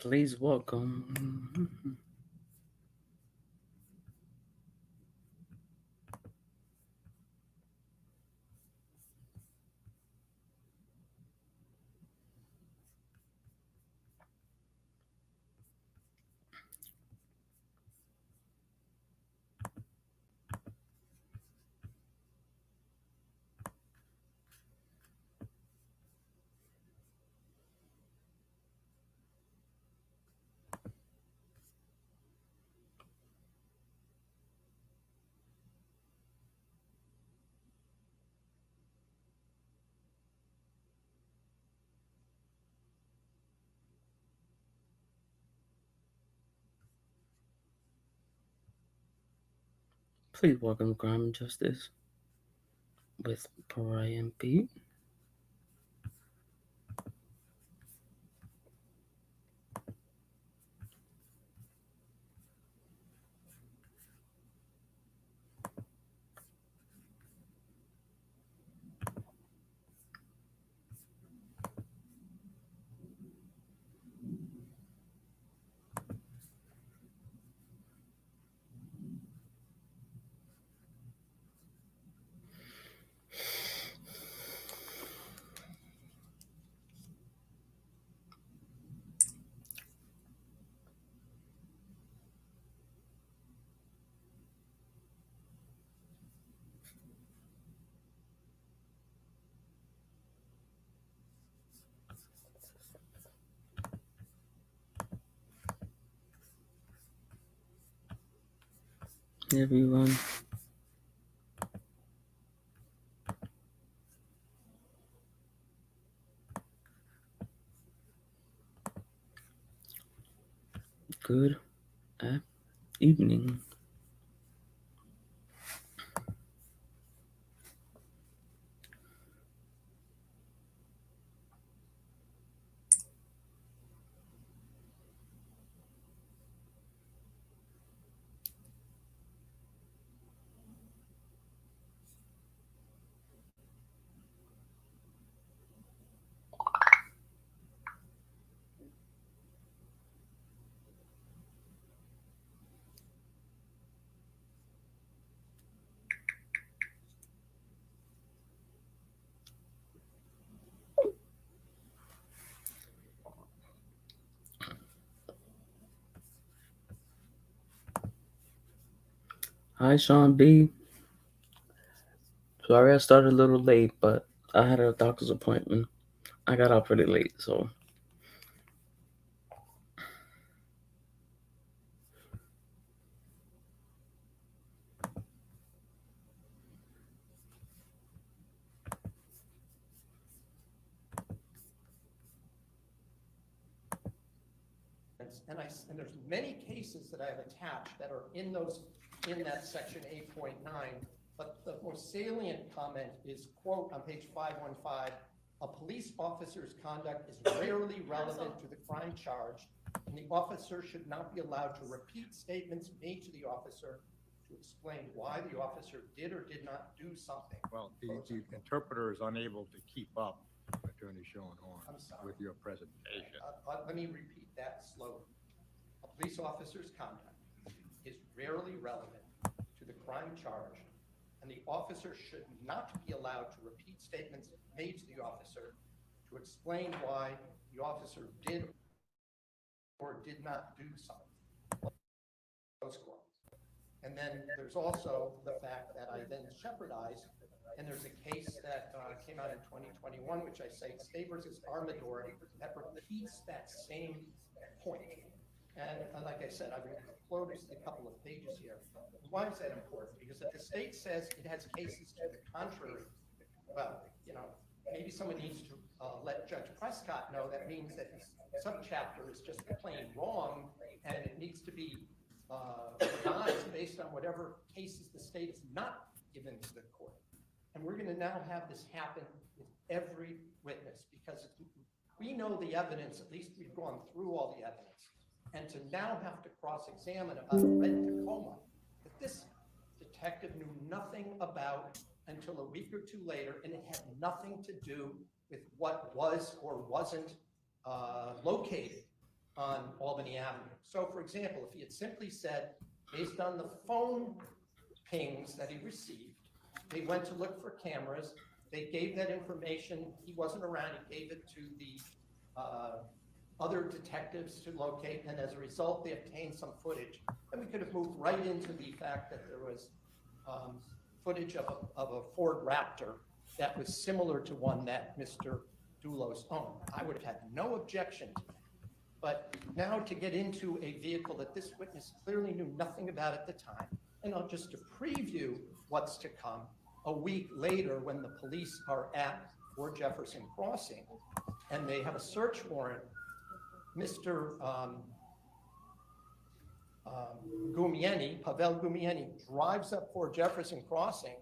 Please welcome. Please welcome Crime and Justice with Brian Pete. Hey everyone. Good evening. Hi Sean B. Sorry I started a little late, but I had a doctor's appointment. I got out pretty late, so and there's many cases that I have attached that are in that section 8.9, but the most salient comment is, quote, on page 515, a police officer's conduct is rarely relevant to the crime charged, and the officer should not be allowed to repeat statements made to the officer to explain why the officer did or did not do something. Well, the interpreter is unable to keep up, Attorney Schoenhorn, with your presentation. Let me repeat that slowly. A police officer's conduct is rarely relevant to the crime charge, and the officer should not be allowed to repeat statements made to the officer to explain why the officer did or did not do something. Close quote. And then there's also the fact that I then shepherdized, and there's a case that came out in 2021, which I say Stay versus Armador, that repeats that same point. And like I said, I've included a couple of pages here. Why is that important? Because if the state says it has cases to the contrary, well, maybe someone needs to let Judge Prescott know that means that his subchapter is just plain wrong, and it needs to be revised based on whatever cases the state has not given to the court. And we're going to now have this happen with every witness, because we know the evidence, at least we've gone through all the evidence, and to now have to cross-examine about a red Tacoma that this detective knew nothing about until a week or two later, and it had nothing to do with what was or wasn't located. on Albany Avenue. So for example, if he had simply said, based on the phone pings that he received, they went to look for cameras, they gave that information, he wasn't around, he gave it to the other detectives to locate, and as a result, they obtained some footage. And we could have moved right into the fact that there was footage of a Ford Raptor that was similar to one that Mr. Dulos owned. I would have had no objection to that. But now to get into a vehicle that this witness clearly knew nothing about at the time, and I'll just to preview what's to come, a week later when the police are at Fort Jefferson Crossing and they have a search warrant, Mr. Pavel Gumieni, drives up Fort Jefferson Crossing,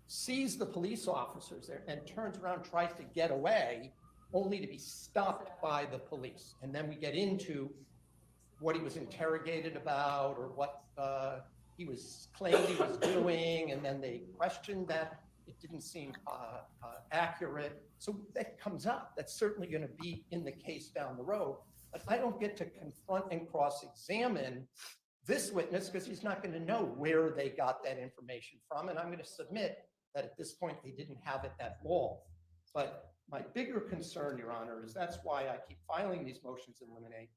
sees the police officers there, and turns around, tries to get away, only to be stopped by the police. And then we get into what he was interrogated about or what he was claimed he was doing, and then they questioned that. It didn't seem accurate. So that comes up. That's certainly going to be in the case down the road. But I don't get to confront and cross-examine this witness because he's not going to know where they got that information from. And I'm going to submit that at this point they didn't have it at all. But my bigger concern, Your Honor, is that's why I keep filing these motions in limine.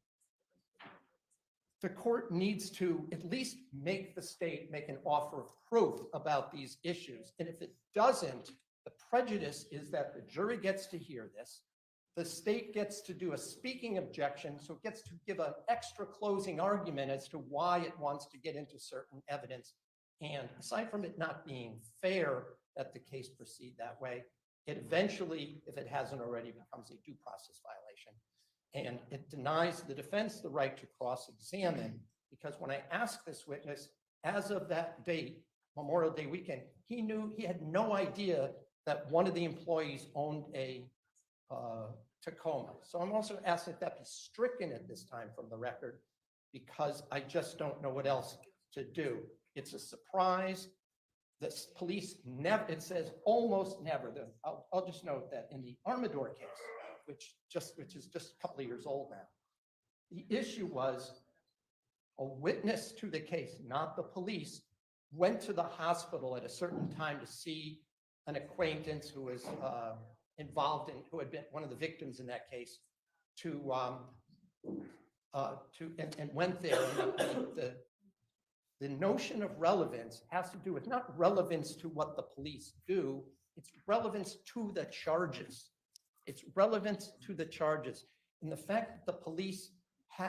The court needs to at least make the state make an offer of proof about these issues. And if it doesn't, the prejudice is that the jury gets to hear this. The state gets to do a speaking objection, so it gets to give an extra closing argument as to why it wants to get into certain evidence. And aside from it not being fair that the case proceed that way, it eventually, if it hasn't already, becomes a due process violation. And it denies the defense the right to cross-examine, because when I asked this witness, as of that date, Memorial Day weekend, he had no idea that one of the employees owned a Tacoma. So I'm also asking that be stricken at this time from the record, because I just don't know what else to do. It's a surprise. The police never, it says almost never. I'll just note that in the Armador case, which is just a couple of years old now, the issue was a witness to the case, not the police, went to the hospital at a certain time to see an acquaintance who was involved in, who had been one of the victims in that case, and went there. And the notion of relevance has to do with not relevance to what the police do, it's relevance to the charges. It's relevance to the charges. And the fact that the police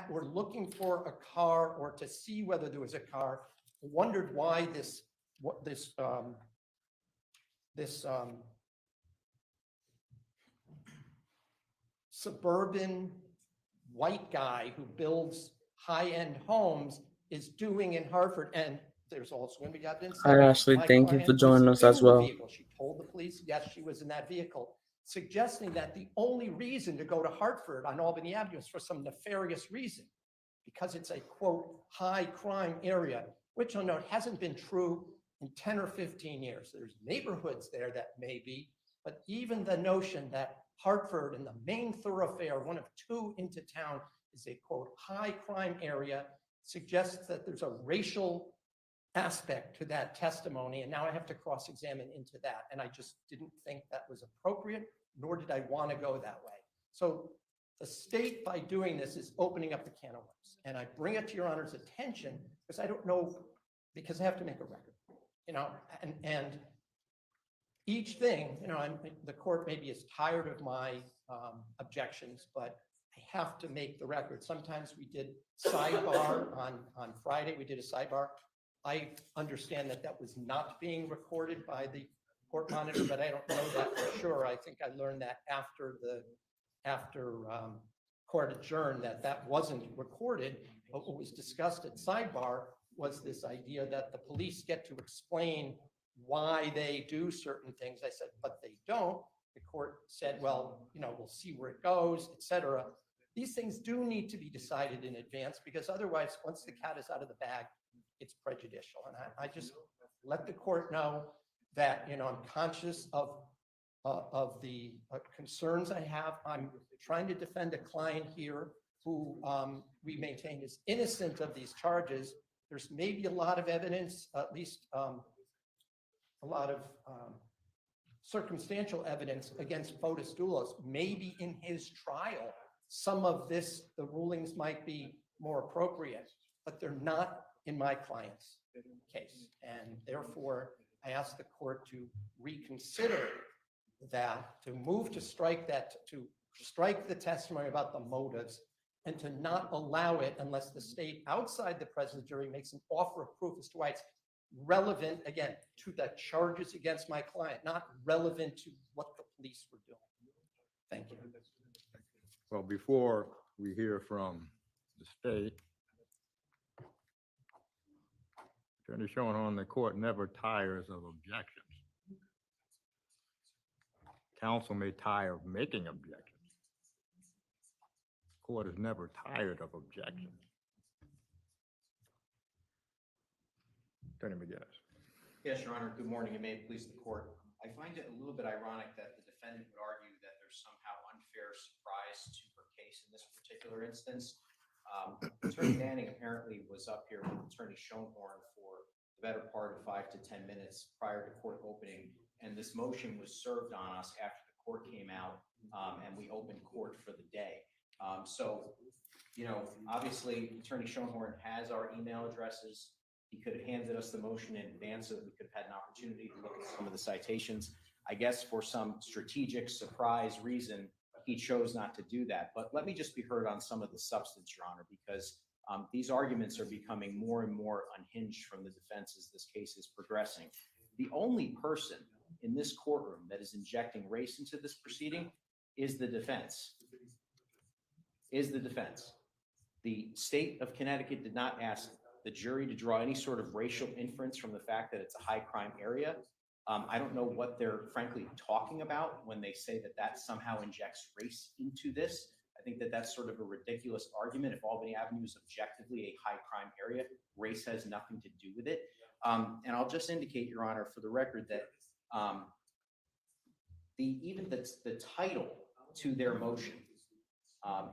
were looking for a car or to see whether there was a car, wondered why this suburban white guy who builds high-end homes is doing in Hartford. And there's also when we got into Hi, Ashley. Thank you for joining us as well. She told the police, yes, she was in that vehicle, suggesting that the only reason to go to Hartford on Albany Avenue is for some nefarious reason, because it's a, quote, high crime area, which I'll note hasn't been true in 10 or 15 years. There's neighborhoods there that may be, but even the notion that Hartford and the main thoroughfare, one of two into town, is a, quote, high crime area, suggests that there's a racial aspect to that testimony. And now I have to cross-examine into that. And I just didn't think that was appropriate, nor did I want to go that way. So the state, by doing this, is opening up the can of worms. And I bring it to Your Honor's attention because I don't know, because I have to make a record, you know, and each thing, you know, the court maybe is tired of my objections, but I have to make the record. Sometimes we did sidebar on Friday, we did a sidebar. I understand that that was not being recorded by the court monitor, but I don't know that for sure. I think I learned that after court adjourned that wasn't recorded. But what was discussed at sidebar was this idea that the police get to explain why they do certain things. I said, but they don't. The court said, well, you know, we'll see where it goes, et cetera. These things do need to be decided in advance, because otherwise, once the cat is out of the bag, it's prejudicial. And I just let the court know that, you know, I'm conscious of the concerns I have. I'm trying to defend a client here who we maintain is innocent of these charges. There's maybe a lot of evidence, at least a lot of circumstantial evidence against Fotis Dulos. Maybe in his trial, some of this, the rulings might be more appropriate, but they're not in my client's case. And therefore, I ask the court to reconsider that, to move to strike that, to strike the testimony about the motives, and to not allow it unless the state outside the present jury makes an offer of proof as to why it's relevant, again, to the charges against my client, not relevant to what the police were doing. Thank you. Well, before we hear from the state, Attorney Schoenhorn, the court never tires of objections. Counsel may tire of making objections. Court is never tired of objections. Attorney McGinnis. Yes, Your Honor. Good morning, and may it please the court. I find it a little bit ironic that the defendant would argue that there's somehow unfair surprise to her case in this particular instance. Attorney Manning apparently was up here with Attorney Schoenhorn for the better part of 5 to 10 minutes prior to court opening, and this motion was served on us after the court came out, and we opened court for the day. So, you know, obviously Attorney Schoenhorn has our email addresses. He could have handed us the motion in advance so that we could have had an opportunity to look at some of the citations. I guess for some strategic surprise reason, he chose not to do that. But let me just be heard on some of the substance, Your Honor, because these arguments are becoming more and more unhinged from the defense as this case is progressing. The only person in this courtroom that is injecting race into this proceeding is the defense. The state of Connecticut did not ask the jury to draw any sort of racial inference from the fact that it's a high crime area. I don't know what they're frankly talking about when they say that that somehow injects race into this. I think that that's sort of a ridiculous argument. If Albany Avenue is objectively a high crime area, race has nothing to do with it. And I'll just indicate, Your Honor, for the record that even the title to their motion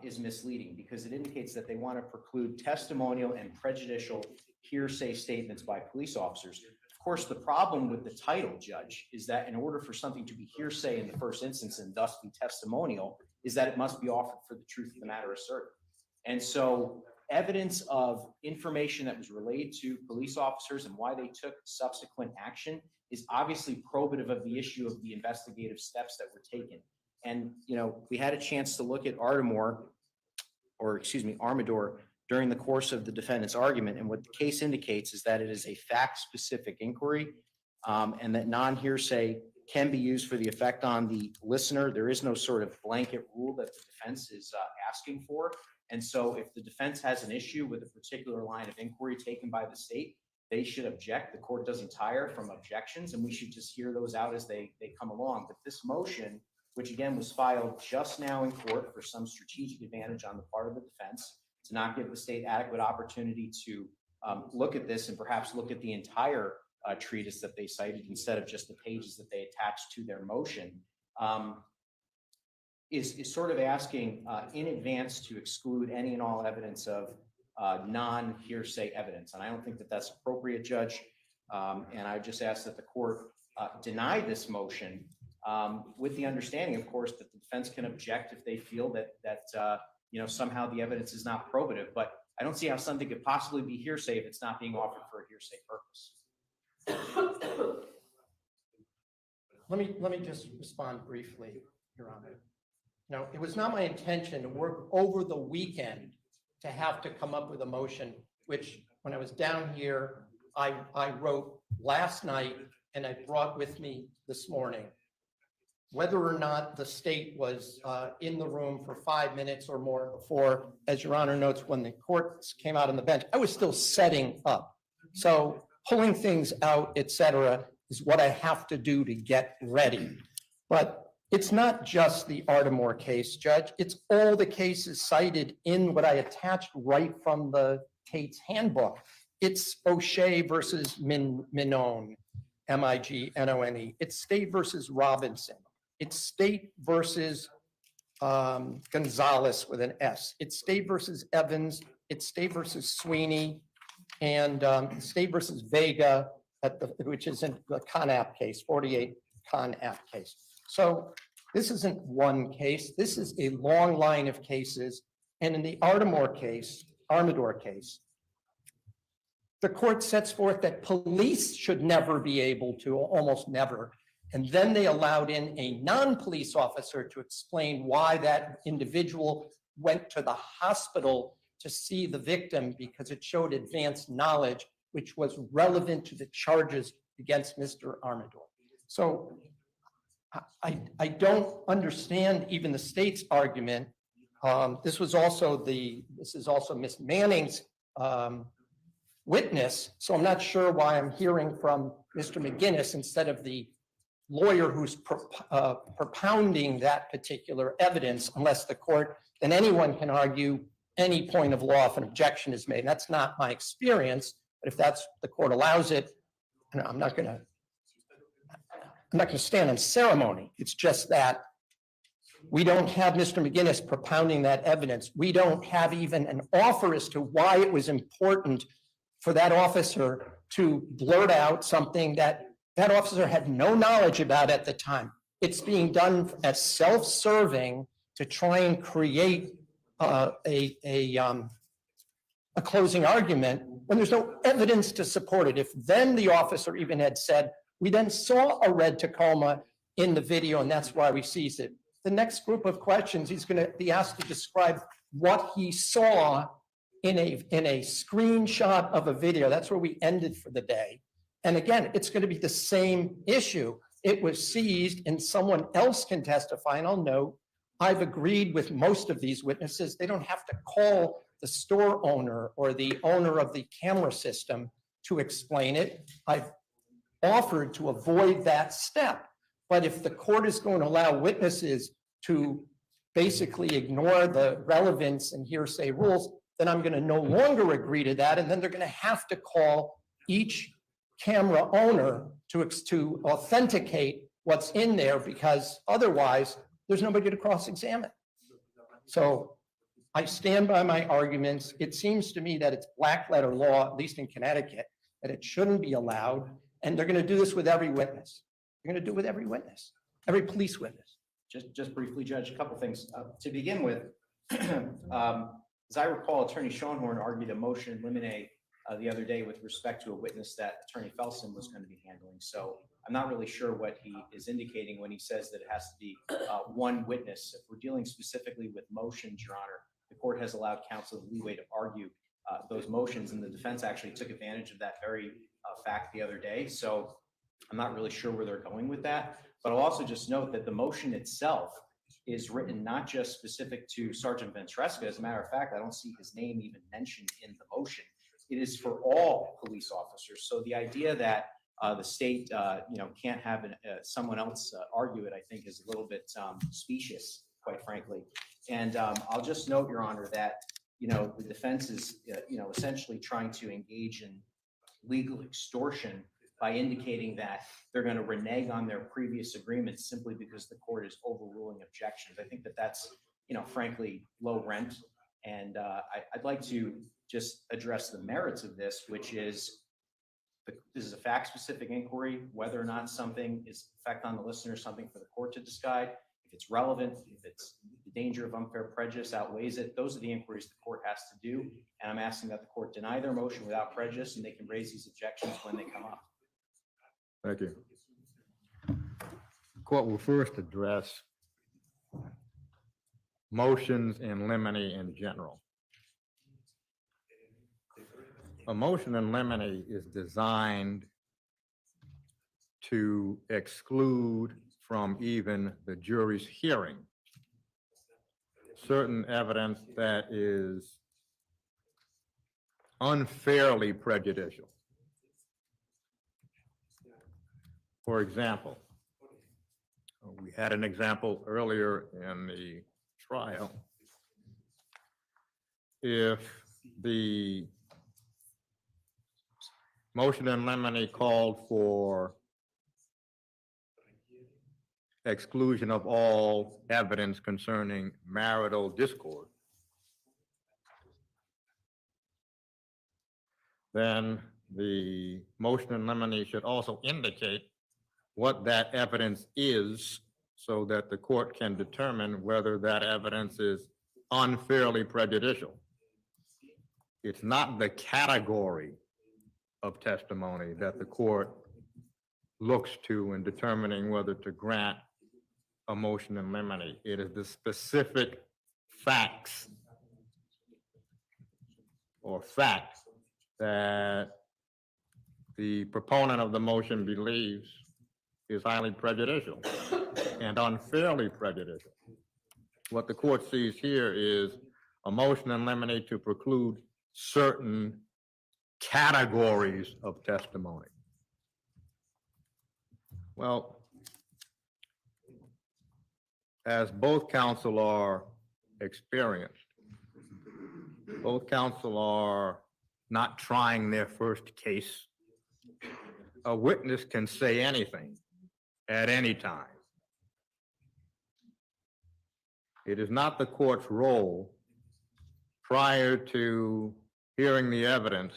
is misleading because it indicates that they want to preclude testimonial and prejudicial hearsay statements by police officers. Of course, the problem with the title, Judge, is that in order for something to be hearsay in the first instance and thus be testimonial, is that it must be offered for the truth of the matter asserted. And so evidence of information that was relayed to police officers and why they took subsequent action is obviously probative of the issue of the investigative steps that were taken. And, you know, we had a chance to look at Armador during the course of the defendant's argument. And what the case indicates is that it is a fact-specific inquiry and that non-hearsay can be used for the effect on the listener. There is no sort of blanket rule that the defense is asking for. And so if the defense has an issue with a particular line of inquiry taken by the state, they should object. The court doesn't tire from objections, and we should just hear those out as they come along. But this motion, which again was filed just now in court for some strategic advantage on the part of the defense, to not give the state adequate opportunity to look at this and perhaps look at the entire treatise that they cited instead of just the pages that they attached to their motion, is sort of asking in advance to exclude any and all evidence of non-hearsay evidence. And I don't think that that's appropriate, Judge. And I just ask that the court deny this motion with the understanding, of course, that the defense can object if they feel that you know, somehow the evidence is not probative. But I don't see how something could possibly be hearsay if it's not being offered for a hearsay purpose. Let me just respond briefly, Your Honor. Now, it was not my intention to work over the weekend to have to come up with a motion, which when I was down here, I wrote last night and I brought with me this morning. Whether or not the state was in the room for 5 minutes or more before, as Your Honor notes, when the courts came out on the bench, I was still setting up. So pulling things out, et cetera, is what I have to do to get ready. But it's not just the Ardmore case, Judge. It's all the cases cited in what I attached right from the Tate's handbook. It's O'Shea versus Minone, M-I-G-N-O-N-E. It's State versus Robinson. It's State versus Gonzalez with an S. It's State versus Evans, it's State versus Sweeney, and State versus Vega, which is in the Con App case, 48 Con App case. So this isn't one case. This is a long line of cases. And in the Armador case, the court sets forth that police should never be able to, almost never. And then they allowed in a non-police officer to explain why that individual went to the hospital to see the victim because it showed advanced knowledge, which was relevant to the charges against Mr. Armador. So I don't understand even the state's argument. This is also Miss Manning's witness. So I'm not sure why I'm hearing from Mr. McGinnis instead of the lawyer who's propounding that particular evidence, unless the court, then anyone can argue any point of law if an objection is made. And that's not my experience, but if that's the court allows it, I'm not going to stand on ceremony. It's just that we don't have Mr. McGinnis propounding that evidence. We don't have even an offer as to why it was important for that officer to blurt out something that that officer had no knowledge about at the time. It's being done as self-serving to try and create a closing argument when there's no evidence to support it. If then the officer even had said, we then saw a red Tacoma in the video and that's why we seized it. The next group of questions, he's going to be asked to describe what he saw in a screenshot of a video. That's where we ended for the day. And again, it's going to be the same issue. It was seized and someone else can testify. And I'll note, I've agreed with most of these witnesses. They don't have to call the store owner or the owner of the camera system to explain it. I've offered to avoid that step. But if the court is going to allow witnesses to basically ignore the relevance and hearsay rules, then I'm going to no longer agree to that. And then they're going to have to call each camera owner to authenticate what's in there, because otherwise there's nobody to cross-examine. So I stand by my arguments. It seems to me that it's black letter law, at least in Connecticut, that it shouldn't be allowed. And they're going to do this with every witness. They're going to do it with every witness, every police witness. Just briefly, Judge, a couple things. To begin with, as I recall, Attorney Schoenhorn argued a motion in limine the other day with respect to a witness that Attorney Felsen was going to be handling. So I'm not really sure what he is indicating when he says that it has to be one witness. If we're dealing specifically with motions, Your Honor, the court has allowed counsel the leeway to argue those motions, and the defense actually took advantage of that very fact the other day. So I'm not really sure where they're going with that. But I'll also just note that the motion itself is written not just specific to Sergeant Ventresca. As a matter of fact, I don't see his name even mentioned in the motion. It is for all police officers. So the idea that the state, can't have someone else argue it, I think, is a little bit specious, quite frankly. And I'll just note, Your Honor, that the defense is, essentially trying to engage in legal extortion by indicating that they're going to renege on their previous agreements simply because the court is overruling objections. I think that that's, frankly, low rent. And I'd like to just address the merits of this, which is this is a fact-specific inquiry, whether or not something is effect on the listener, something for the court to decide. If it's relevant, if it's the danger of unfair prejudice outweighs it, those are the inquiries the court has to do. And I'm asking that the court deny their motion without prejudice, and they can raise these objections when they come up. Thank you. The court will first address motions in limine in general. A motion in limine is designed to exclude from even the jury's hearing certain evidence that is unfairly prejudicial. For example, we had an example earlier in the trial. If the motion in limine called for exclusion of all evidence concerning marital discord, then the motion in limine should also indicate what that evidence is so that the court can determine whether that evidence is unfairly prejudicial. It's not the category of testimony that the court looks to in determining whether to grant a motion in limine. It is the specific facts or fact that the proponent of the motion believes is highly prejudicial and unfairly prejudicial. What the court sees here is a motion in limine to preclude certain categories of testimony. Well, as both counsel are experienced, both counsel are not trying their first case. A witness can say anything at any time. It is not the court's role prior to hearing the evidence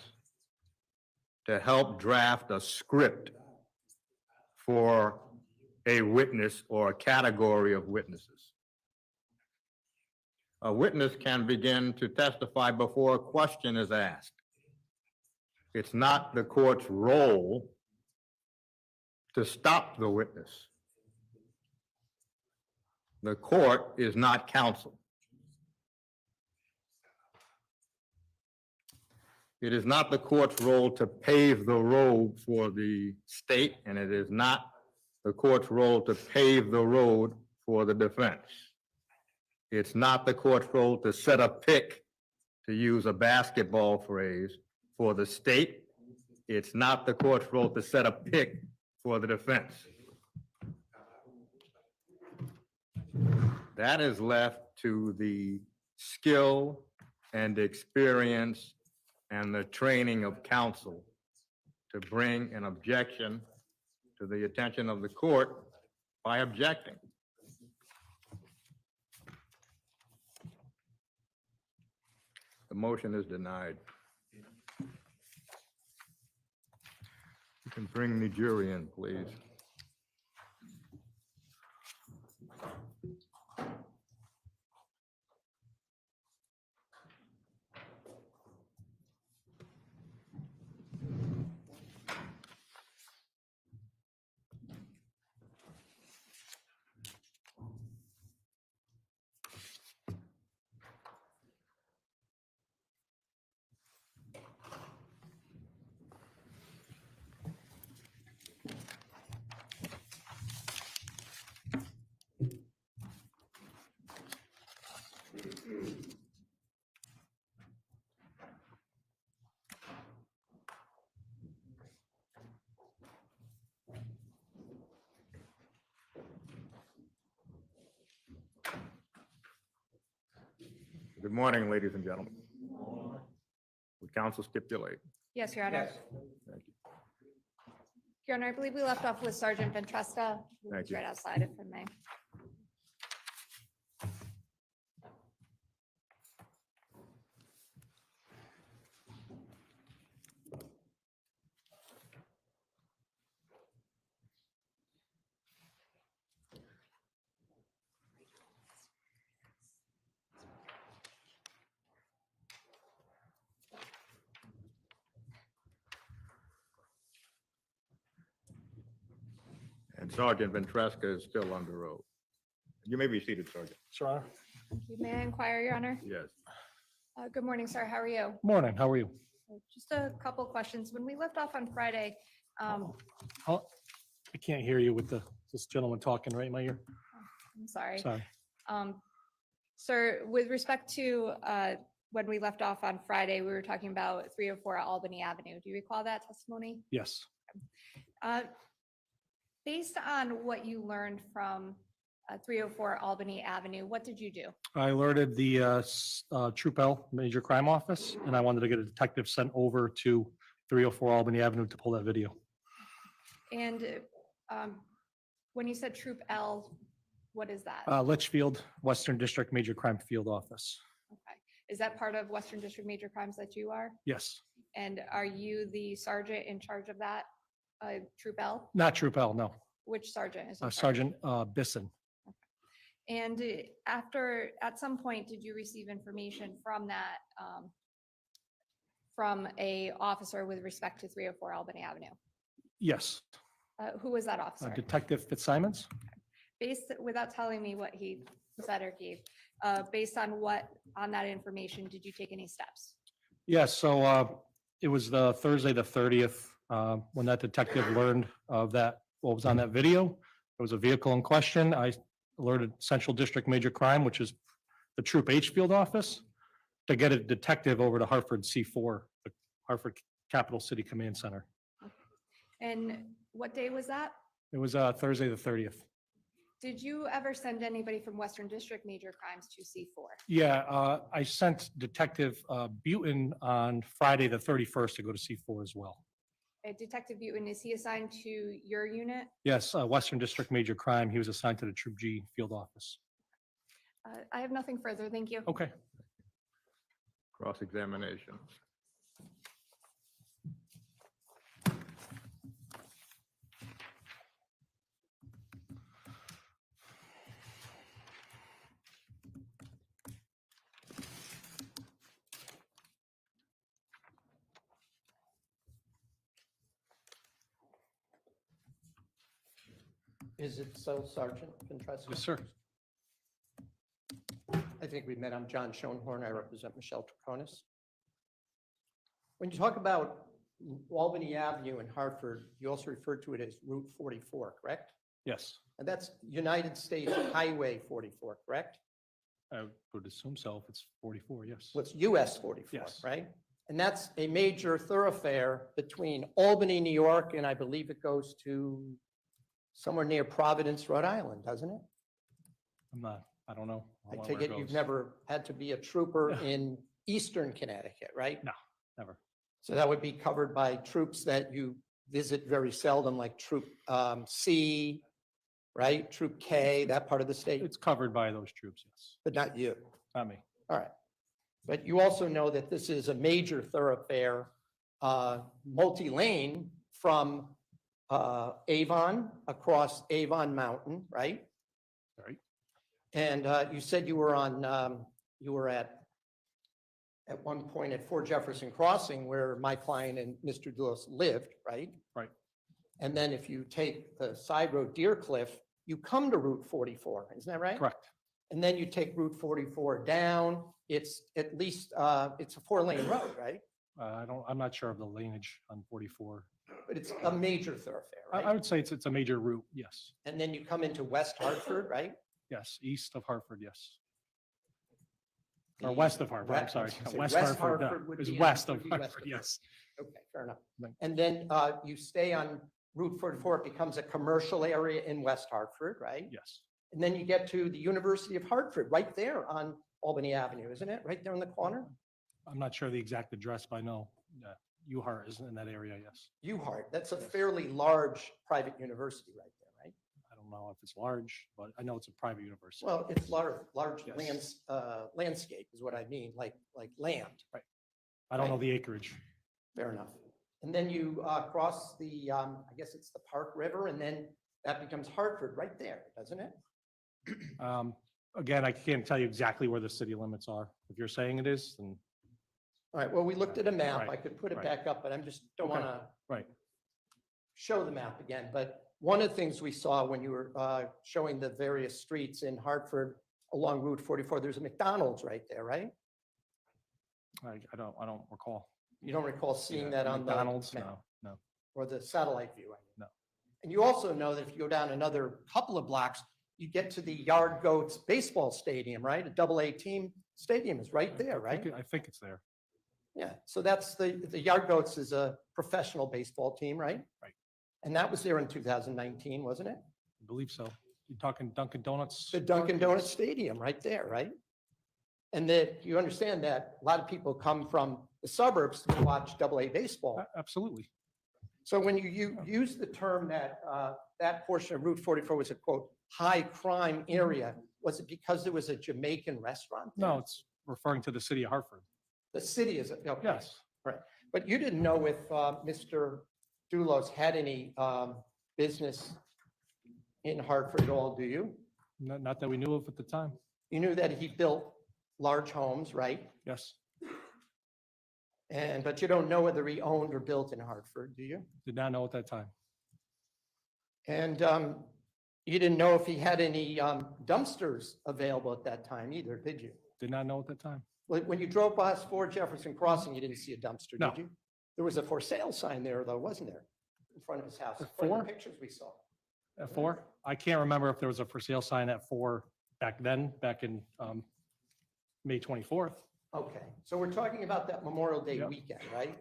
to help draft a script for a witness or a category of witnesses. A witness can begin to testify before a question is asked. It's not the court's role to stop the witness. The court is not counsel. It is not the court's role to pave the road for the state, and it is not the court's role to pave the road for the defense. It's not the court's role to set a pick, to use a basketball phrase, for the state. It's not the court's role to set a pick for the defense. That is left to the skill and experience and the training of counsel to bring an objection to the attention of the court by objecting. The motion is denied. You can bring the jury in, please. Good morning, ladies and gentlemen. Would counsel stipulate? Yes, Your Honor. Thank you. Your Honor, I believe we left off with Sergeant Ventresca. Thank It's you. right outside, if I may. And Sergeant Ventresca is still under oath. You may be seated, Sergeant. Sir Honor. May I inquire, Your Honor? Yes. Good morning, sir. How are you? Morning, how are you? Just a couple questions. When we left off on Friday, Oh, I can't hear you with this gentleman talking right in my ear. I'm sorry. Sorry. Sir, with respect to when we left off on Friday, we were talking about 304 Albany Avenue. Do you recall that testimony? Yes. Based on what you learned from 304 Albany Avenue, what did you do? I alerted the Troop L Major Crime Office, and I wanted to get a detective sent over to 304 Albany Avenue to pull that video. And When you said Troop L, what is that? Litchfield, Western District Major Crime Field Office. Okay. Is that part of Western District Major Crimes that you are? Yes, And are you the sergeant in charge of that, Troop L? not Troop L, no. Which sergeant is in charge? Sergeant Bisson. And at some point, did you receive information from that, from a officer with respect to 304 Albany Avenue? Yes, Who was that officer? Detective Fitzsimons. Without telling me what he said or gave, based on that information, did you take any steps? Yes, so it was the Thursday, the 30th, when that detective learned of that, what was on that video. There was a vehicle in question. I alerted Central District Major Crime, which is the Troop H Field Office, to get a detective over to Hartford C4, the Hartford Capital City Command Center. And what day was that? It was Thursday, the 30th. Did you ever send anybody from Western District Major Crimes to C4? Yeah, I sent Detective Butin on Friday, the 31st, to go to C4 as well. Detective Butin, is he assigned to your unit? Yes, Western District Major Crime. He was assigned to the Troop G Field Office. I have nothing further. Thank you. Okay. Cross-examination. Is it so, Sergeant Ventresco? Yes, sir. I think we met. I'm John Schoenhorn. I represent Michelle Troconis. When you talk about Albany Avenue in Hartford, you also refer to it as Route 44, correct? Yes, And that's United States Highway 44, correct? I would assume so if it's 44, yes. What's US 44, Yes. right? And that's a major thoroughfare between Albany, New York, and I believe it goes to somewhere near Providence, Rhode Island, doesn't it? I don't know. I where take it you've goes. never had to be a trooper in Eastern Connecticut, right? No, never. So that would be covered by troops that you visit very seldom, like Troop C, right? Troop K, that part of the state, It's covered by those troops, yes. but not you. Not me. All right. But you also know that this is a major thoroughfare, multi-lane from Avon across Avon Mountain, right? Right. And you said you were at one point at Fort Jefferson Crossing where my client and Mr. Dulos lived, right? Right. And then if you take the side road Deer Cliff, you come to Route 44, isn't that right? Correct. And then you take Route 44 down, it's at least, it's a 4-lane road, right? I'm not sure of the lineage on 44. But it's a major thoroughfare, I right? would say it's a major route, yes. And then you come into West Hartford, right? Yes, east of Hartford, yes. Or The west of Hartford, I'm west- sorry. I was gonna say West West Hartford, Hartford would is be in- west would of be west Hartford, of yes. Okay, fair enough. Right. And then you stay on Route 44, it becomes a commercial area in West Hartford, right? Yes, And then you get to the University of Hartford, right there on Albany Avenue, isn't it? Right there in the corner? I'm not sure the exact address, but I know UHAR is in that area, yes. UHart, that's a fairly large private university right there, right? I don't know if it's large, but I know it's a private university. Well, it's large Yes. landscape is what I mean, like land. I don't know right. the acreage. Fair enough. And then you cross the, I guess it's the Park River, and then that becomes Hartford right there, doesn't it? Again, I can't tell you exactly where the city limits are. If you're saying it is, then, All right, well, we looked at a map. Right, I could put it right. back up, but I'm just don't Okay, want to right. show the map again. But one of the things we saw when you were showing the various streets in Hartford along Route 44, there's a McDonald's right there, right? I don't recall. You don't recall seeing Yeah, that on the McDonald's? map? No. Or the satellite view, I mean. No. And you also know that if you go down another couple of blocks, you get to the Yard Goats baseball stadium, right? A AA team stadium is right there, right? I think it's there. Yeah, so that's the Yard Goats is a professional baseball team, right? Right. And that was there in 2019, wasn't it? I believe so. You're talking Dunkin' Donuts? The Dunkin' Donuts Stadium right there, right? And that you understand that a lot of people come from the suburbs to watch AA baseball. Absolutely. So when you use the term that that portion of Route 44 was a quote, high crime area, was it because there was a Jamaican restaurant there? No, it's referring to the city of Hartford. The city is, okay. Yes. But you didn't know if Mr. Dulos had any business in Hartford at all, do you? Not that we knew of at the time. You knew that he built large homes, right? Yes. But you don't know whether he owned or built in Hartford, do you? Did not know at that time. And you didn't know if he had any dumpsters available at that time either, did you? Did not know at that time. When you drove past 4 Jefferson Crossing, you didn't see a dumpster, No. did you? There was a for sale sign there, though, wasn't there? In front of his house, At from the 4? pictures we saw. At 4? I can't remember if there was a for sale sign at 4 back then, back in May 24th. Okay, so we're talking about that Memorial Day Yep. weekend, right?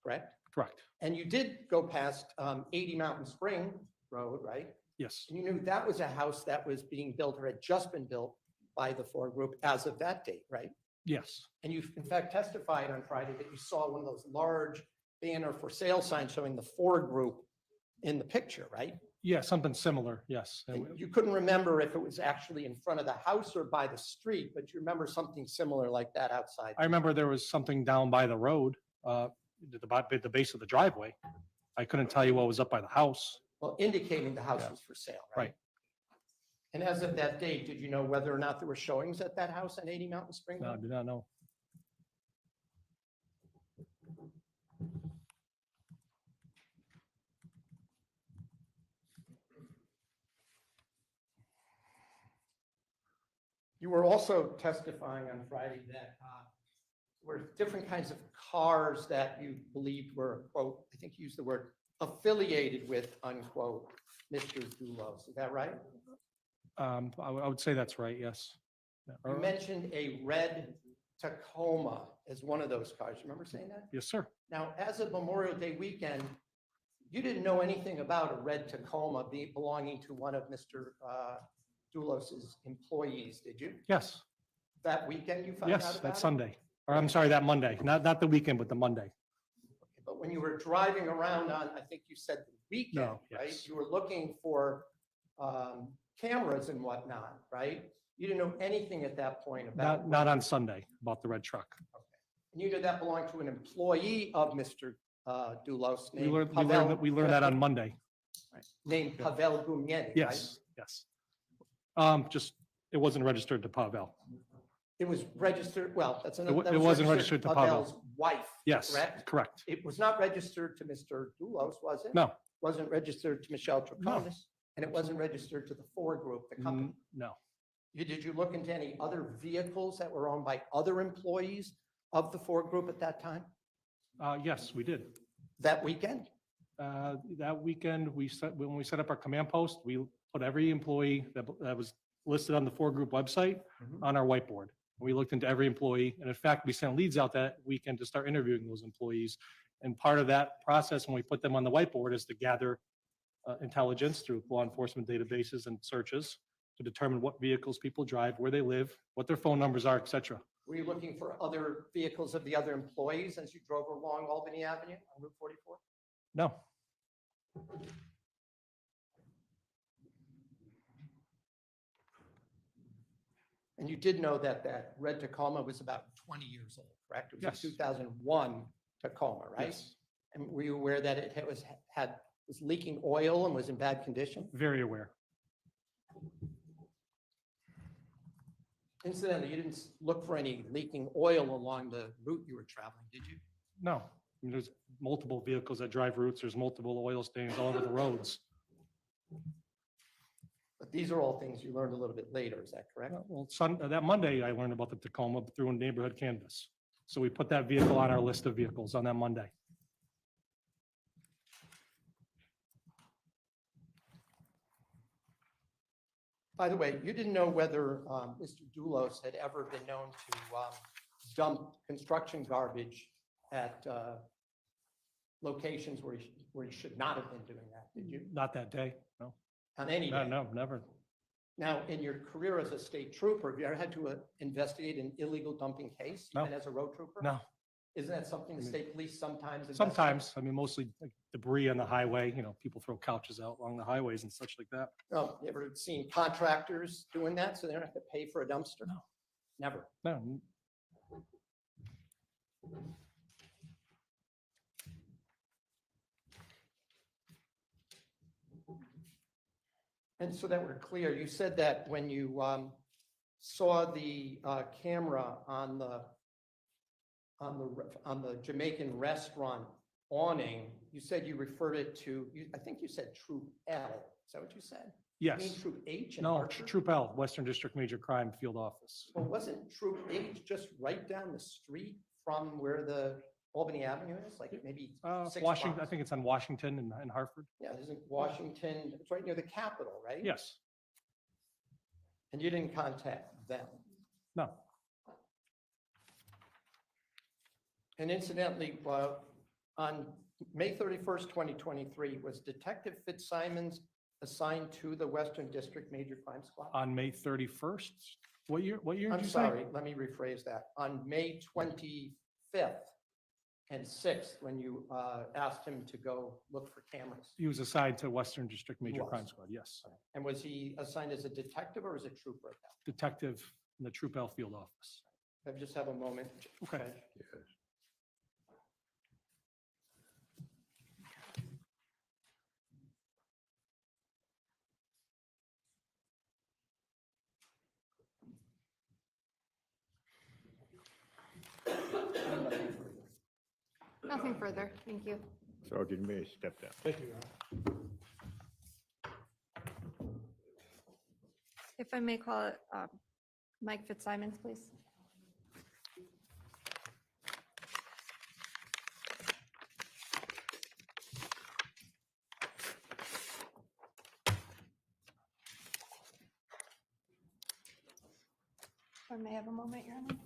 Correct? Correct. And you did go past 80 Mountain Spring Road, right? Yes. And you knew that was a house that was being built or had just been built by the Ford Group as of that date, right? Yes. And you, in fact, testified on Friday that you saw one of those large banner for sale signs showing the Ford Group in the picture, right? Yeah, something similar. Yes. And you couldn't remember if it was actually in front of the house or by the street, but you remember something similar like that outside. I remember there was something down by the road, at the base of the driveway. I couldn't tell you what was up by the house. Well, indicating the house Yeah. was for sale, right? Right. And as of that date, did you know whether or not there were showings at that house on 80 Mountain Spring? No, I Road? did not know. You were also testifying on Friday that were different kinds of cars that you believed were, quote, I think you used the word affiliated with, unquote, Mr. Dulos. Is that right? I would say that's right. Yes. Yeah. You mentioned a red Tacoma as one of those cars. Remember saying that? Yes, sir. Now, as of Memorial Day weekend, you didn't know anything about a red Tacoma belonging to one of Mr. Dulos's employees, did you? Yes. That weekend you found out Yes, about that it? Sunday. Or I'm sorry, that Monday. Not the weekend, but the Monday. But when you were driving around on, I think you said the weekend, No, right? yes. You were looking for cameras and whatnot, right? You didn't know anything at that point about. Not on Sunday about the red truck. And you knew that belonged to an employee of Mr. Dulos We named learned Pavel. that on Monday. Named Pavel Gumieni, right? Yes, yes. Just, it wasn't registered to Pavel. It was registered, well, that's another. It that was wasn't registered to Pavel. Pavel's wife. Yes, Correct? correct. It was not registered to Mr. Dulos, was it? No, Wasn't registered to Michelle No. Troconis, and it wasn't registered to the Ford Group, the company. no. Did you look into any other vehicles that were owned by other employees of the Ford Group at that time? Yes, we did. That weekend? That weekend, when we set up our command post, we put every employee that was listed on the Ford Group website on our whiteboard. We looked into every employee, and in fact, we sent leads out that weekend to start interviewing those employees. And part of that process, when we put them on the whiteboard, is to gather intelligence through law enforcement databases and searches to determine what vehicles people drive, where they live, what their phone numbers are, et cetera. Were you looking for other vehicles of the other employees as you drove along Albany Avenue on Route 44? No, And you did know that that red Tacoma was about 20 years old, correct? It was Yes. a 2001 Tacoma, right? yes, And were you aware that it was leaking oil and was in bad condition? very aware. Incidentally, you didn't look for any leaking oil along the route you were traveling, did you? No, I mean, there's multiple vehicles that drive routes. There's multiple oil stains all over the roads. But these are all things you learned a little bit later, is that correct? Well, that Monday, I learned about the Tacoma through a neighborhood canvas. So we put that vehicle on our list of vehicles on that Monday. By the way, you didn't know whether Mr. Dulos had ever been known to dump construction garbage at locations where he should not have been doing that, did you? Not that day, no. On any No, day? no, never. Now, in your career as a state trooper, have you ever had to investigate an illegal dumping case, No. even as a road trooper? No, Isn't that something the state police sometimes? investigate? Sometimes, I mean, mostly like debris on the highway, people throw couches out along the highways and such like that. Oh, you ever seen contractors doing that so they don't have to pay for a dumpster? No. Never. No, And so that we're clear, you said that when you saw the camera on the Jamaican restaurant awning, you said you referred it to, I think you said Troop L. Is that what you said? You mean yes. Troop H in No, Hartford? Troop L, Western District Major Crime Field Office. Well, wasn't Troop H just right down the street from where the Albany Avenue is? Like maybe 6 Washington, I blocks? think it's on Washington and Hartford. Yeah, isn't Washington, it's right near the Capitol, right? Yes, And you didn't contact them. no, And incidentally, on May 31st, 2023, was Detective Fitzsimons assigned to the Western District Major Crime Squad? on May 31st. What year did I'm you say? sorry, let me rephrase that. On May 25th and 6th, when you asked him to go look for cameras. He was assigned to Western District He Major was. Crime Squad, yes. And was he assigned as a detective or as a trooper at that? Detective in the Troop L Field Office. I just have a moment. Okay. Nothing further. Thank you. Sergeant May, step down. Thank you. If I may call it Mike Fitzsimons, please. If I may have a moment, Your Honor.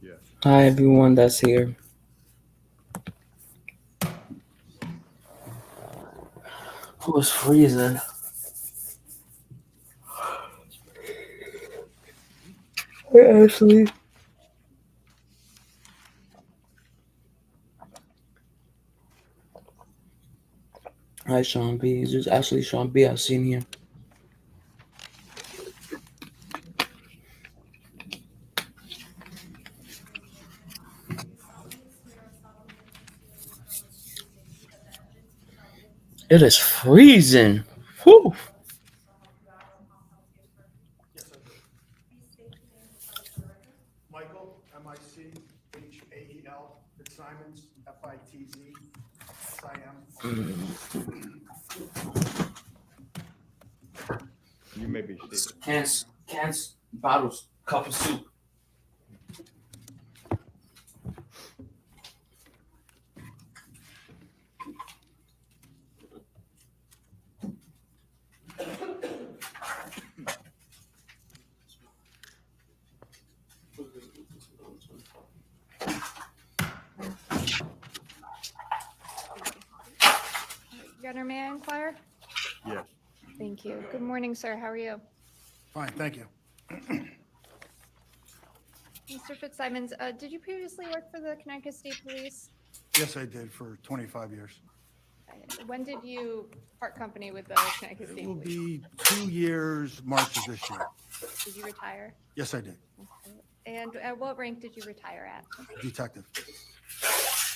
Yes. Hi, everyone that's here. It was freezing. Hey, Ashley. Hi, Sean B. This is actually Sean B. I've seen here. It is freezing. Whew. Michael, M-I-C-H-A-E-L, Fitzsimons, F-I-T-Z, S-I-M. You may be seated. Cans, bottles, cup of soup. Your Honor, may I inquire? Yes. Thank you. Good morning, sir. How are you? Fine, thank you. Mr. Fitzsimons, did you previously work for the Connecticut State Police? Yes, I did for 25 years. When did you part company with the Connecticut It State will Police? be 2 years, March of this year. Did you retire? Yes, I did. And at what rank did you retire at? Detective.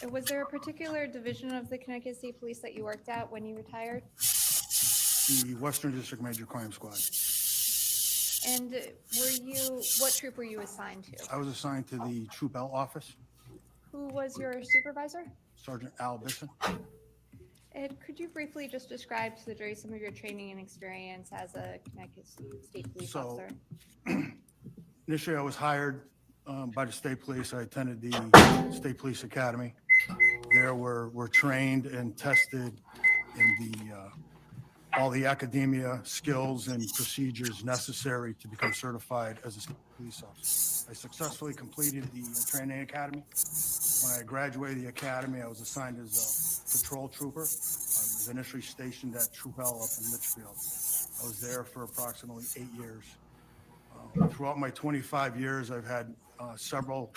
And was there a particular division of the Connecticut State Police that you worked at when you retired? The Western District Major Crime Squad. And what troop were you assigned to? I was assigned to the Troop L office, Who was your supervisor? Sergeant Al Bisson. And could you briefly just describe to the jury some of your training and experience as a Connecticut State Police So- officer? Initially, I was hired by the state police. I attended the State Police Academy. There we're trained and tested in all the academia skills and procedures necessary to become certified as a state police officer. I successfully completed the training academy. When I graduated the academy, I was assigned as a patrol trooper. I was initially stationed at Troop L up in Litchfield. I was there for approximately 8 years. Throughout my 25 years, I've had several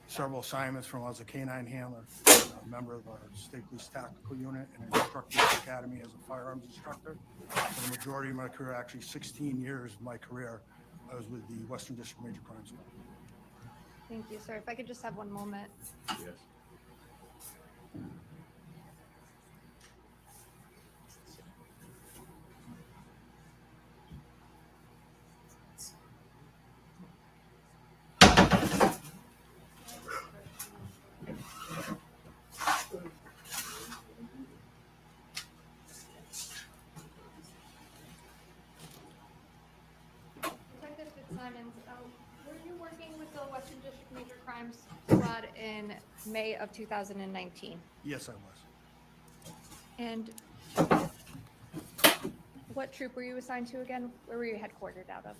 several assignments from, I was a K-9 handler, a member of our state police tactical unit, and an instructor at the academy as a firearms instructor. For the majority of my career, actually 16 years of my career, I was with the Western District Major Crimes Squad. Thank you, sir. If I could just have one moment. Yes. Detective Fitzsimons, were you working with the Western District Major Crimes Squad in May of 2019? Yes, I was. And what troop were you assigned to again? Where were you headquartered out of?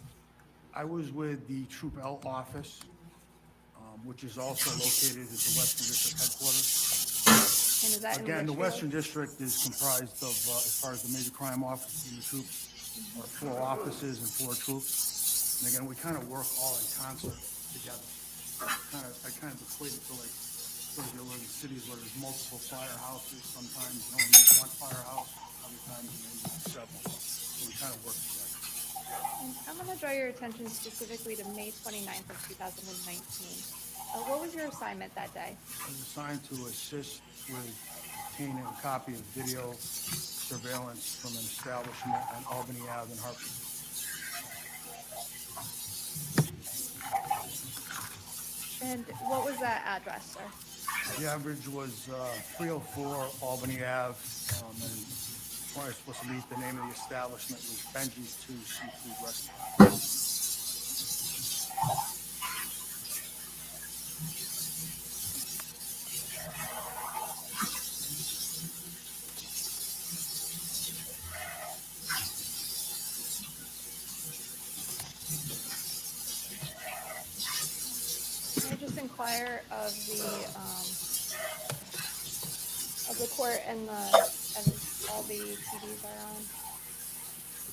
I was with the Troop L office, which is also located at the Western District headquarters. And is that in Again, the Litchfield? Western District is comprised of, as far as the major crime offices and the troops, are 4 offices and 4 troops. And again, we kind of work all in concert together. I kind of equate it to like, some of the other cities where there's multiple firehouses. Sometimes you only need one firehouse, other times you need several. So we kind of work together. And I'm going to draw your attention specifically to May 29th of 2019. What was your assignment that day? I was assigned to assist with obtaining a copy of video surveillance from an establishment on Albany Ave in Hartford. And what was that address, sir? The average was 304 Albany Ave, and where I was supposed to meet, the name of the establishment was Benji's 2 Seafood Restaurant. Can I just inquire of the court and all the TVs are on?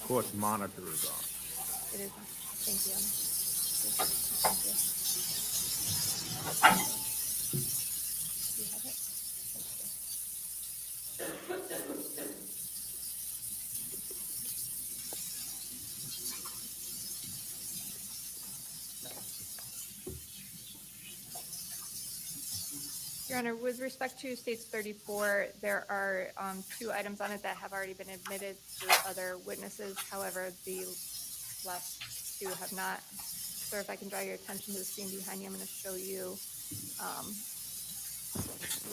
Court monitor is on. It is. Thank you. Thank you. Do you have it? Your Honor, with respect to States 34, there are 2 items on it that have already been admitted through other witnesses. However, the last 2 have not. Sir, if I can draw your attention to the screen behind you, I'm going to show you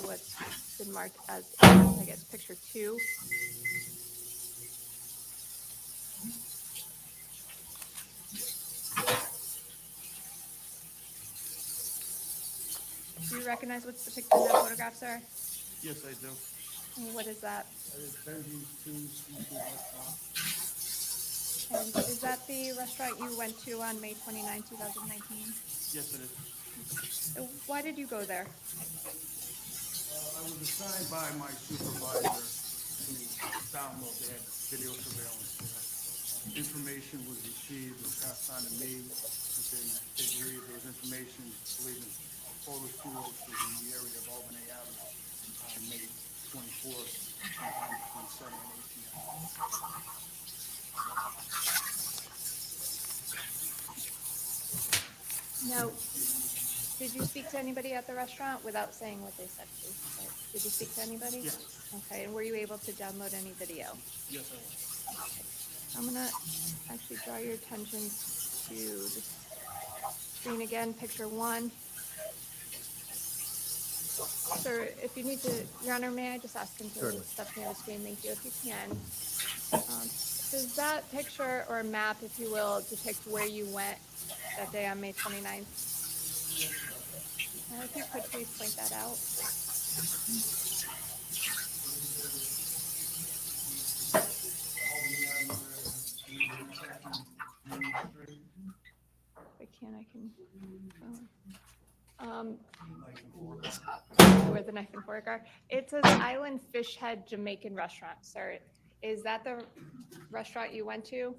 what's been marked as, I guess, picture 2. Do you recognize what's depicted in that photograph, sir? Yes, I do. And what is that? That is Benji's 2 Seafood Restaurant. And is that the restaurant you went to on May 29, 2019? Yes, it is. Why did you go there? I was assigned by my supervisor to download that video surveillance there. Information was received and passed on to me. They believe there was information, believe in photos was in the area of Albany Avenue on May 24th, sometime between 7 and 8 p.m. Now, did you speak to anybody at the restaurant without saying what they said, please? Did you speak to anybody? Yes. Okay, and were you able to download any video? Yes, I was. I'm gonna actually draw your attention to the screen again, picture 1. Sir, if you need to, Your Honor, may I just ask him to Certainly. step near the screen? Thank you, if you can. Does that picture or map, if you will, depict where you went that day on May 29th? If you could please point that out. If I can. Where the knife and fork are. It says Island Fish Head Jamaican Restaurant, sir. Is that the restaurant you went to?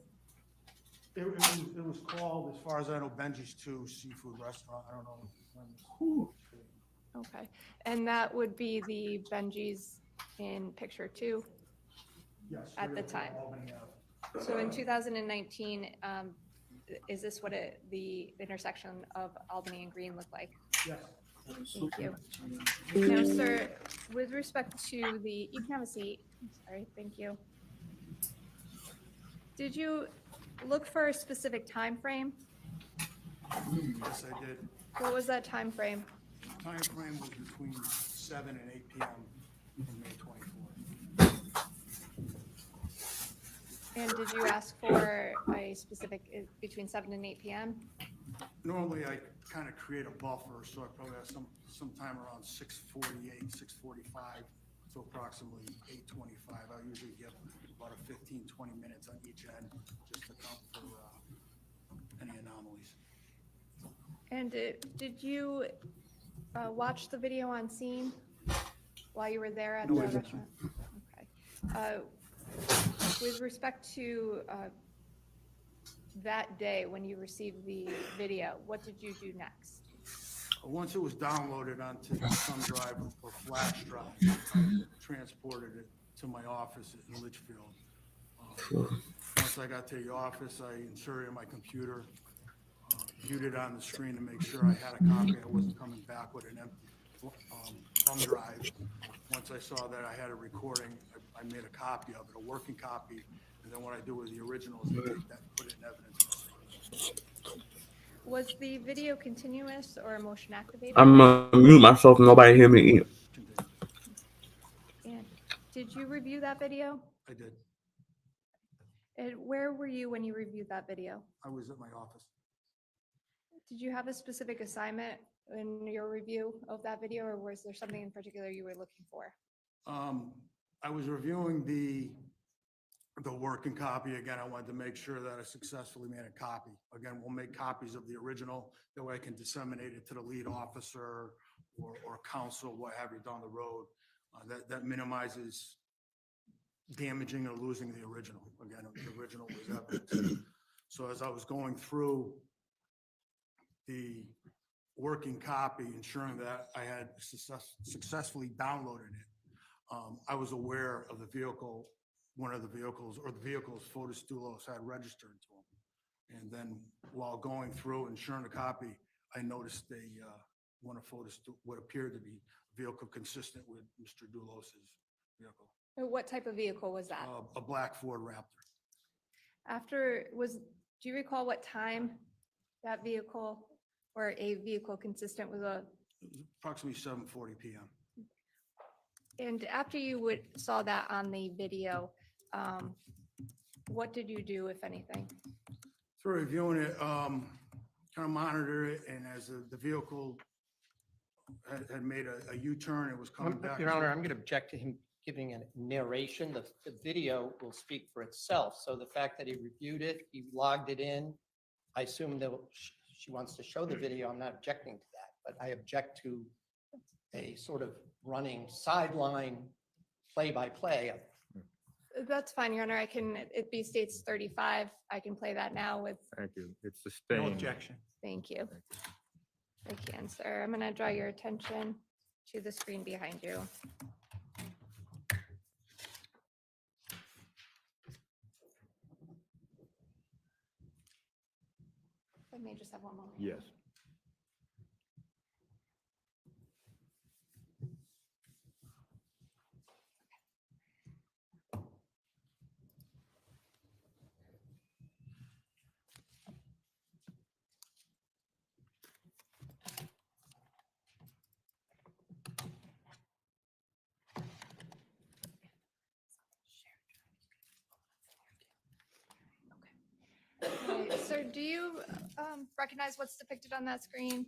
It was called, as far as I know, Benji's 2 Seafood Restaurant. I don't know when. Okay, and that would be the Benji's in picture 2. Yes. At the 304 time. Albany Ave. So in 2019, is this what the intersection of Albany and Green looked like? Yes. Thank you. Now, sir, with respect to you can have a seat. I'm sorry, thank you. Did you look for a specific time frame? Yes, I did. What was that time frame? Time frame was between 7 and 8 p.m. on May 24th. And did you ask for a specific between 7 and 8 p.m.? Normally, I kind of create a buffer, so I probably have sometime around 6:48, 6:45 to approximately 8:25. I usually give about a 15, 20 minutes on each end just to account for any anomalies. And did you watch the video on scene while you were there at the No, I didn't. restaurant? Okay. With respect to that day when you received the video, what did you do next? Once it was downloaded onto some drive or flash drive, I transported it to my office in Litchfield. Once I got to the office, I inserted it in my computer, viewed it on the screen to make sure I had a copy. I wasn't coming back with an empty thumb drive. Once I saw that I had a recording, I made a copy of it, a working copy, and then what I do with the original is I take that and put it in evidence. Was the video continuous or motion activated? I'm mute myself. Nobody hear me eat. And did you review that video? I did. And where were you when you reviewed that video? I was at my office. Did you have a specific assignment in your review of that video, or was there something in particular you were looking for? I was reviewing the working copy. Again, I wanted to make sure that I successfully made a copy. Again, we'll make copies of the original, that way I can disseminate it to the lead officer or counsel, what have you, down the road. That minimizes damaging or losing the original. Again, the original was evidence. So as I was going through the working copy, ensuring that I had successfully downloaded it, I was aware of the vehicle, one of the vehicles, or the vehicles Fotis Dulos had registered to him. And then while going through ensuring the copy, I noticed one of Fotis, what appeared to be a vehicle consistent with Mr. Dulos's vehicle, What type of vehicle was that? a black Ford Raptor. Do you recall what time that vehicle or a vehicle consistent with It was approximately 7:40 p.m. and after you saw that on the video, what did you do, if anything? So reviewing it, kind of monitor it, and as the vehicle had made a U-turn, it was coming back. Your Honor, I'm going to object to him giving a narration. The video will speak for itself. So the fact that he reviewed it, he logged it in, I assume that she wants to show the video. I'm not objecting to that, but I object to a sort of running sideline play-by-play. That's fine, Your Honor. It be states 35. I can play that now with, Thank you. It's No sustained. objection. thank you. I can, sir. I'm going to draw your attention to the screen behind you. I may just have one moment. Yes. Okay, sir, do you recognize what's depicted on that screen?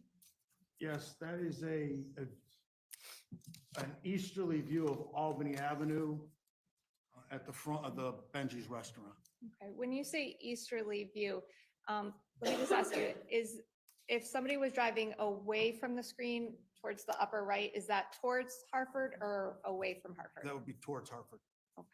Yes, that is an easterly view of Albany Avenue at the front of the Benji's Restaurant. Okay, when you say easterly view, let me just ask you, if somebody was driving away from the screen towards the upper right, is that towards Hartford or away from Hartford? That would be towards Hartford. Okay.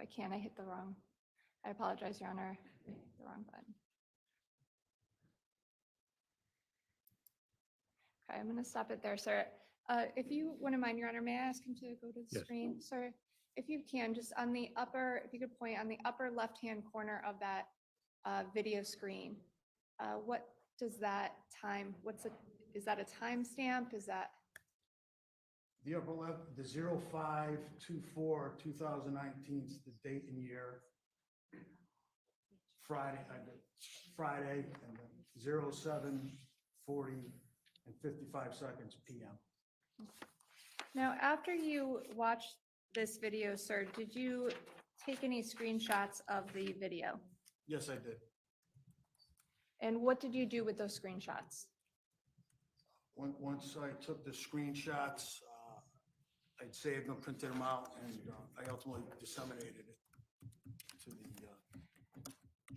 I can, I hit the wrong, I apologize, Your Honor, I hit the wrong button. Okay, I'm going to stop it there, sir. If you wouldn't mind, Your Honor, may I ask him to go to the Yes. screen? Sir, if you can, just on the upper, if you could point on the upper left-hand corner of that video screen, what does that time, is that a timestamp? Is that, The upper left, the 05/24/2019 is the date and year. Friday, Friday, and then 07:40 and 55 seconds PM. now, after you watched this video, sir, did you take any screenshots of the video? Yes, I did. And what did you do with those screenshots? Once I took the screenshots, I'd saved them, printed them out, and I ultimately disseminated it to the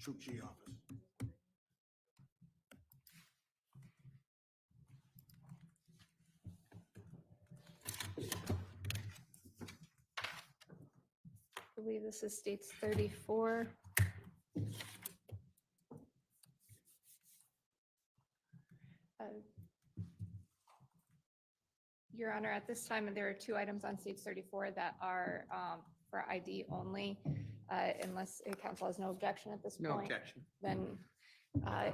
Troop G office. I believe this is states 34. Your Honor, at this time, there are 2 items on states 34 that are for ID only, unless council has no objection at this point. No objection. Then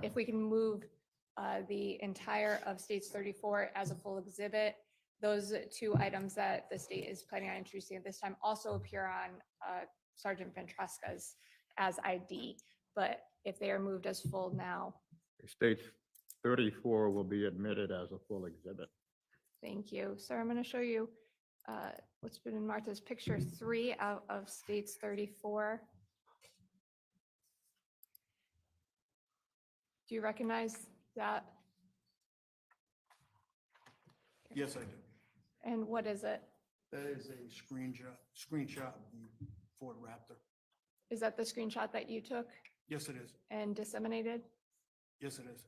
if we can move the entire of states 34 as a full exhibit, those 2 items that the state is planning on introducing at this time also appear on Sergeant Ventresca's as ID. But if they are moved as full now, States 34 will be admitted as a full exhibit. thank you. Sir, I'm going to show you what's been marked as picture 3 out of states 34. Do you recognize that? Yes, I do. And what is it? That is a screenshot of the Ford Raptor. Is that the screenshot that you took Yes, it is. and disseminated? Yes, it is.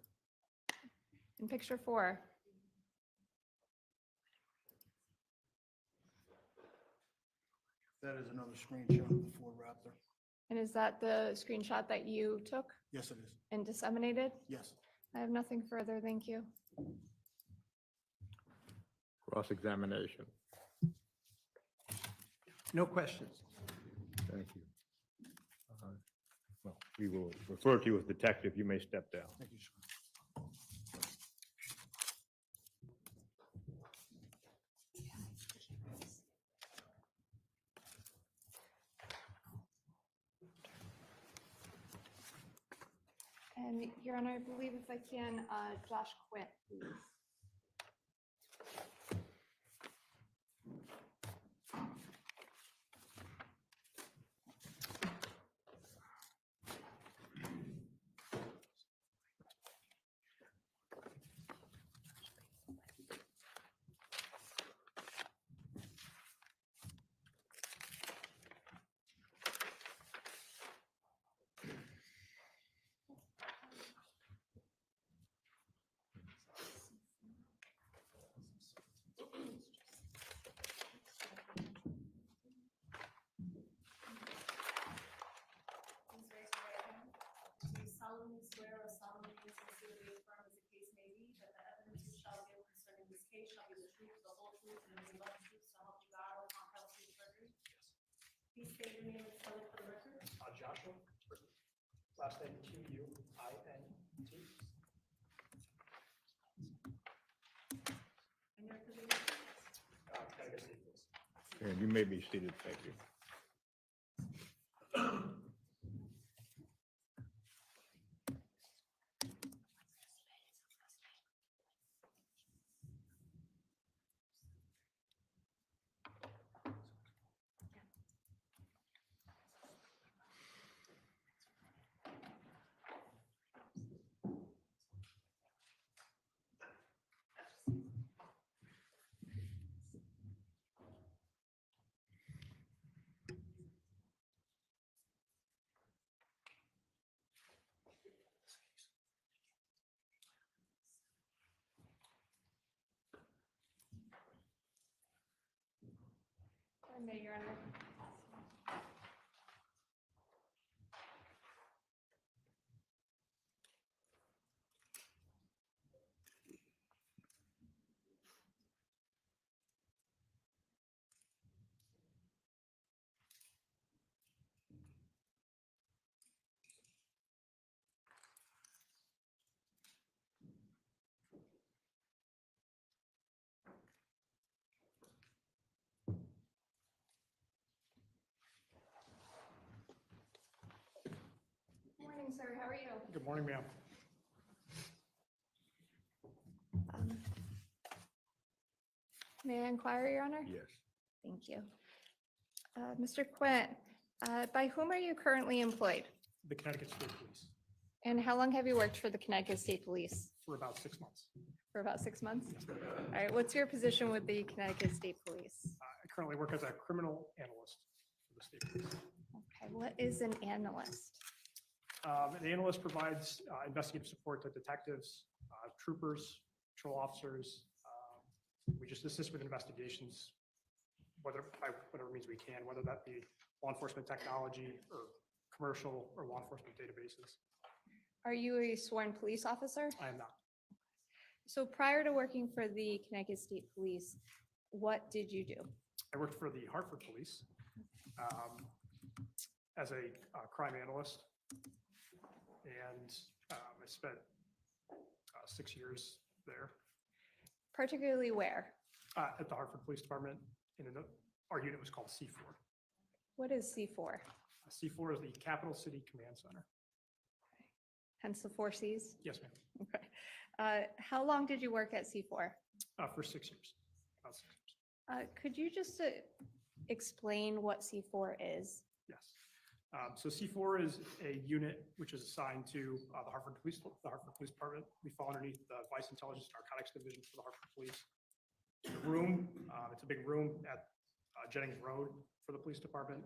In picture 4, That is another screenshot of the Ford Raptor. and is that the screenshot that you took Yes, it is. and disseminated? Yes. I have nothing further, thank you. Cross-examination. No questions. Thank you. Well, we will refer to you as detective. You may step down. Thank you, sir. And Your Honor, I believe if I can, Josh Quint, please. Please raise your right hand. Do you solemnly swear or solemnly sincerely affirm, as the case may be, that the evidence you shall give concerning this case shall be the truth, the whole truth, and nothing but the truth, so help you God, or upon penalty of perjury? Please state your name and spell it for the record. Joshua, last name Quint. And your position? And you may be seated. Thank you. May, Your Honor. sir. How are you? Good morning, ma'am. May I inquire, Your Honor? Yes. Thank you. Mr. Quint, by whom are you currently employed? The Connecticut State Police And how long have you worked for the Connecticut State Police? for about 6 months. For about 6 months? All right, what's your position with the Connecticut State Police? I currently work as a criminal analyst for the state police. Okay, what is an analyst? An analyst provides investigative support to detectives, troopers, patrol officers. We just assist with investigations, by whatever means we can, whether that be law enforcement technology or commercial or law enforcement databases. Are you a sworn police officer? I am not. So prior to working for the Connecticut State Police, what did you do? I worked for the Hartford Police as a crime analyst. And I spent 6 years there Particularly where? at the Hartford Police Department. Our unit was called C4. What is C4? C4 is the Capital City Command Center. Hence the 4 Cs? Yes, ma'am. Okay. How long did you work at C4? For 6 years. About 6 years. Could you just explain what C4 is? Yes. So C4 is a unit which is assigned to the Hartford Police Department. We fall underneath the Vice Intelligence Narcotics Division for the Hartford Police. The room, it's a big room at Jennings Road for the police department.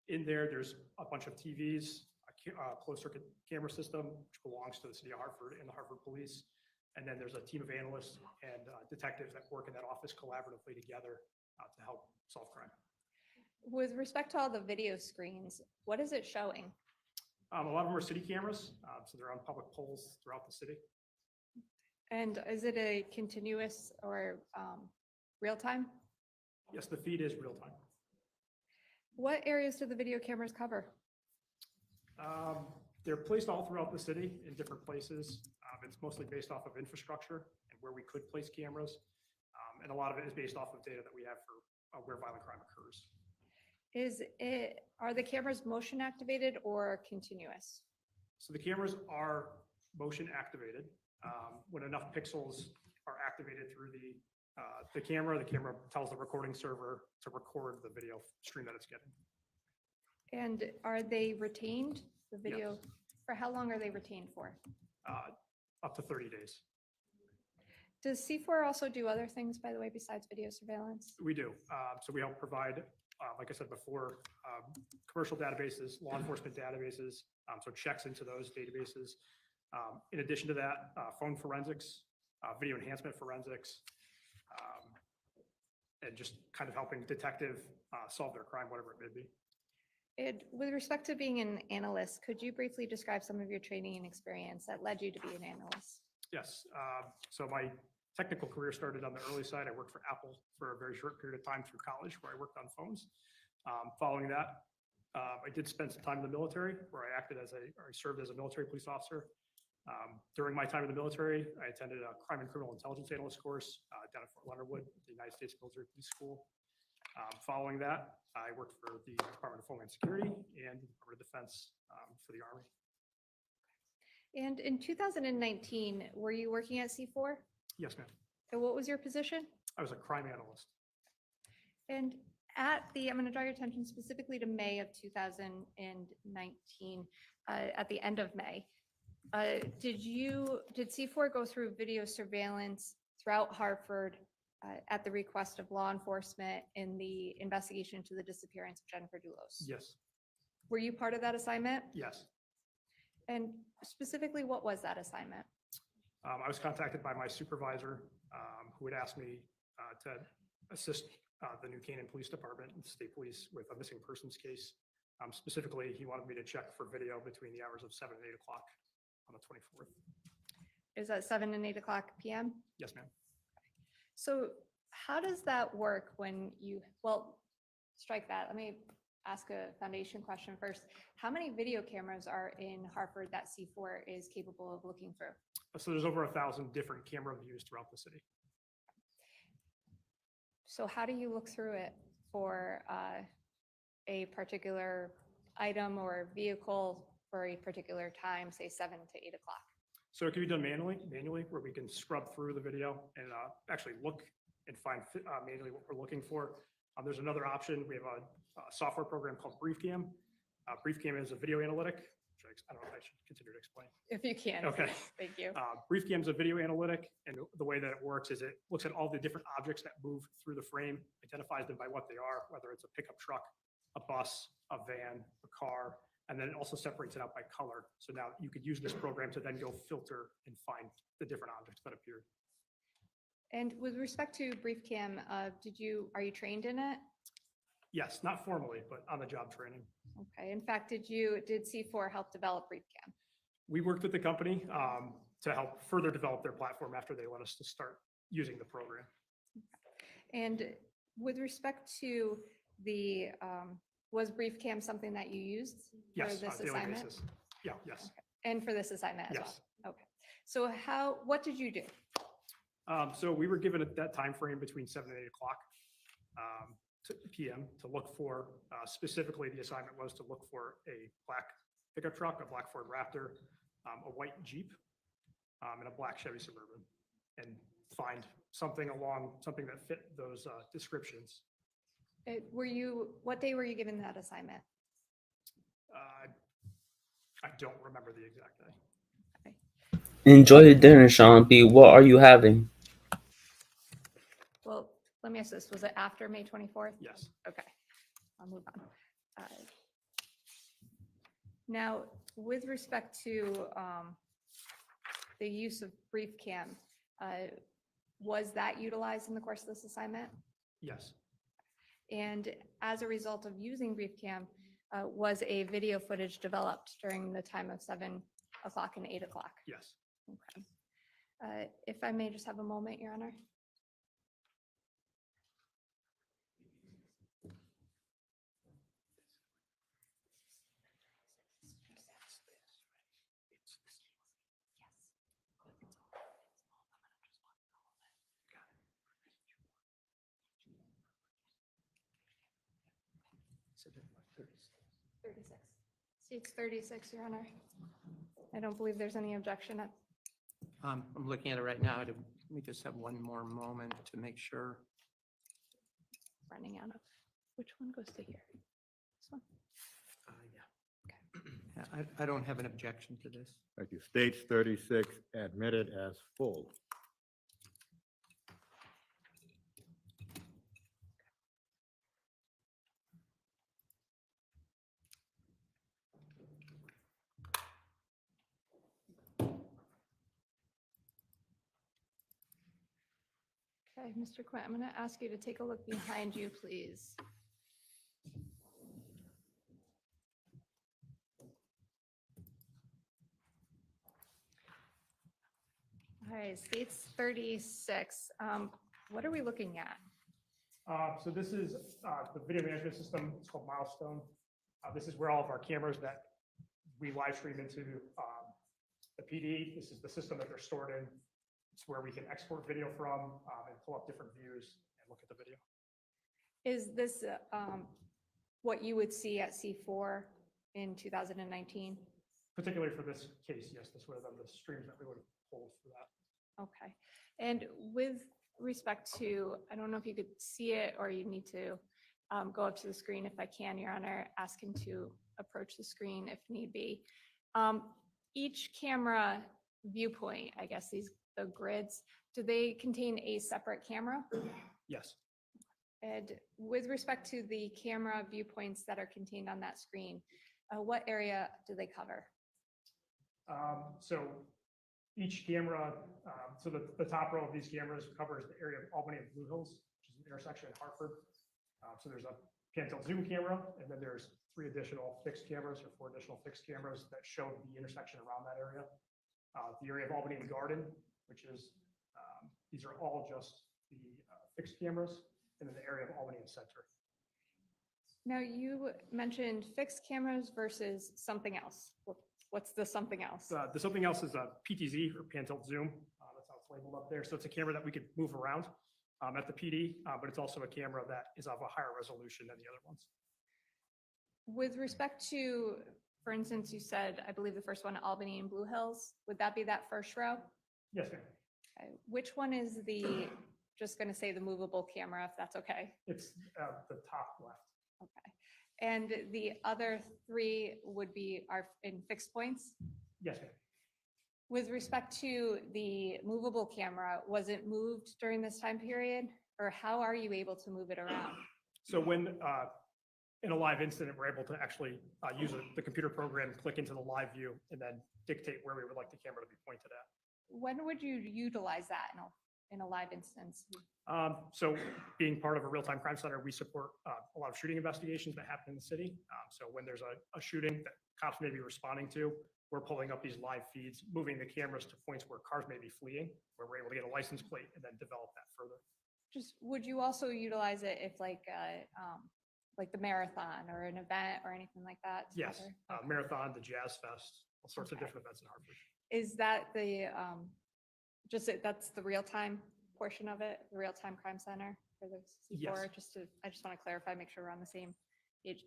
In there's a bunch of TVs, a closed circuit camera system, which belongs to the city of Hartford and the Hartford Police. And then there's a team of analysts and detectives that work in that office collaboratively together to help solve crime. With respect to all the video screens, what is it showing? A lot of them are city cameras, so they're on public poles throughout the city. And is it a continuous or real time? Yes, the feed is real time. What areas do the video cameras cover? They're placed all throughout the city in different places. It's mostly based off of infrastructure and where we could place cameras. And a lot of it is based off of data that we have for where violent crime occurs. Are the cameras motion activated or continuous? So the cameras are motion activated. When enough pixels are activated through the camera tells the recording server to record the video stream that it's getting. And are they retained, the video? Yes. For how long are they retained for? Up to 30 days. Does C4 also do other things, by the way, besides video surveillance? We do. So we help provide, like I said before, commercial databases, law enforcement databases, so checks into those databases. In addition to that, phone forensics, video enhancement forensics, and just kind of helping detective solve their crime, whatever it may be. And with respect to being an analyst, could you briefly describe some of your training and experience that led you to be an analyst? Yes. So my technical career started on the early side. I worked for Apple for a very short period of time through college where I worked on phones. Following that, I did spend some time in the military where I served as a military police officer. During my time in the military, I attended a crime and criminal intelligence analyst course down at Fort Leonard Wood, at the United States Military Police School. Following that, I worked for the Department of Homeland Security and the Department of Defense for the Army. And in 2019, were you working at C4? Yes, ma'am. And what was your position? I was a crime analyst. And I'm going to draw your attention specifically to May of 2019, at the end of May. Did C4 go through video surveillance throughout Hartford at the request of law enforcement in the investigation into the disappearance of Jennifer Dulos? Yes. Were you part of that assignment? Yes. And specifically, what was that assignment? I was contacted by my supervisor who had asked me to assist the New Canaan Police Department and State Police with a missing persons case. Specifically, he wanted me to check for video between the hours of 7 and 8 o'clock on the 24th. Is that 7 and 8 o'clock p.m.? Yes, ma'am. So how does that work when strike that. Let me ask a foundation question first. How many video cameras are in Hartford that C4 is capable of looking through? So there's over 1,000 different camera views throughout the city. So how do you look through it for a particular item or vehicle for a particular time, say 7 to 8 o'clock? So it can be done manually, where we can scrub through the video and actually look and find manually what we're looking for. There's another option. We have a software program called BriefCam. BriefCam is a video analytic, which I don't know if I should continue to explain. If you can. Okay. please. Thank you. BriefCam is a video analytic, and the way that it works is it looks at all the different objects that move through the frame, identifies them by what they are, whether it's a pickup truck, a bus, a van, a car, and then it also separates it out by color. So now you could use this program to then go filter and find the different objects that appeared. And with respect to BriefCam, are you trained in it? Yes, not formally, but on the job training. Okay. In fact, did C4 help develop BriefCam? We worked with the company to help further develop their platform after they let us to start using the program. And with respect to the, was BriefCam something that you used for Yes, this on a daily assignment? basis. Yeah, yes, And for this assignment as yes. well? Okay. So what did you do? So we were given at that time frame between 7 and 8 o'clock PM to look for, specifically the assignment was to look for a black pickup truck, a black Ford Raptor, a white Jeep, and a black Chevy Suburban, and find something that fit those descriptions. What day were you given that assignment? I don't remember the exact day. Enjoy your dinner, Sean B. What are you having? Well, let me ask this. Was it after May 24th? Yes. Okay, I'll move on. Now, with respect to the use of BriefCam, was that utilized in the course of this assignment? Yes, And as a result of using BriefCam, was a video footage developed during the time of 7 o'clock and 8 o'clock? yes. Okay. If I may just have a moment, Your Honor. Seats 36, Your Honor. I don't believe there's any objection. I'm looking at it right now. Let me just have one more moment to make sure. Running out of, which one goes to here? This one? Yeah. I don't have an objection to this. Thank you. States 36 admitted as full. Okay, Mr. Quinn, I'm going to ask you to take a look behind you, please. All right, states 36. What are we looking at? So this is the video management system. It's called Milestone. This is where all of our cameras that we live stream into the PD. This is the system that they're stored in. It's where we can export video from and pull up different views and look at the video. Is this what you would see at C4 in 2019? Particularly for this case, yes, this would have been the streams that we would have pulled for that. Okay. And with respect to, I don't know if you could see it or you need to go up to the screen if I can, Your Honor, ask him to approach the screen if need be. Each camera viewpoint, I guess the grids, do they contain a separate camera? Yes. And with respect to the camera viewpoints that are contained on that screen, what area do they cover? So each camera, so the top row of these cameras covers the area of Albany and Blue Hills, which is an intersection in Hartford. So there's a pan-tilt zoom camera, and then there's 4 additional fixed cameras that show the intersection around that area. The area of Albany and Garden, which is, these are all just the fixed cameras, and then the area of Albany and Center. Now, you mentioned fixed cameras versus something else. What's the something else? The something else is a PTZ, or pan-tilt zoom. That's how it's labeled up there. So it's a camera that we could move around at the PD, but it's also a camera that is of a higher resolution than the other ones. With respect to for instance, you said, I believe the first one, Albany and Blue Hills. Would that be that first row? Yes, ma'am. Okay. Which one is the, just going to say the movable camera, if that's okay? It's the top left. Okay. And the other three would be are in fixed points? Yes, ma'am. With respect to the movable camera, was it moved during this time period? Or how are you able to move it around? So when in a live incident, we're able to actually use the computer program, click into the live view, and then dictate where we would like the camera to be pointed at. When would you utilize that in a live instance? So being part of a real-time crime center, we support a lot of shooting investigations that happen in the city. So when there's a shooting that cops may be responding to, we're pulling up these live feeds, moving the cameras to points where cars may be fleeing, where we're able to get a license plate and then develop that further. Just, would you also utilize it if like the marathon or an event or anything like that? Yes, Okay. Marathon, the Jazz Fest, all sorts of Okay. different events in Hartford. Is that the, that's the real-time portion of it, the real-time crime center for the C4? Yes. I just want to clarify, make sure we're on the same page.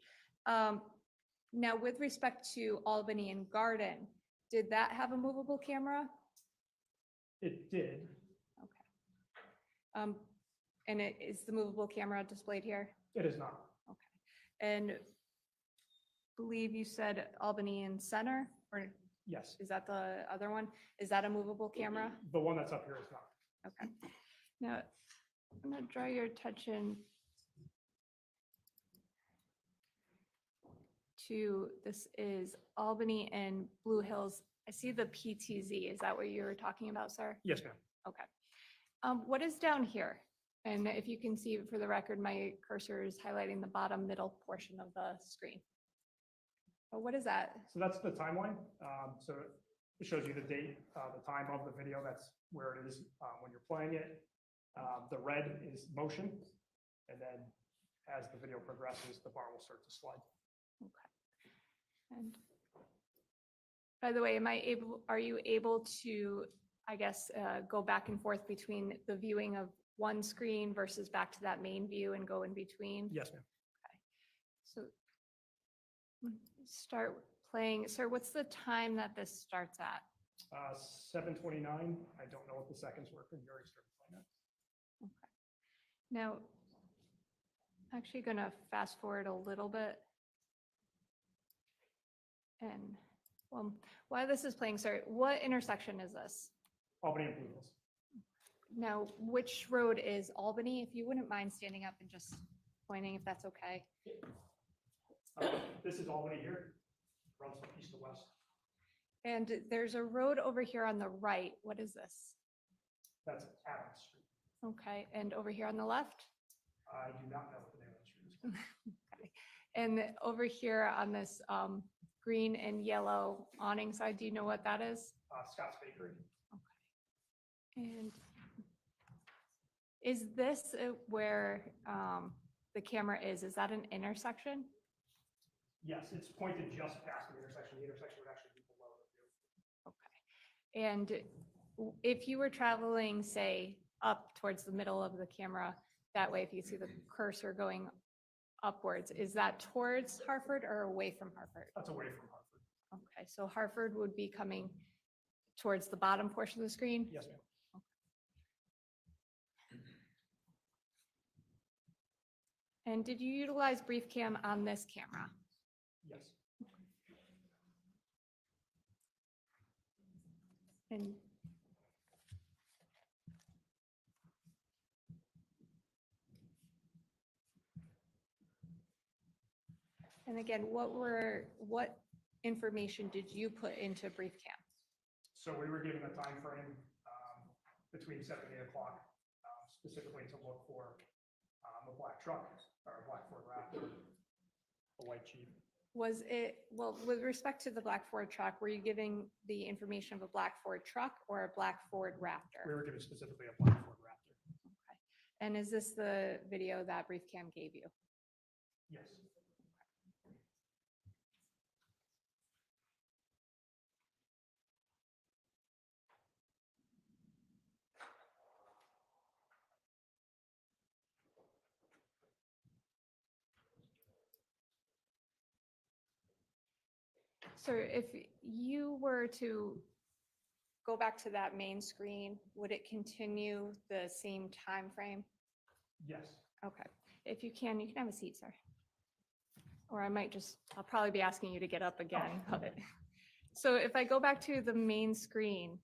Now, with respect to Albany and Garden, did that have a movable camera? It did. Okay. And is the movable camera displayed here? It is not. Okay. And believe you said Albany and Center, or Yes. is that the other one? Is that a movable camera? The one that's up here is not. Okay. Now, I'm going to draw your attention to, this is Albany and Blue Hills. I see the PTZ. Is that what you were talking about, sir? Yes, ma'am. Okay. What is down here? And if you can see for the record, my cursor is highlighting the bottom middle portion of the screen. But what is that? So that's the timeline. So it shows you the date, the time of the video. That's where it is when you're playing it. The red is motion. And then as the video progresses, the bar will start to slide. Okay. And by the way, are you able to, I guess, go back and forth between the viewing of one screen versus back to that main view and go in between? Yes, ma'am. So start playing. Sir, what's the time that this starts at? 7:29. I don't know what the seconds were. You already started playing that. Okay. Now, I'm actually going to fast forward a little bit. And well, while this is playing, sir, what intersection is this? Albany and Blue Hills. Now, which road is Albany? If you wouldn't mind standing up and just pointing, if that's okay. This is Albany here. Runs from east to west. And there's a road over here on the right. What is this? That's Adams Street. Okay, and over here on the left? I do not know what the name of the street is. Okay. And over here on this green and yellow awning side, do you know what that is? Scott's Bakery. And is this where the camera is? Is that an intersection? Yes, it's pointed just past the intersection. The intersection would actually be below the view. Okay. And if you were traveling, say, up towards the middle of the camera, that way, if you see the cursor going upwards, is that towards Hartford or away from Hartford? That's away from Hartford. Okay, so Hartford would be coming towards the bottom portion of the screen? Yes, ma'am. And did you utilize brief cam on this camera? Yes. And again, what information did you put into brief cam? So we were given a time frame between 7 and 8 o'clock, specifically to look for a black truck or a black Ford Raptor, a white Jeep. Was it, well, with respect to the black Ford truck, were you giving the information of a black Ford truck or a black Ford Raptor? We were given specifically a black Ford Raptor. Okay. And is this the video that brief cam gave you? Yes. So if you were to go back to that main screen, would it continue the same time frame? Yes. Okay, if you can have a seat, sir. Or I might just, I'll probably be asking you to get up again. But- So if I go back to the main screen,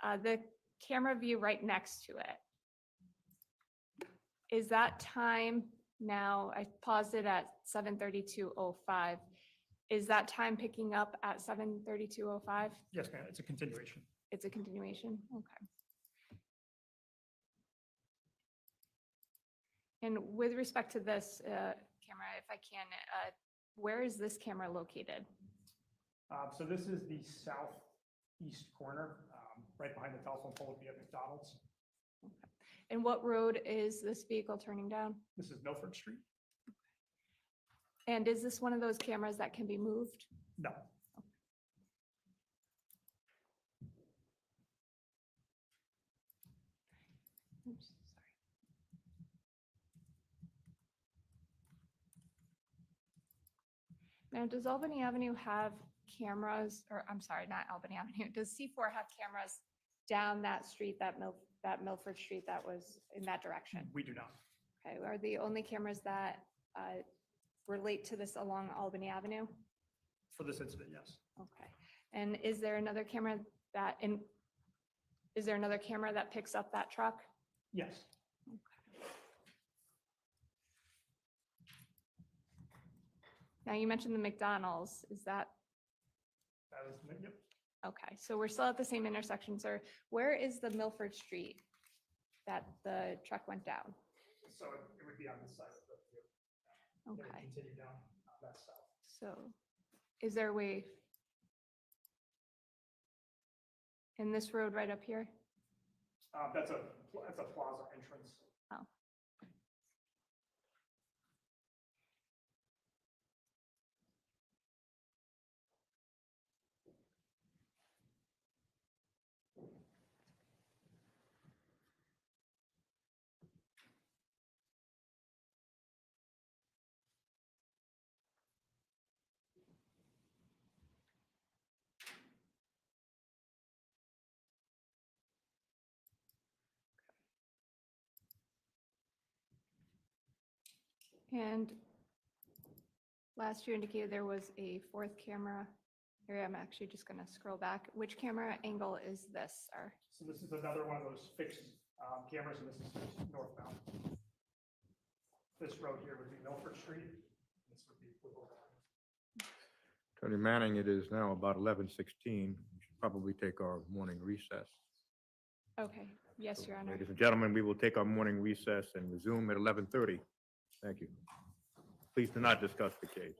the camera view right next to it, is that time now, I paused it at 7:32:05. Is that time picking up at 7:32:05? Yes, ma'am, it's a continuation. It's a continuation, okay. And with respect to this camera, if I can, where is this camera located? So this is the southeast corner, right behind the telephone pole would be at McDonald's. And what road is this vehicle turning down? This is Milford Street? And is this one of those cameras that can be moved? No. Oops, sorry. Now, does Albany Avenue have cameras, or I'm sorry, not Albany Avenue, does C4 have cameras down that street, that Milford Street that was in that direction? We do not. Okay, are the only cameras that relate to this along Albany Avenue? For this incident, yes. Okay, and is there another camera that, is there another camera that picks up that truck? Yes. Now, you mentioned the McDonald's, is that, That was, yep. okay, so we're still at the same intersection, sir. Where is the Milford Street that the truck went down? So it would be on this side of the field. It would Okay, continue down that south. so is there a way in this road right up here? That's a plaza entrance. Oh. And last you indicated there was a fourth camera. Here, I'm actually just gonna scroll back. Which camera angle is this, sir? So this is another one of those fixed cameras, and this is northbound. This road here would be Milford Street. This would be Whipple Avenue. Attorney Manning, it is now about 11:16. We should probably take our morning recess. Okay, yes, Your Honor. Ladies and gentlemen, we will take our morning recess and resume at 11:30. Thank you. Please do not discuss the case.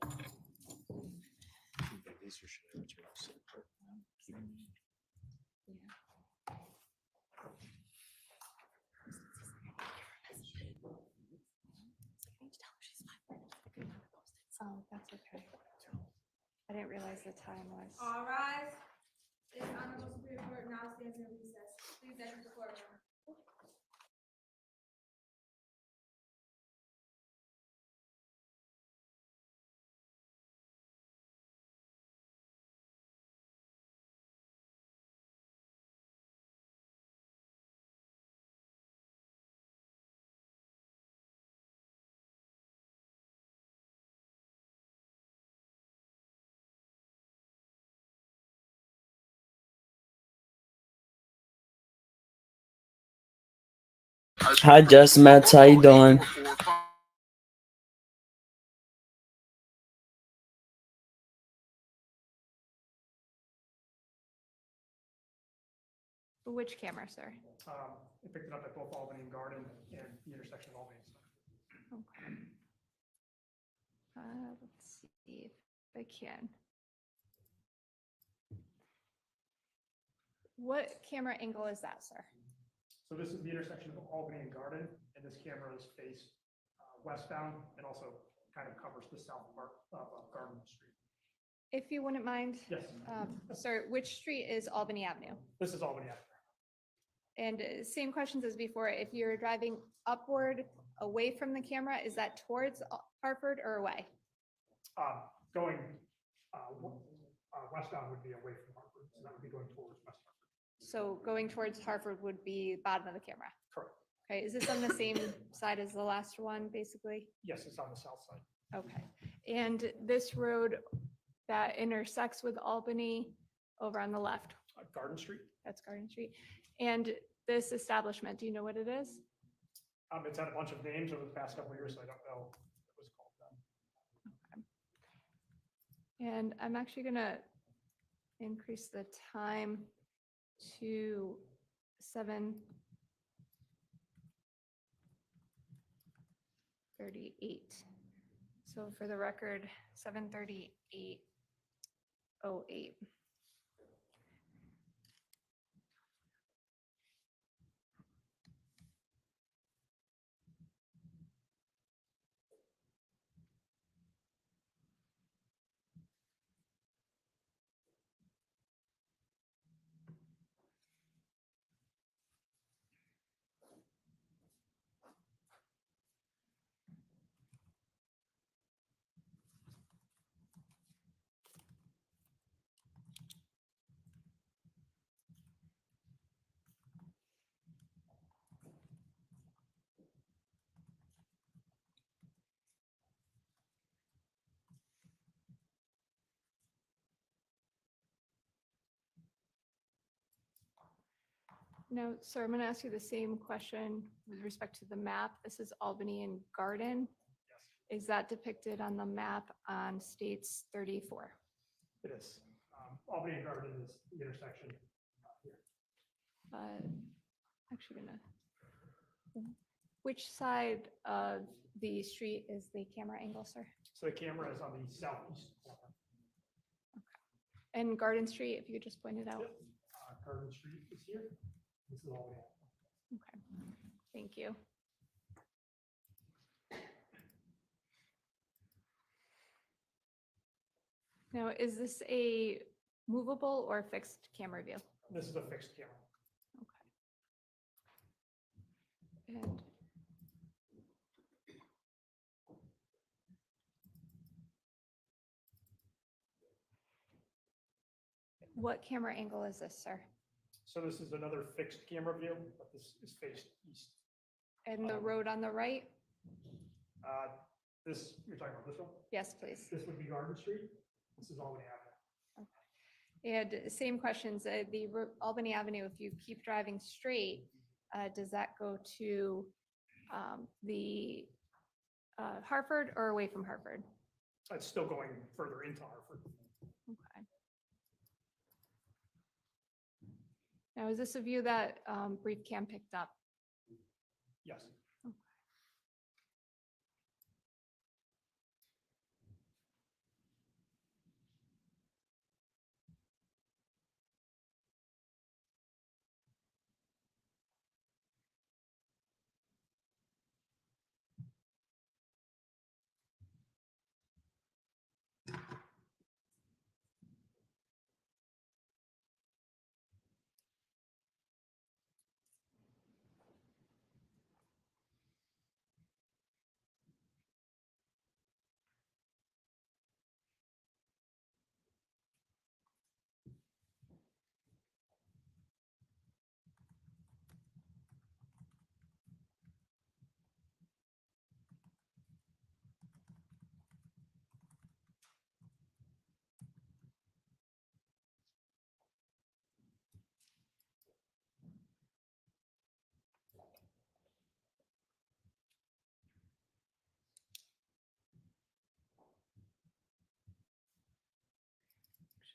Oh, that's okay. I didn't realize the time was. All rise. This honorable Superior Court now stands in recess. Please exit the courtroom. Hi, Justin Matz. How you doing? Which camera, sir? It picked it up at both Albany and Garden and the intersection of Albany and Center. Okay. Let's see if I can. What camera angle is that, sir? So this is the intersection of Albany and Garden, and this camera is faced westbound and also kind of covers the south part of Garden Street. If you wouldn't mind, Yes, sir, which street is Albany Avenue? this is Albany Avenue. And same questions as before, if you're driving upward away from the camera, is that towards Hartford or away? Going Westbound would be away from Hartford, so that would be going towards West Hartford. So going towards Hartford would be bottom of the camera. Correct. Okay, is this on the same side as the last one, basically? Yes, it's on the south side. Okay, and this road that intersects with Albany over on the left, Garden Street. that's Garden Street. And this establishment, do you know what it is? It's had a bunch of names over the past couple of years, so I don't know what it was called then. And I'm actually gonna increase the time to 7:38. So for the record, 7:38:08. Now, sir, I'm going to ask you the same question with respect to the map. This is Albany and Garden. Yes, Is that depicted on the map on States 34? it is. Albany and Garden is the intersection here. Actually gonna, which side of the street is the camera angle, sir? So the camera is on the southeast corner. And Garden Street, if you could just point it out. Yep. Garden Street is here. This is Albany. Okay, thank you. Now, is this a movable or fixed camera view? This is a fixed camera. Okay. And what camera angle is this, sir? So this is another fixed camera view, but this is faced east. And the road on the right? This, you're talking about this one? Yes, please. This would be Garden Street. This is Albany Avenue. And same questions, Albany Avenue, if you keep driving straight, does that go to the Hartford or away from Hartford? It's still going further into Hartford. Okay. Now, is this a view that Brief Cam picked up? Yes.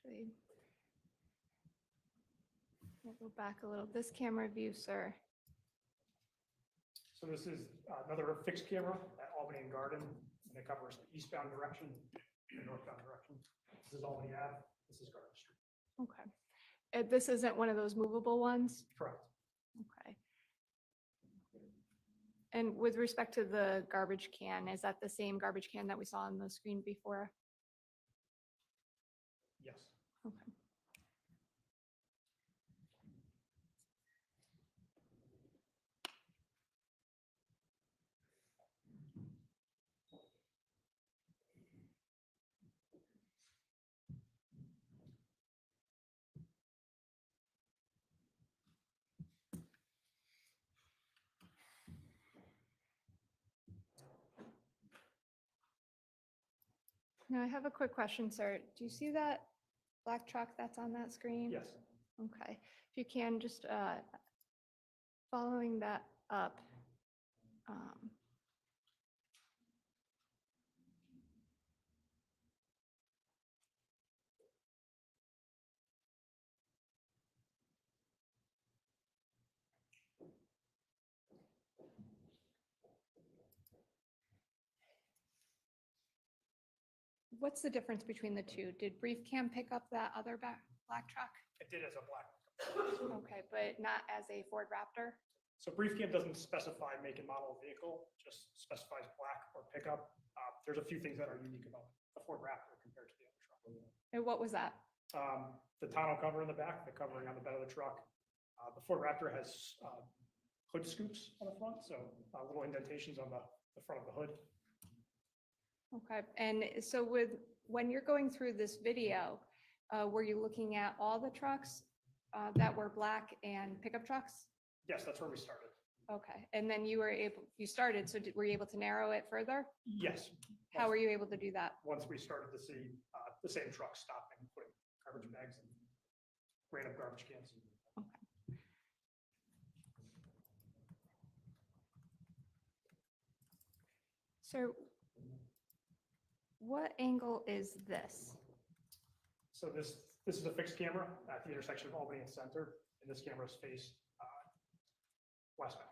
Actually, I'll go back a little. This camera view, sir. So this is another fixed camera at Albany and Garden, and it covers the eastbound direction and northbound direction. This is Albany Ave, this is Garden Street. Okay. This isn't one of those movable ones? Correct. Okay. And with respect to the garbage can, is that the same garbage can that we saw on the screen before? Yes. Okay. Now I have a quick question, sir. Do you see that black truck that's on that screen? Yes. Okay, if you can, just following that up. um, What's the difference between the two? Did Brief Cam pick up that other black truck? It did as a black. Okay, but not as a Ford Raptor? So Brief Cam doesn't specify make and model of vehicle, just specifies black or pickup. There's a few things that are unique about the Ford Raptor compared to the other truck. And what was that? The tonneau cover in the back, the covering on the bed of the truck. The Ford Raptor has hood scoops on the front, so little indentations on the front of the hood. Okay, and so when you're going through this video, were you looking at all the trucks that were black and pickup trucks? Yes, that's where we started. Okay, and then you started, so were you able to narrow it further? Yes. How were you able to do that? Once we started to see the same truck stopping, putting garbage bags and ran up garbage cans. So what angle is this? So this is a fixed camera at the intersection of Albany and Center, and this camera is faced westbound.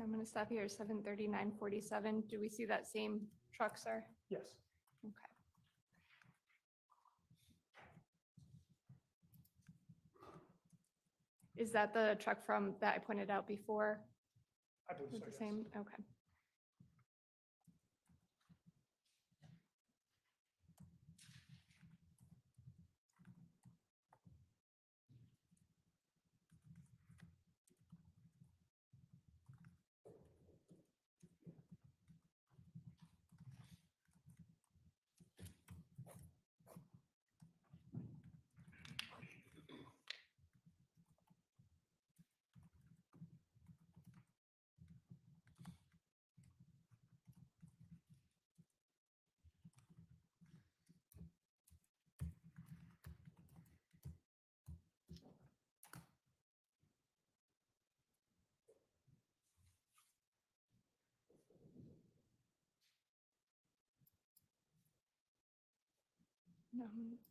I'm going to stop here, 73947. Do we see that same truck, sir? Yes. Okay. Is that the truck that I pointed out before? I believe Is so, it the yes. same? Okay. No,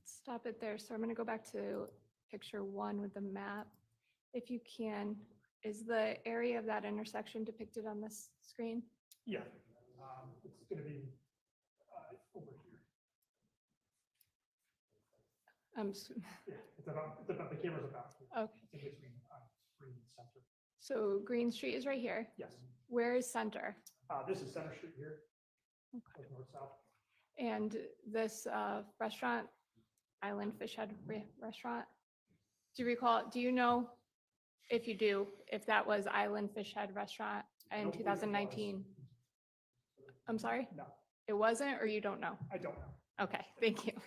stop it there. So I'm going to go back to picture 1 with the map. If you can, is the area of that intersection depicted on this screen? Yeah. It's going to be over here. Yeah, it's about the camera's about here. Okay. It's in between Green and Center. So Green Street is right here. Yes. Where is Center? This is Center Street here. Okay. Goes north-south. And this restaurant, Island Fish Head Restaurant, do you know, if you do, if that was Island Fish Head Restaurant I in don't believe it was. 2019? I'm sorry? No, It wasn't, or you don't know? I don't know. Okay, thank you. Okay.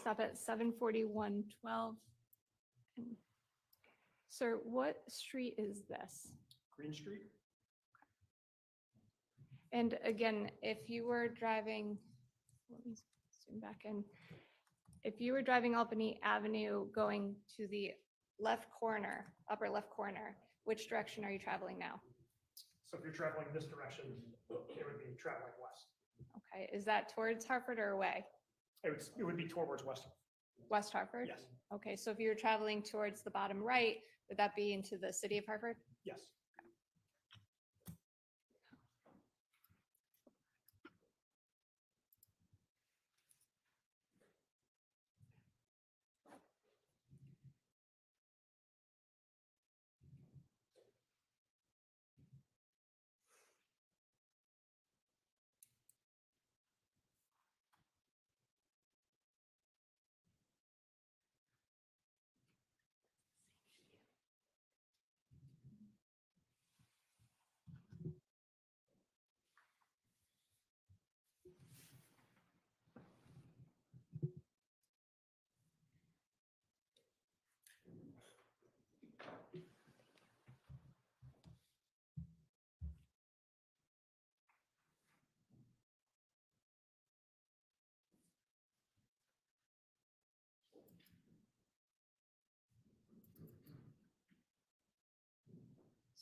Stop at 74112. Sir, what street is this? Green Street? And again, if you were driving, let me zoom back in. If you were driving Albany Avenue going to the left corner, upper left corner, which direction are you traveling now? So if you're traveling this direction, it would be traveling west. Okay, is that towards Hartford or away? It would be towards west. West Hartford? Yes, Okay, so if you're traveling towards the bottom right, would that be into the city of Hartford? yes.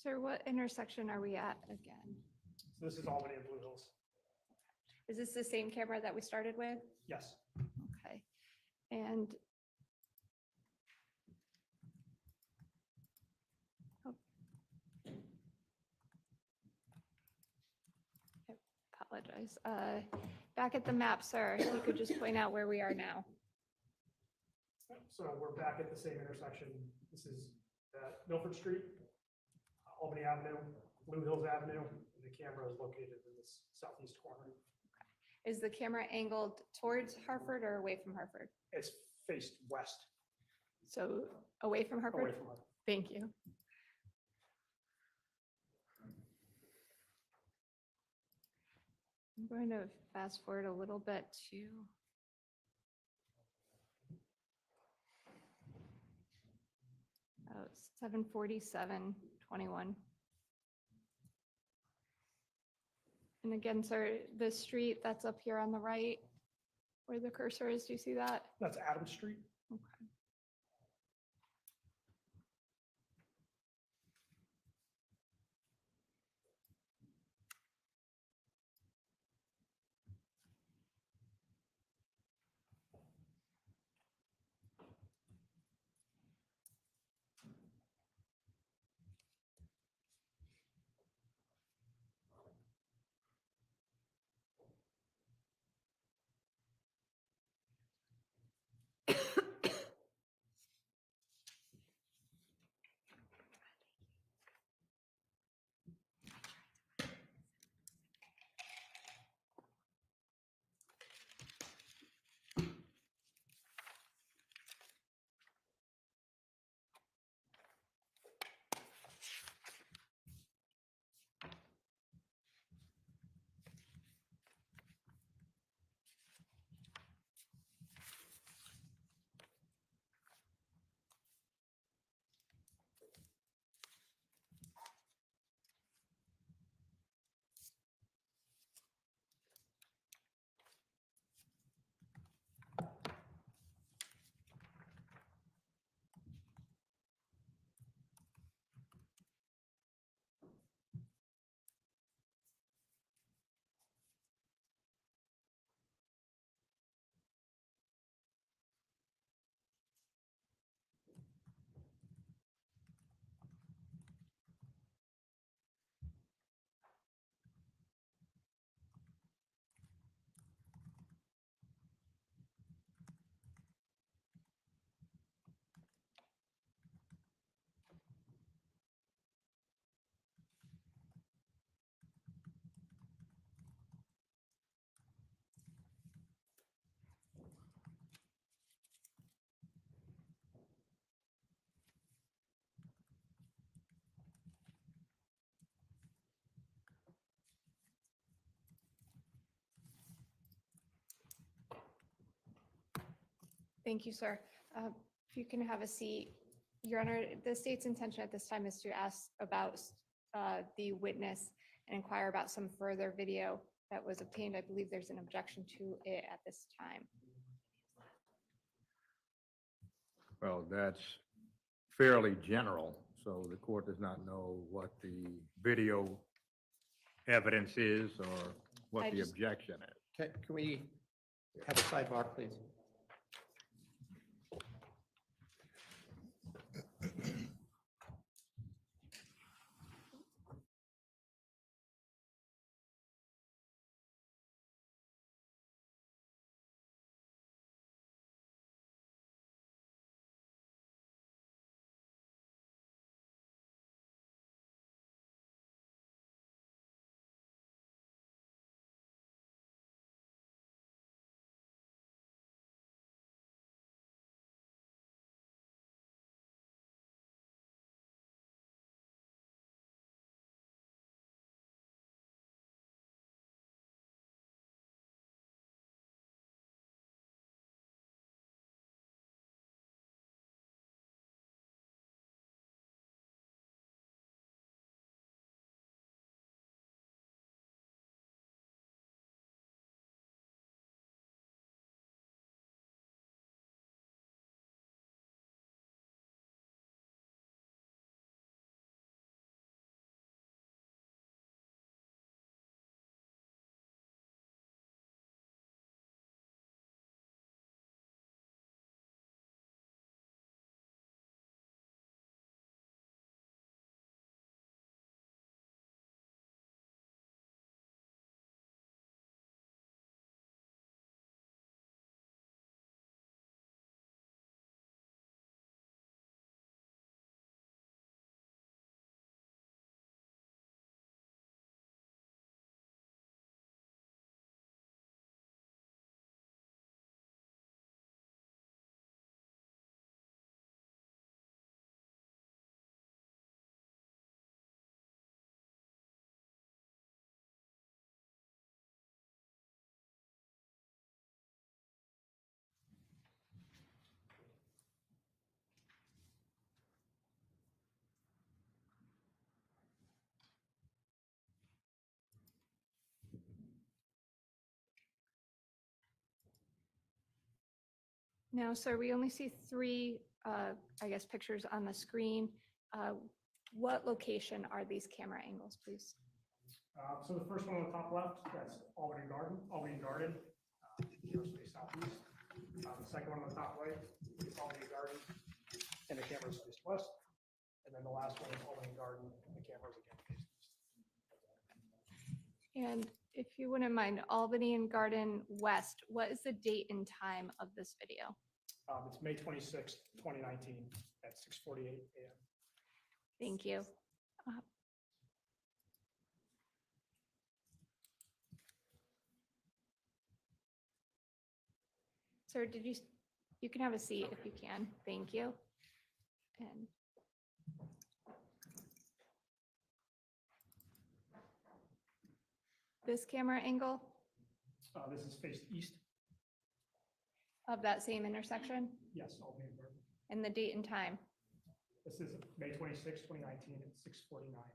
Sir, what intersection are we at again? So this is Albany and Blue Hills. Is this the same camera that we started with? Yes, Okay, and oh. I apologize. Back at the map, sir, if you could just point out where we are now. so we're back at the same intersection. This is Milford Street, Albany Avenue, Blue Hills Avenue, and the camera is located in this southeast corner. Is the camera angled towards Hartford or away from Hartford? It's faced west, So away from Hartford? away from Hartford. Thank you. I'm going to fast forward a little bit to. Oh, 7:47:21. And again, sir, the street that's up here on the right, where the cursor is, do you see that? That's Adams Street. Okay. Thank you, sir. If you can have a seat. Your Honor, the state's intention at this time is to ask about the witness and inquire about some further video that was obtained. I believe there's an objection to it at this time. Well, that's fairly general, so the court does not know what the video evidence is or I what the just- objection is. Can we have a sidebar, please? No, sir, we only see three, I guess, pictures on the screen. What location are these camera angles, please? So the first one on the top left, that's Albany Garden, aerospace southeast. The second one on the top right is Albany Garden, and the camera's faced west. And then the last one is Albany Garden, and the camera's again faced east. And if you wouldn't mind, Albany and Garden West, what is the date and time of this video? It's May 26th, 2019 at 6:48 a.m. Thank you. Sir, you can have a seat if you can. Thank you. And this camera angle This is faced east. of that same intersection Yes, Albany Garden. and the date and time. This is May 26th, 2019 at 6:49 a.m.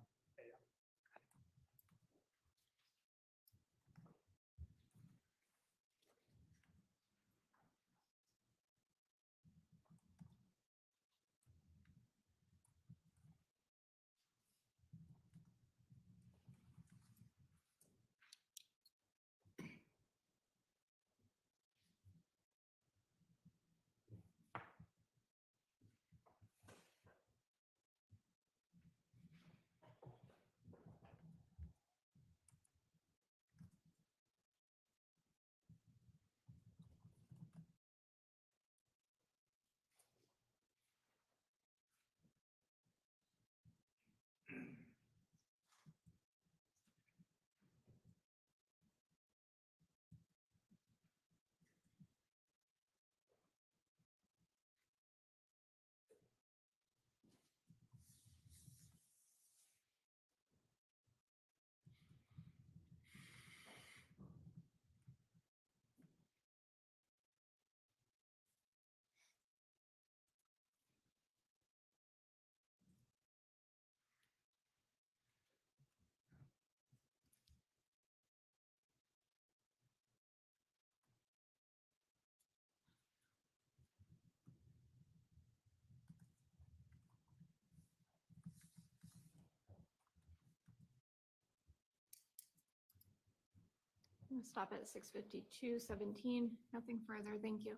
We'll stop at 6:52:17. Nothing further. Thank you.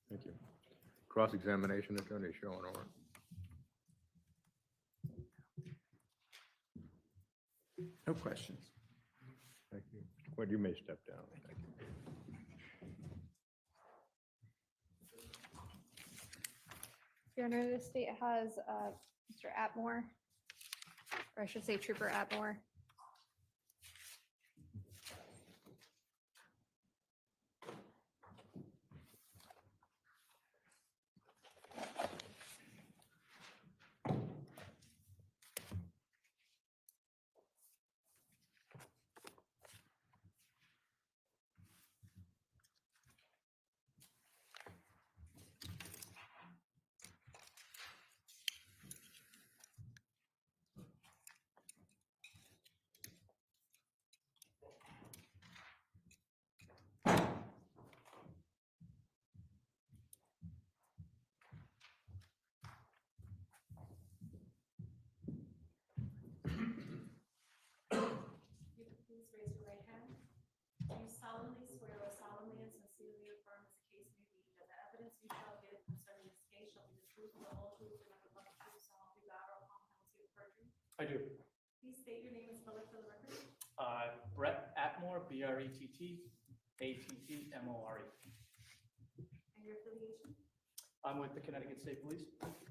Thank you. Cross-examination, attorney showing over. No questions. Thank you. Well, you may step down. Thank you. Your Honor, the state has Mr. Atmore, or I should say Trooper Atmore. Please raise your right hand. Do you solemnly swear or solemnly and sincerely affirm, as the case may be, that the evidence you shall give concerning this case shall be the truth, the whole truth, and nothing but the truth, so help you God, or upon penalty of perjury? I do. Please state your name and spell it for the record. Brett Atmore, BRETT, ATTMORE. And your affiliation? I'm with the Connecticut State Police. Thank you.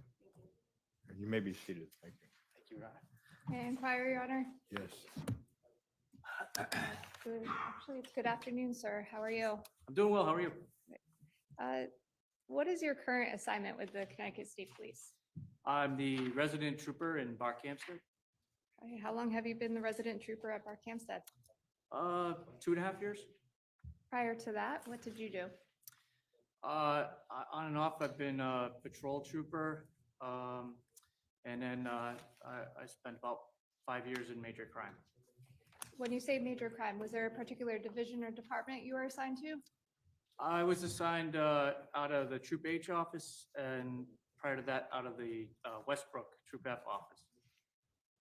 You may be seated. Thank you. Thank you, Your Honor. May I inquire, Your Honor? Yes. Actually, it's good afternoon, sir. How are you? I'm doing well. How are you? What is your current assignment with the Connecticut State Police? I'm the resident trooper in Barkhamsted. Okay, how long have you been the resident trooper at Barkhamsted? 2.5 years. Prior to that, what did you do? On and off, I've been a patrol trooper. And then I spent about 5 years in major crime. When you say major crime, was there a particular division or department you were assigned to? I was assigned out of the Troop H office and prior to that, out of the Westbrook Troop F office.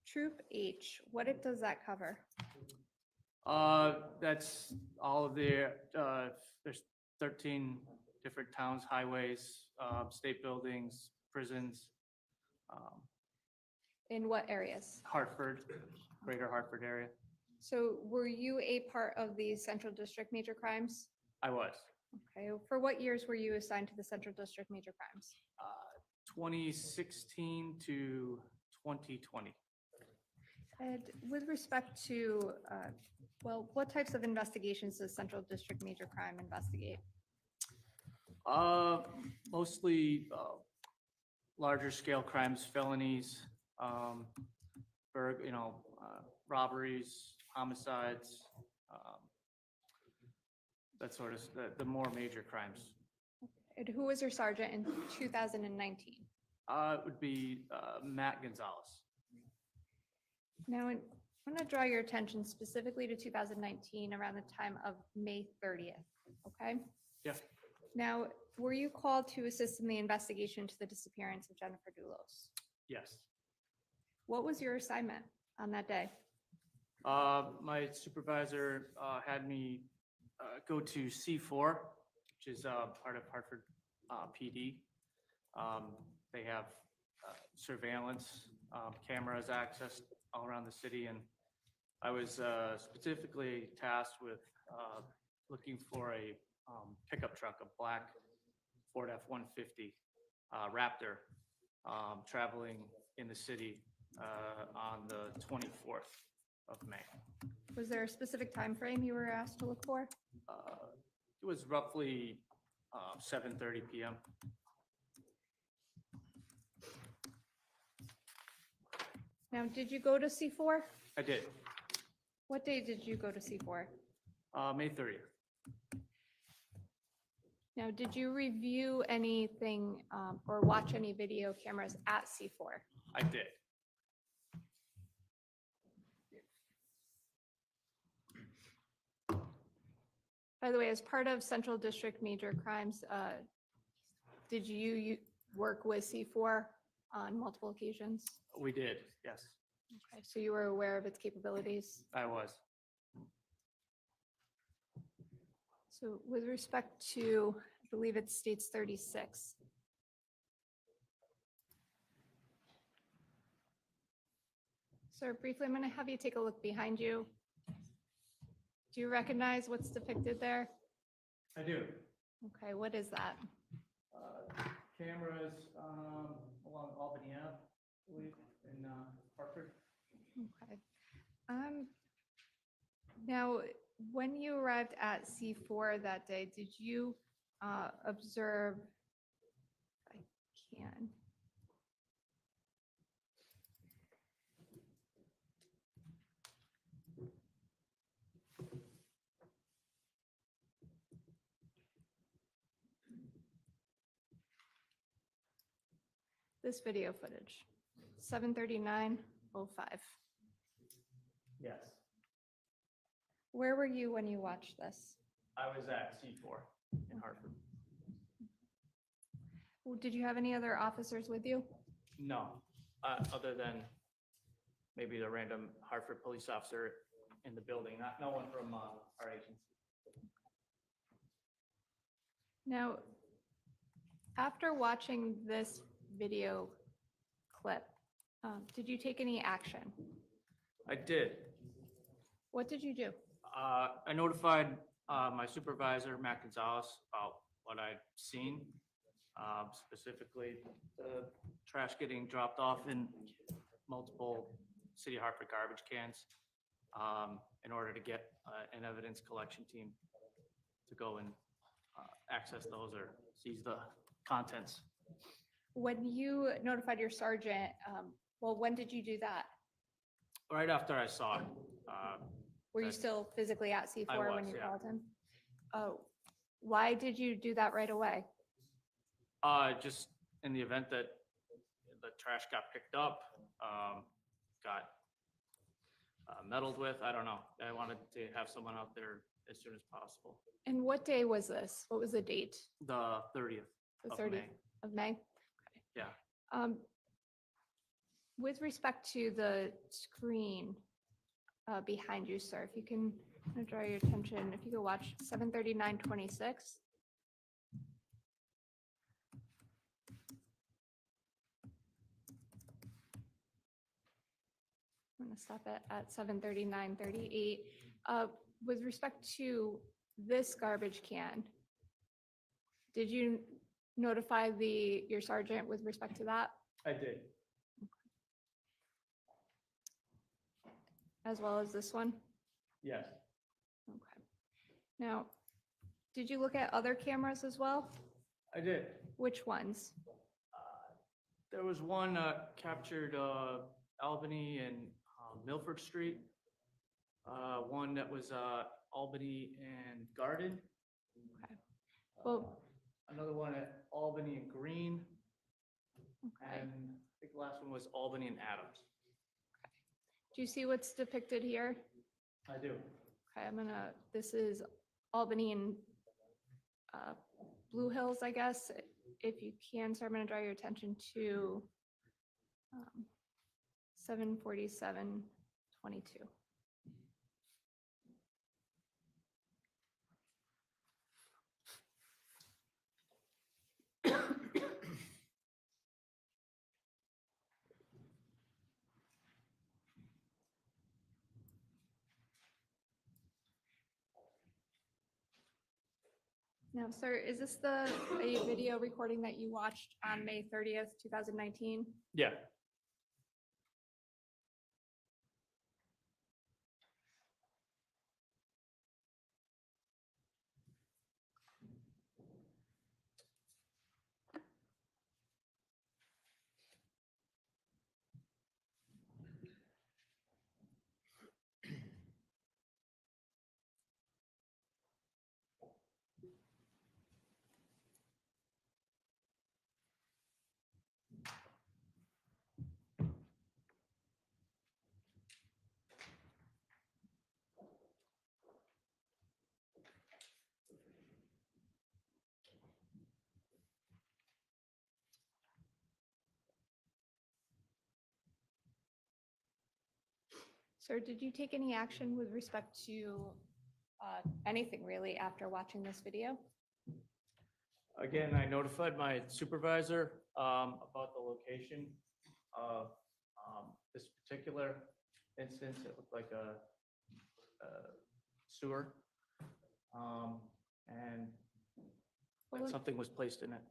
Troop H, does that cover? That's all of there's 13 different towns, highways, state buildings, prisons, In what areas? Hartford, greater Hartford area. So were you a part of the Central District Major Crimes? I was. Okay, for what years were you assigned to the Central District Major Crimes? 2016 to 2020. And with respect to, what types of investigations does Central District Major Crime investigate? Mostly larger scale crimes, felonies, robberies, homicides, that sort of, the more major crimes. And who was your sergeant in 2019? It would be Matt Gonzalez. Now, I want to draw your attention specifically to 2019, around the time of May 30th, okay? Yeah. Now, were you called to assist in the investigation into the disappearance of Jennifer Dulos? Yes. What was your assignment on that day? My supervisor had me go to C4, which is part of Hartford PD. They have surveillance cameras accessed all around the city, and I was specifically tasked with looking for a pickup truck, a black Ford F-150 Raptor, traveling in the city on the 24th of May. Was there a specific time frame you were asked to look for? It was roughly 7:30 p.m. Now, did you go to C4? I did, What day did you go to C4? May 30th. Now, did you review anything or watch any video cameras at C4? I did. By the way, as part of Central District Major Crimes, did you work with C4 on multiple occasions? We did, yes, Okay, so you were aware of its capabilities. I was. So with respect to, I believe it states 36. Sir, briefly, I'm going to have you take a look behind you. Do you recognize what's depicted there? I do. Okay, what is that? Cameras along Albany Ave, I believe, in Hartford. Okay. Now, when you arrived at C4 that day, did you observe, I can. This video footage, 7:39:05. Yes, Where were you when you watched this? I was at C4 in Hartford. Did you have any other officers with you? No, other than maybe the random Hartford police officer in the building, no one from our agency. Now, after watching this video clip, did you take any action? I did. What did you do? I notified my supervisor, Matt Gonzalez, about what I'd seen, specifically the trash getting dropped off in multiple City of Hartford garbage cans, in order to get an evidence collection team to go and access those or seize the contents. When you notified your sergeant, when did you do that? Right after I saw it. Were you That- still physically at C4 when was, you yeah. called him? Oh, why did you do that right away? Just in the event that the trash got picked up, got meddled with, I don't know. I wanted to have someone out there as soon as possible. And what day was this? What was the date? The 30th The of 30th May. of May? Yeah. Um, With respect to the screen behind you, sir, if you can draw your attention, if you could watch 7:39:26. I'm going to stop it at 7:39:38. With respect to this garbage can, did you notify your sergeant with respect to that, I did. as well as this one? Yes. Okay. Now, did you look at other cameras as well? I did. Which ones? There was one captured Albany and Milford Street. One that was Albany and Garden. Okay. Well, Another one at Albany and Green. okay. And I think the last one was Albany and Adams. Do you see what's depicted here? I do. Okay, this is Albany and Blue Hills, I guess. If you can, sir, I'm gonna draw your attention to 7:47:22. Now, sir, is this a video recording that you watched on May 30th, 2019? Yeah. Sir, did you take any action with respect to anything really after watching this video? Again, I notified my supervisor about the location of this particular instance. It looked like a sewer. And Well, that something was placed in it.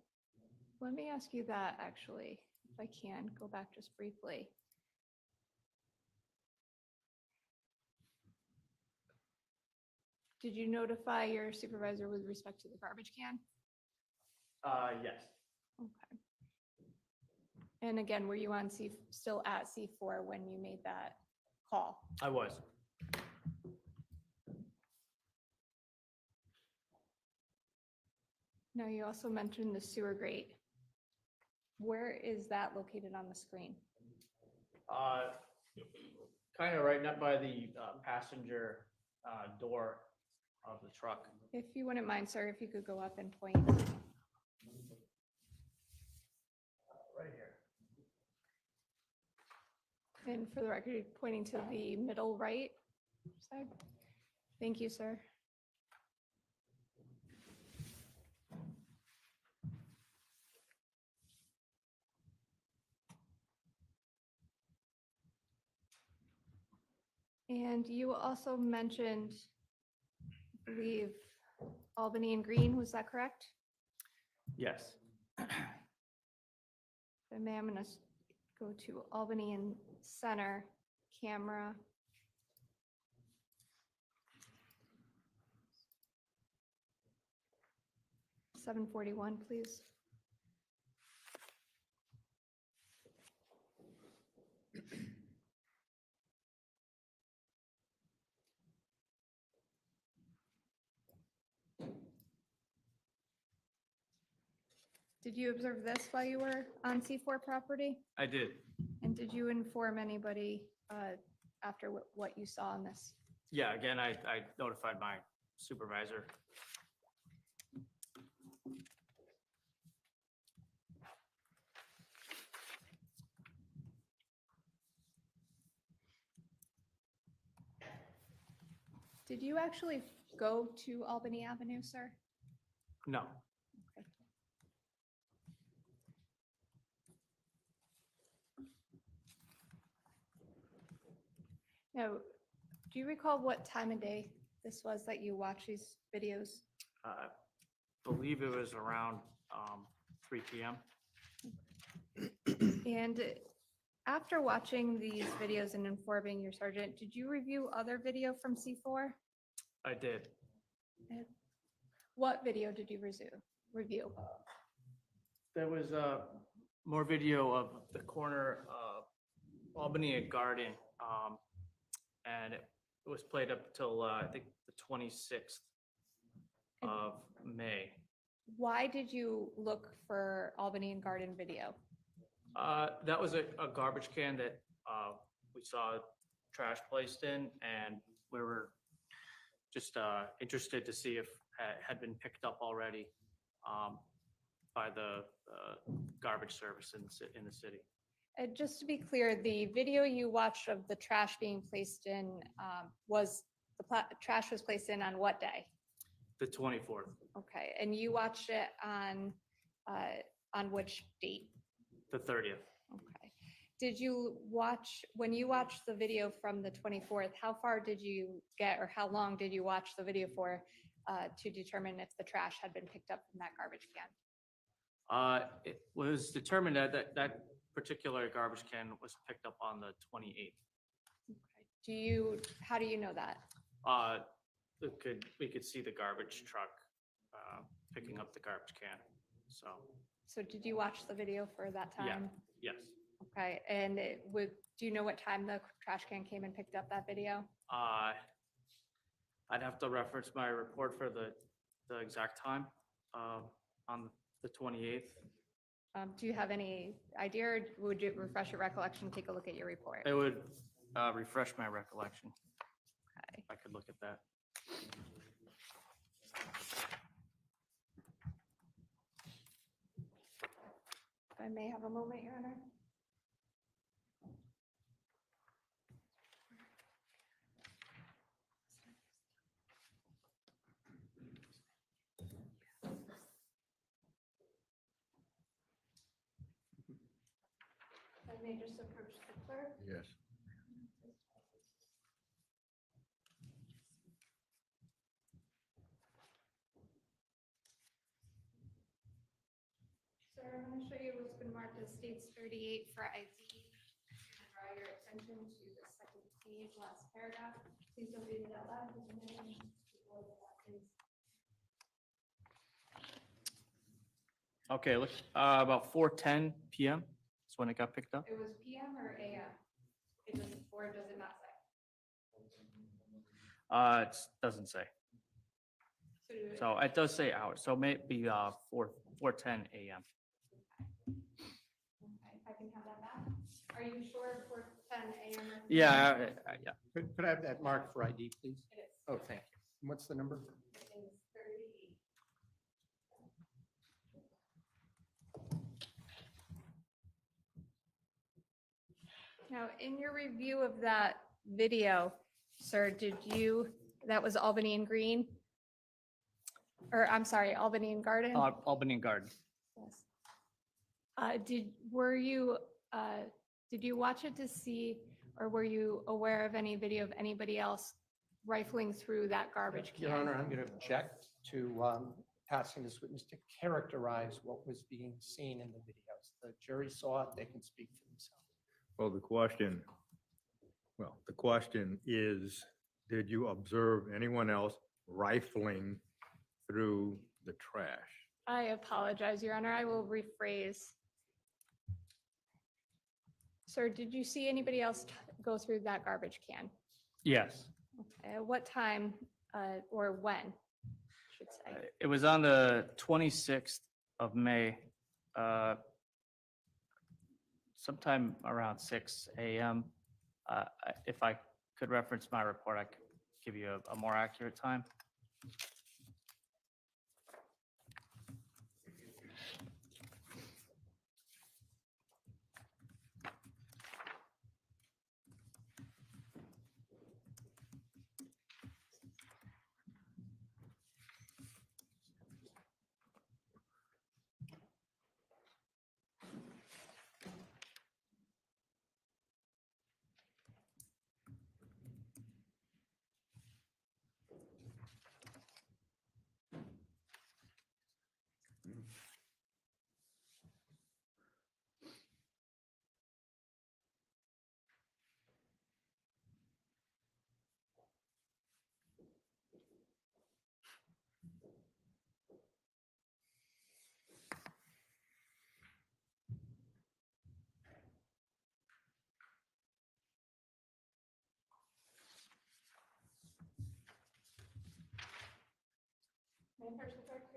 let me ask you that, actually, if I can, go back just briefly. Did you notify your supervisor with respect to the garbage can? Yes. Okay. And again, were you on still at C4 when you made that call? I was. Now, you also mentioned the sewer grate. Where is that located on the screen? Kind of right up by the passenger door of the truck. If you wouldn't mind, sir, if you could go up and point. Right here. And for the record, pointing to the middle right side. Thank you, sir. And you also mentioned, I believe, Albany and Green, was that correct? Yes. Then ma'am, I'm gonna go to Albany and Center camera. $741, please. Did you observe this while you were on C4 property? I did. And did you inform anybody after what you saw on this? Yeah, again, I notified my supervisor. Did you actually go to Albany Avenue, sir? No, No. Do you recall what time of day this was that you watched these videos? I believe it was around 3 p.m. And after watching these videos and informing your sergeant, did you review other video from C4? I did. What video did you review? There was more video of the corner of Albany and Garden, and it was played up till I think the 26th of May. Why did you look for Albany and Garden video? That was a garbage can that we saw trash placed in, and we were just interested to see if it had been picked up already by the garbage service in the city. Just to be clear, the video you watched of the trash being placed in trash was placed in on what day? The 24th, Okay, and you watched it on which date? the 30th. Okay. Did you watch, when you watched the video from the 24th, how far did you get, or how long did you watch the video for to determine if the trash had been picked up from that garbage can? It was determined that particular garbage can was picked up on the 28th. How do you know that? We could see the garbage truck picking up the garbage can. So did you watch the video for that Yeah. time? Yes. Okay, and do you know what time the trash can came and picked up that video? I'd have to reference my report for the exact time on the 28th. Do you have any idea, or would you refresh your recollection, take a look at your report? It would refresh my recollection. Okay. If I could look at that. If I may have a moment, Your Honor. If I may just approach the clerk. Yes. Sir, I'm going to show you what's been marked as states 38 for ID. I'm going to draw your attention to the second page, last paragraph. Please don't read it out loud. Just a minute. Go over that, please. Okay, look, about 4:10 p.m. is when it got picked up. It was PM or AM? It doesn't, or does it not say? It doesn't say. So do it- So it does say hours, so maybe 4:10 a.m. Okay, I can have that back. Are you sure for 10 AM? or- Yeah, yeah. Could I have that marked for ID, please? It is. Oh, thank you. And what's the number? It is 38. Now, in your review of that video, sir, that was Albany and Green? Or, I'm sorry, Albany and Garden? Albany and Garden. Yes. Did you watch it to see, or were you aware of any video of anybody else rifling through that garbage can? Your Honor, I'm going to object to asking this witness to characterize what was being seen in the videos. The jury saw it, they can speak for themselves. Well, the question is, did you observe anyone else rifling through the trash? I apologize, Your Honor. I will rephrase. Sir, did you see anybody else go through that garbage can? Yes. Okay, at what time or when, I should say? It was on the 26th of May, sometime around 6 a.m. If I could reference my report, I could give you a more accurate time.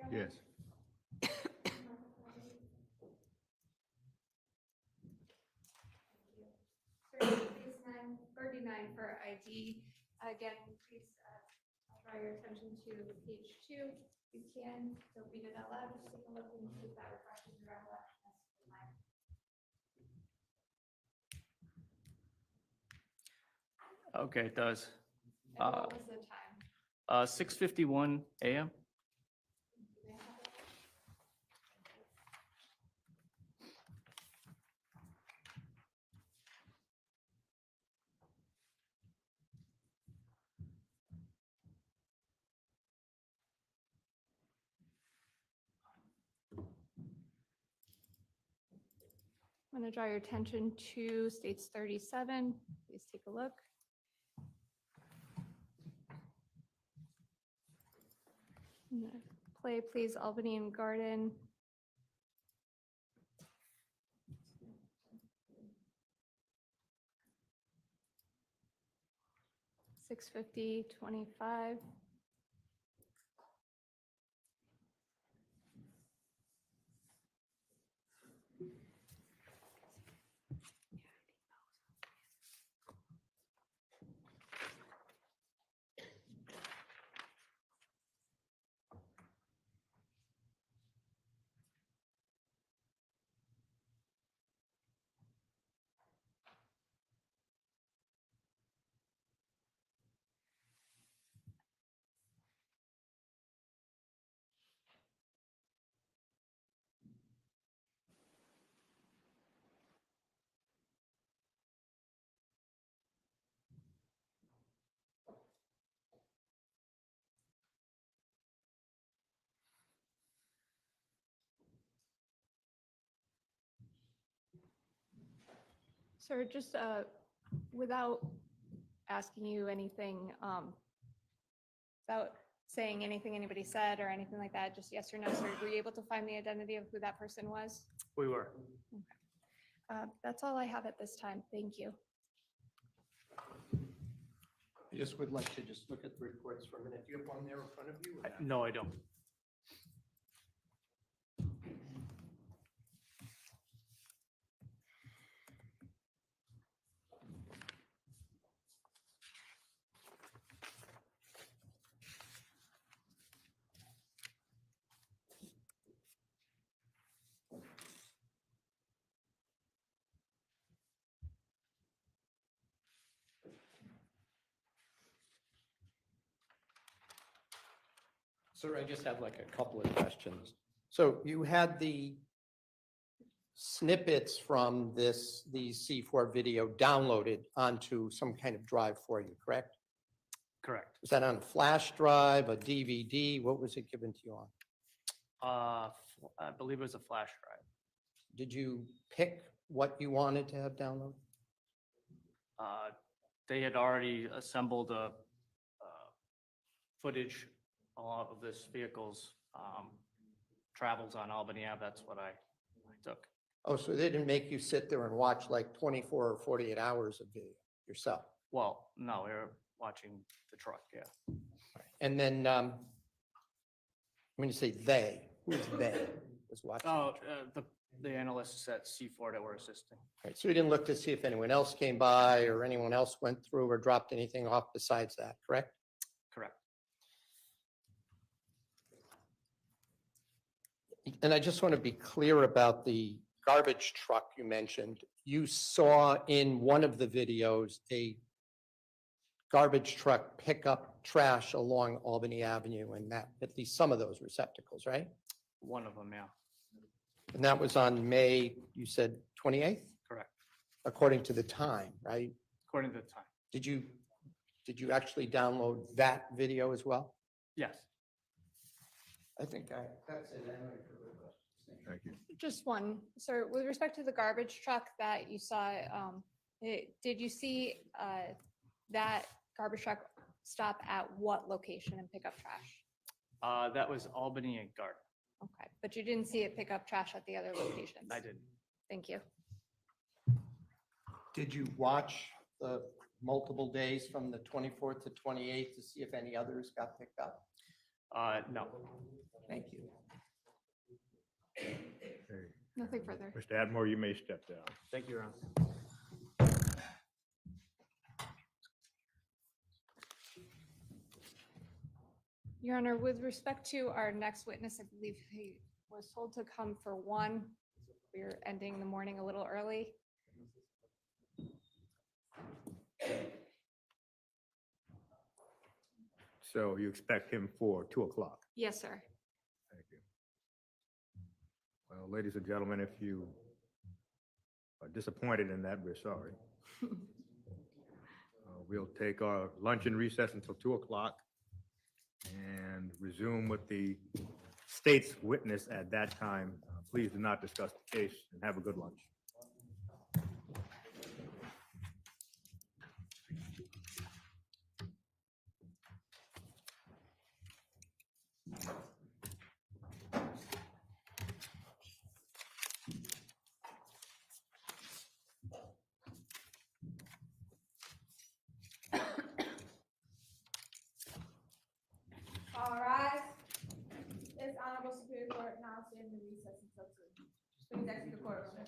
Yes. Case 939 for ID. Again, please draw your attention to page 2. You can, don't read it out loud, just take a look and see if that refreshes your recollection as to mine. Okay, it does. And what was the time? 6:51 a.m. I'm going to draw your attention to states 37. Please take a look. I'm gonna play, please, Albany and Garden. $650.25. Sir, just without asking you anything, without saying anything anybody said or anything like that, just yes or no, sir, were you able to find the identity of who that person was? We were. That's all I have at this time. Thank you. I just would like to just look at the reports for a minute. Do you have one there in front of you? or not? No, I don't. Sir, I just have like a couple of questions. So you had the snippets from these C4 video downloaded onto some kind of drive for you, correct? Correct. Was that on a flash drive, a DVD? What was it given to you on? I believe it was a flash drive. Did you pick what you wanted to have downloaded? They had already assembled footage of this vehicle's travels on Albany Ave. That's what I took. Oh, so they didn't make you sit there and watch like 24 or 48 hours of video yourself? Well, no, we were watching the truck, yeah. And then, when you say they, who's they was watching? Oh, the analysts at C4 that were assisting. Right, so you didn't look to see if anyone else came by or anyone else went through or dropped anything off besides that, correct? Correct. And I just want to be clear about the garbage truck you mentioned. You saw in one of the videos a garbage truck pick up trash along Albany Avenue and that, at least some of those receptacles, right? One of them, yeah, And that was on May, you said 28th, correct, according to the time, right? according to the time. Did you actually download that video as well? Yes. I think that's it. Thank you. Just one, sir, with respect to the garbage truck that you saw, did you see that garbage truck stop at what location and pick up trash? That was Albany and Garden. Okay, but you didn't see it pick up trash at the other locations? I didn't. Thank you. Did you watch the multiple days from the 24th to 28th to see if any others got picked up? No. Thank you. Okay. Nothing further. Mr. Atmore, you may step down. Thank you, Your Honor. Your Honor, with respect to our next witness, I believe he was told to come for 1. We're ending the morning a little early. So you expect him for 2 o'clock? Yes, sir. Thank you. Well, ladies and gentlemen, if you are disappointed in that, we're sorry. We'll take our luncheon recess until 2 o'clock and resume with the state's witness at that time. Please do not discuss the case and have a good lunch. All rise. This honorable Superior Court now stands in recess until 2. Please exit the courtroom.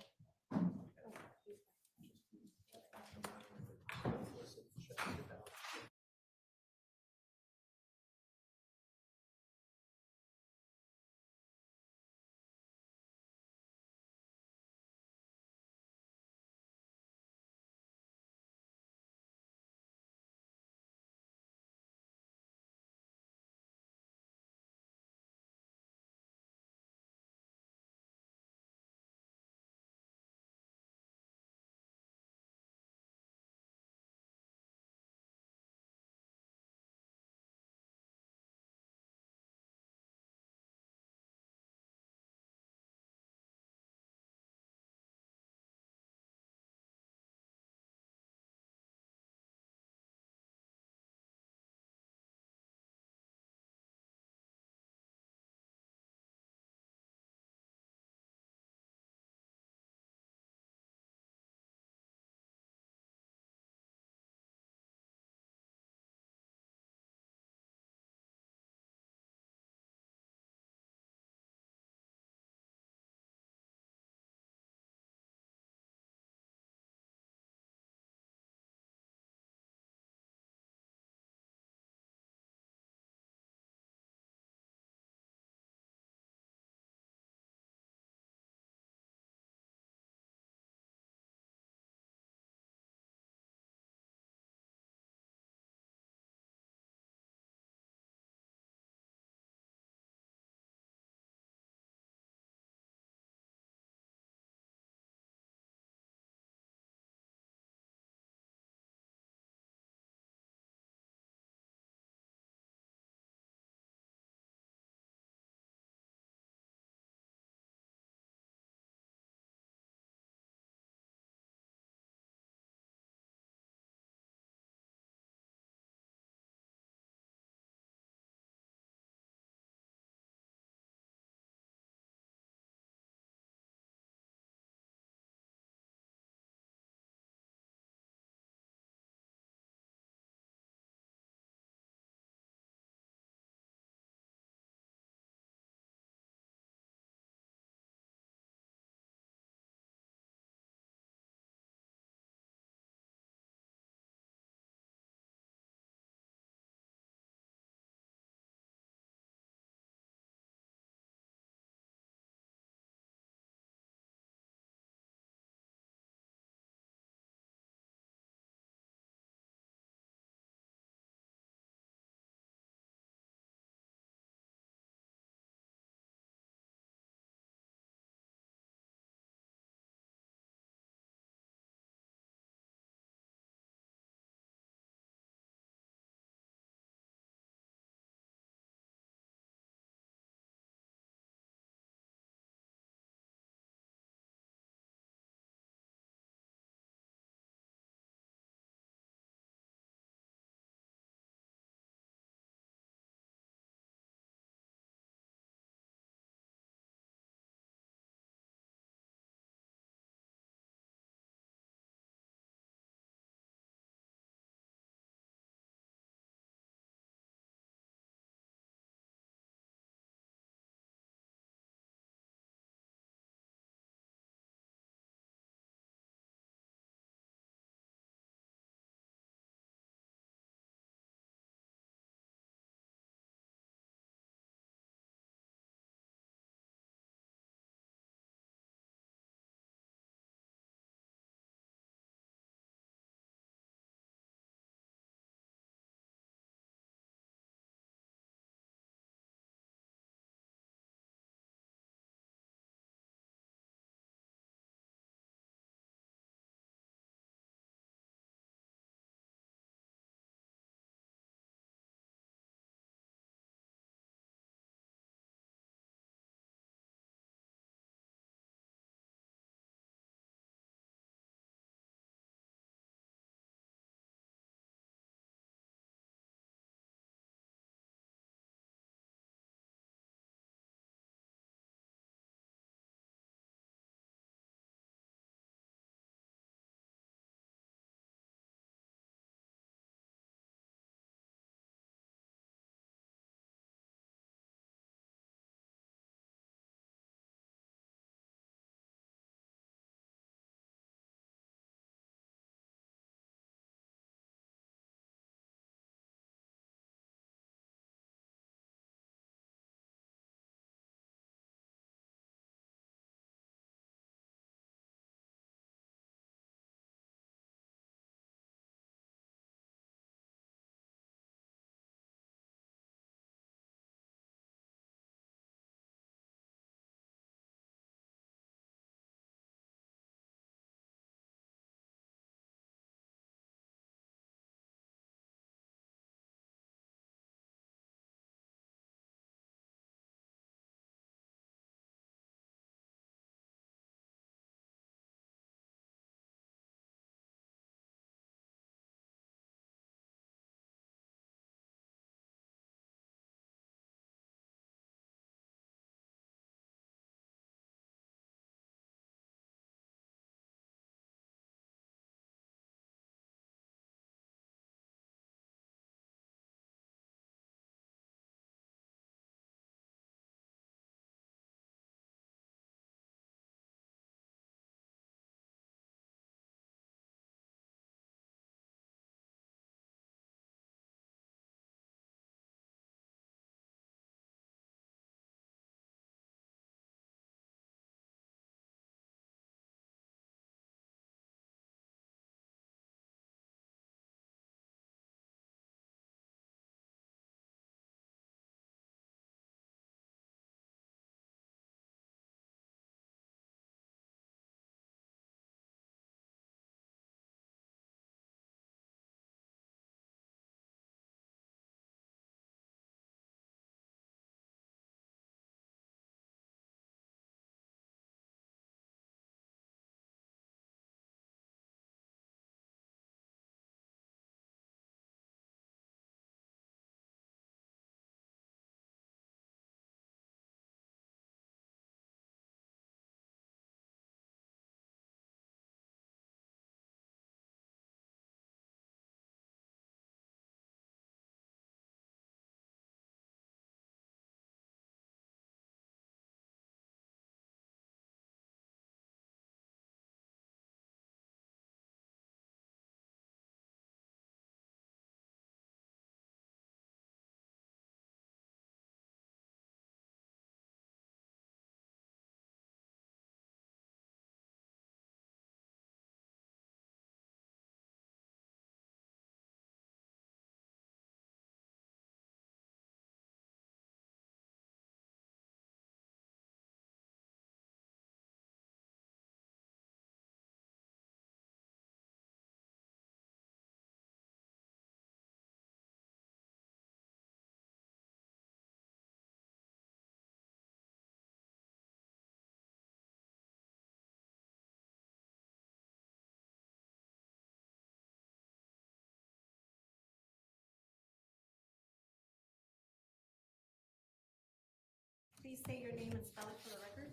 please say your name and spell it for the record?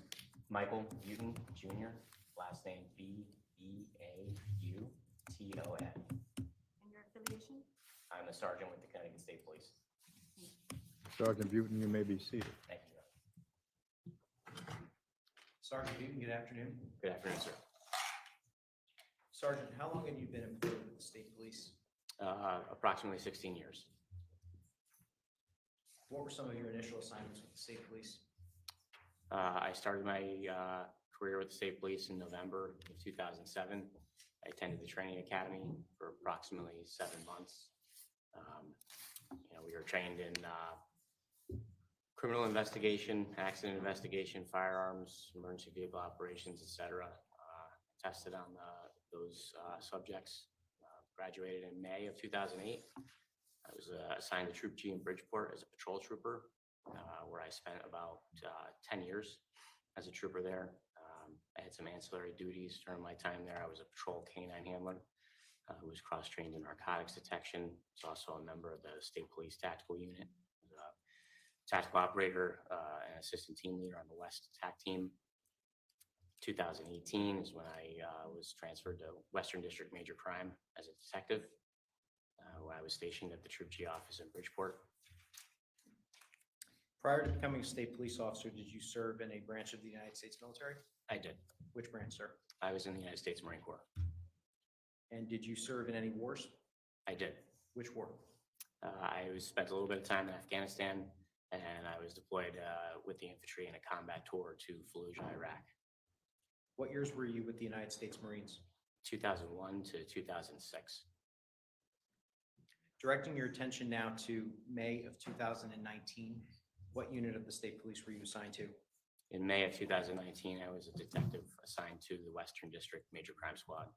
Michael Buten Jr., last name Beauton. And your affiliation? I'm a sergeant with the Connecticut State Police. Sergeant Buten, you may be seated. Thank you. Sergeant Newton, good afternoon. Good afternoon, sir. Sergeant, how long have you been employed with the state police? Approximately 16 years. What were some of your initial assignments with the state police? I started my career with the state police in November of 2007. I attended the training academy for approximately 7 months. We were trained in criminal investigation, accident investigation, firearms, emergency vehicle operations, etc. Tested on those subjects. Graduated in May of 2008. I was assigned to Troop G in Bridgeport as a patrol trooper, where I spent about 10 years as a trooper there. I had some ancillary duties during my time there. I was a patrol canine handler who was cross-trained in narcotics detection. I was also a member of the State Police Tactical Unit. I was a tactical operator and assistant team leader on the West TAC team. 2018 is when I was transferred to Western District Major Crime as a detective, where I was stationed at the Troop G office in Bridgeport. Prior to becoming a state police officer, did you serve in a branch of the United States military? I did. Which branch, sir? I was in the United States Marine Corps. And did you serve in any wars? I did. Which war? Spent a little bit of time in Afghanistan, and I was deployed with the infantry in a combat tour to Fallujah, Iraq. What years were you with the United States Marines? 2001 to 2006. Directing your attention now to May of 2019, what unit of the state police were you assigned to? In May of 2019, I was a detective assigned to the Western District Major Crime Squad.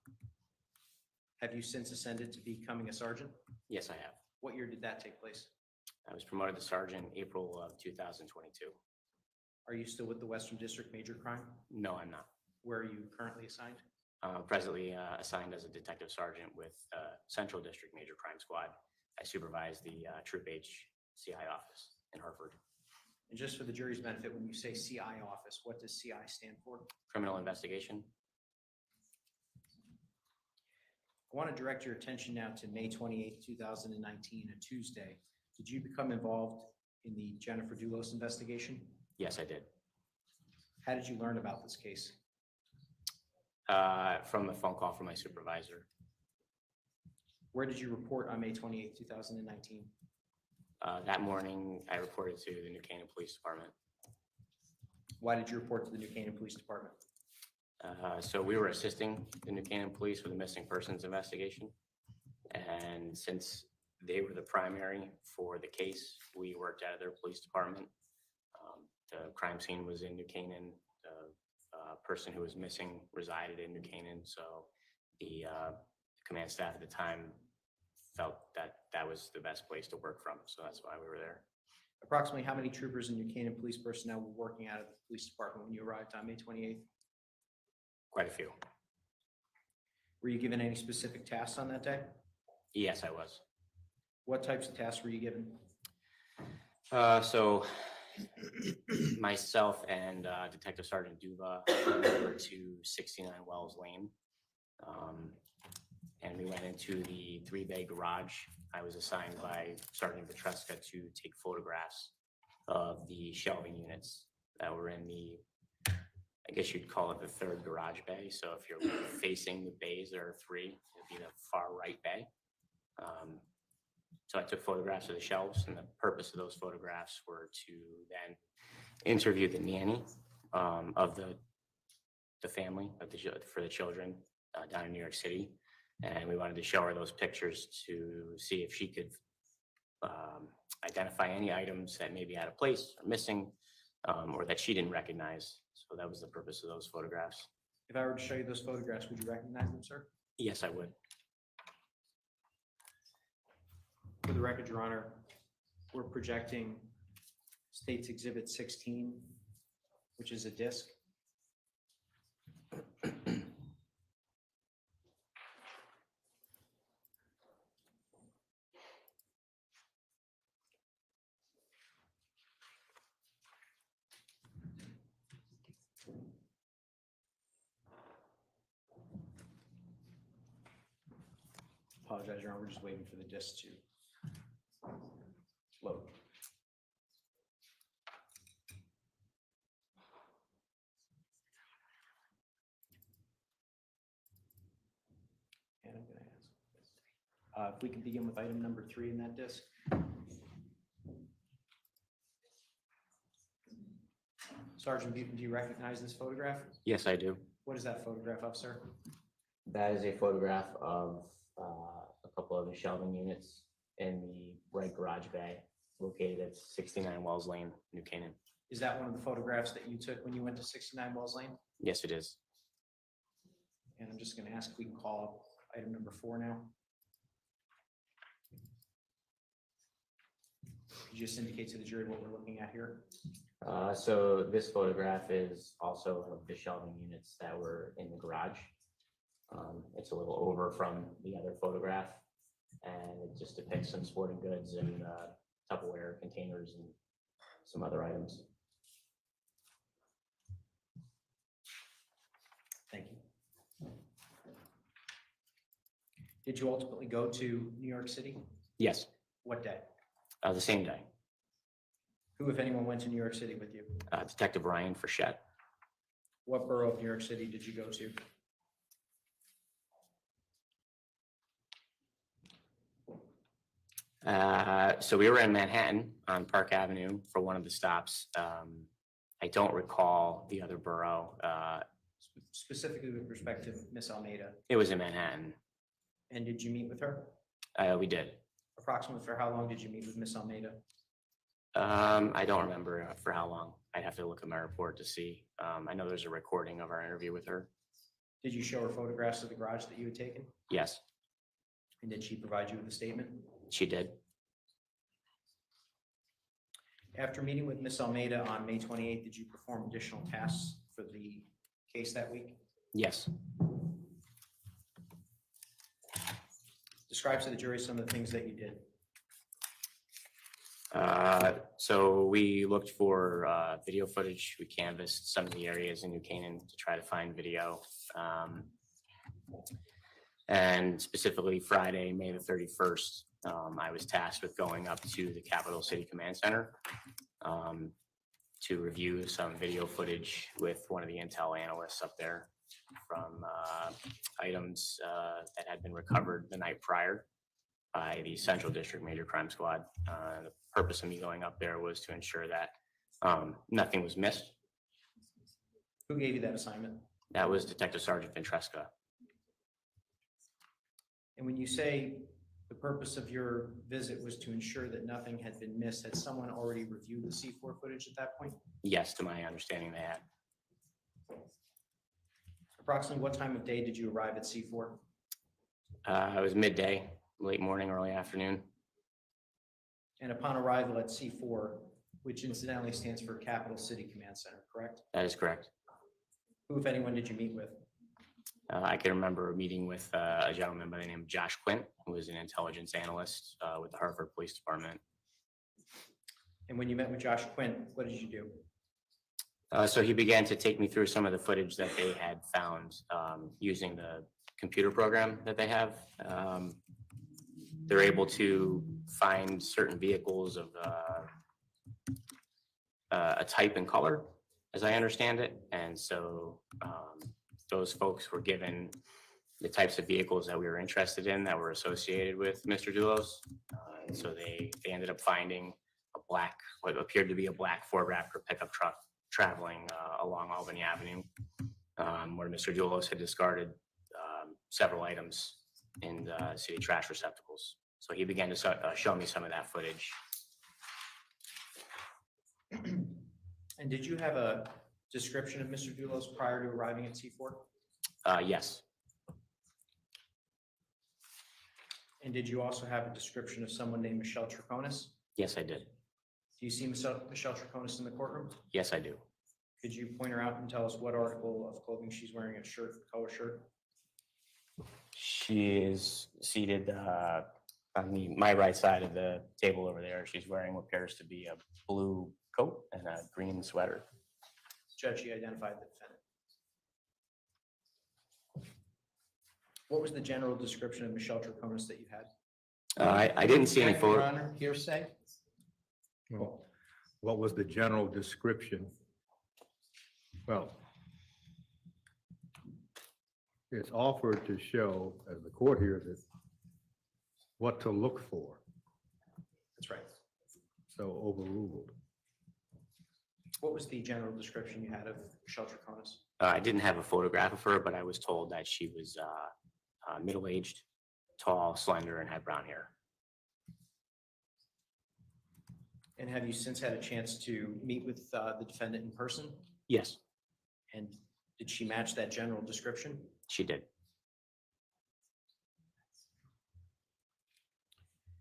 Have you since ascended to becoming a sergeant? Yes, I have. What year did that take place? I was promoted to sergeant April of 2022. Are you still with the Western District Major Crime? No, I'm not. Where are you currently assigned? Presently assigned as a detective sergeant with Central District Major Crime Squad. I supervise the Troop H CI office in Hartford. And just for the jury's benefit, when you say CI office, what does CI stand for? Criminal investigation. I want to direct your attention now to May 28th, 2019, a Tuesday. Did you become involved in the Farber Dulos investigation? Yes, I did. How did you learn about this case? From a phone call from my supervisor. Where did you report on May 28th, 2019? That morning, I reported to the New Canaan Police Department. Why did you report to the New Canaan Police Department? So we were assisting the New Canaan Police with a missing persons investigation. And since they were the primary for the case, we worked out of their police department. The crime scene was in New Canaan. The person who was missing resided in New Canaan. So the command staff at the time felt that that was the best place to work from. So that's why we were there. Approximately how many troopers and New Canaan police personnel were working out of the police department when you arrived on May 28th? Quite a few. Were you given any specific tasks on that day? Yes, I was. What types of tasks were you given? So myself and Detective Sergeant Duva went over to 69 Wells Lane. And we went into the 3-bay garage. I was assigned by Sergeant Petruska to take photographs of the shelving units that were in the, I guess you'd call it the 3rd garage bay. So if you're facing the bays, there are 3, it'd be the far right bay. So I took photographs of the shelves, and the purpose of those photographs were to then interview the nanny of the family for the children down in New York City. And we wanted to show her those pictures to see if she could identify any items that may be out of place or missing, or that she didn't recognize. So that was the purpose of those photographs. If I were to show you those photographs, would you recognize them, sir? Yes, I would. For the record, Your Honor, we're projecting State's Exhibit 16, which is a disc. Apologize, Your Honor, we're just waiting for the disc to load. And I'm going to ask, if we could begin with item number 3 in that disc. Sergeant Buton, do you recognize this photograph? Yes, I do. What is that photograph of, sir? That is a photograph of a couple of the shelving units in the right garage bay located at 69 Wells Lane, New Canaan. Is that one of the photographs that you took when you went to 69 Wells Lane? Yes, it is. And I'm just going to ask if we can call item number 4 now. Could you just indicate to the jury what we're looking at here? So this photograph is also of the shelving units that were in the garage. It's a little over from the other photograph, and it just depicts some sporting goods and Tupperware containers and some other items. Thank you. Did you ultimately go to New York City? Yes, What day? the same day. Who, if anyone, went to New York City with you? Detective Ryan Frechette. What borough of New York City did you go to? So we were in Manhattan on Park Avenue for one of the stops. I don't recall the other borough. Specifically with respect to Miss Almeida. It was in Manhattan. And did you meet with her? We did. Approximately for how long did you meet with Miss Almeida? I don't remember for how long. I'd have to look at my report to see. I know there's a recording of our interview with her. Did you show her photographs of the garage that you had taken? Yes, And did she provide you with a statement? she did. After meeting with Miss Almeida on May 28th, did you perform additional tasks for the case that week? Yes. Describe to the jury some of the things that you did. So we looked for video footage. We canvassed some of the areas in New Canaan to try to find video. And specifically Friday, May the 31st, I was tasked with going up to the Capital City Command Center to review some video footage with one of the intel analysts up there from items that had been recovered the night prior by the Central District Major Crime Squad. The purpose of me going up there was to ensure that nothing was missed. Who gave you that assignment? That was Detective Sergeant Ventresca. And when you say the purpose of your visit was to ensure that nothing had been missed, had someone already reviewed the C4 footage at that point? Yes, to my understanding, they had. Approximately what time of day did you arrive at C4? It was midday, late morning, early afternoon. And upon arrival at C4, which incidentally stands for Capital City Command Center, correct? That is correct. Who, if anyone, did you meet with? I can remember a meeting with a gentleman by the name of Josh Quint, who was an intelligence analyst with the Hartford Police Department. And when you met with Josh Quint, what did you do? So he began to take me through some of the footage that they had found using the computer program that they have. They're able to find certain vehicles of a type and color, as I understand it. And so those folks were given the types of vehicles that we were interested in that were associated with Mr. Dulos. And so they ended up finding a black, what appeared to be a black Ford Raptor pickup truck traveling along Albany Avenue, where Mr. Dulos had discarded several items in the city trash receptacles. So he began to show me some of that footage. And did you have a description of Mr. Dulos prior to arriving at C4? Yes, And did you also have a description of someone named Michelle Troconis? yes, I did. Do you see Michelle Troconis in the courtroom? Yes, I do. Could you point her out and tell us what article of clothing she's wearing, a shirt, color shirt? She is seated on my right side of the table over there. She's wearing what appears to be a blue coat and a green sweater. Judge, you identified the defendant. What was the general description of Michelle Troconis that you had? I didn't see any Object, Your photo. Honor, hearsay? Well, what was the general description? Well, it's offered to show, as the court hears it, what to look for, That's right. so overruled. What was the general description you had of Michelle Troconis? I didn't have a photograph of her, but I was told that she was middle-aged, tall, slender, and had brown hair. And have you since had a chance to meet with the defendant in person? Yes, And did she match that general description? she did.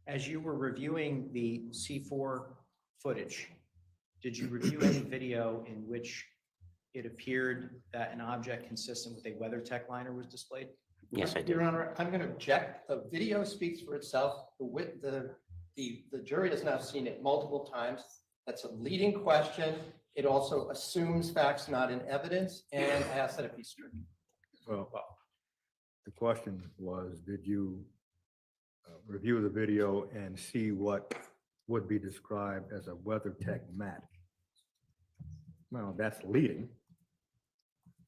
As you were reviewing the C4 footage, did you review any video in which it appeared that an object consistent with a WeatherTech liner was displayed? Yes, I did. Your Honor, I'm going to object. The video speaks for itself. The jury has now seen it multiple times. That's a leading question. It also assumes facts not in evidence, and I ask that it be stricken. Well, the question was, did you review the video and see what would be described as a WeatherTech mat? Well, that's leading.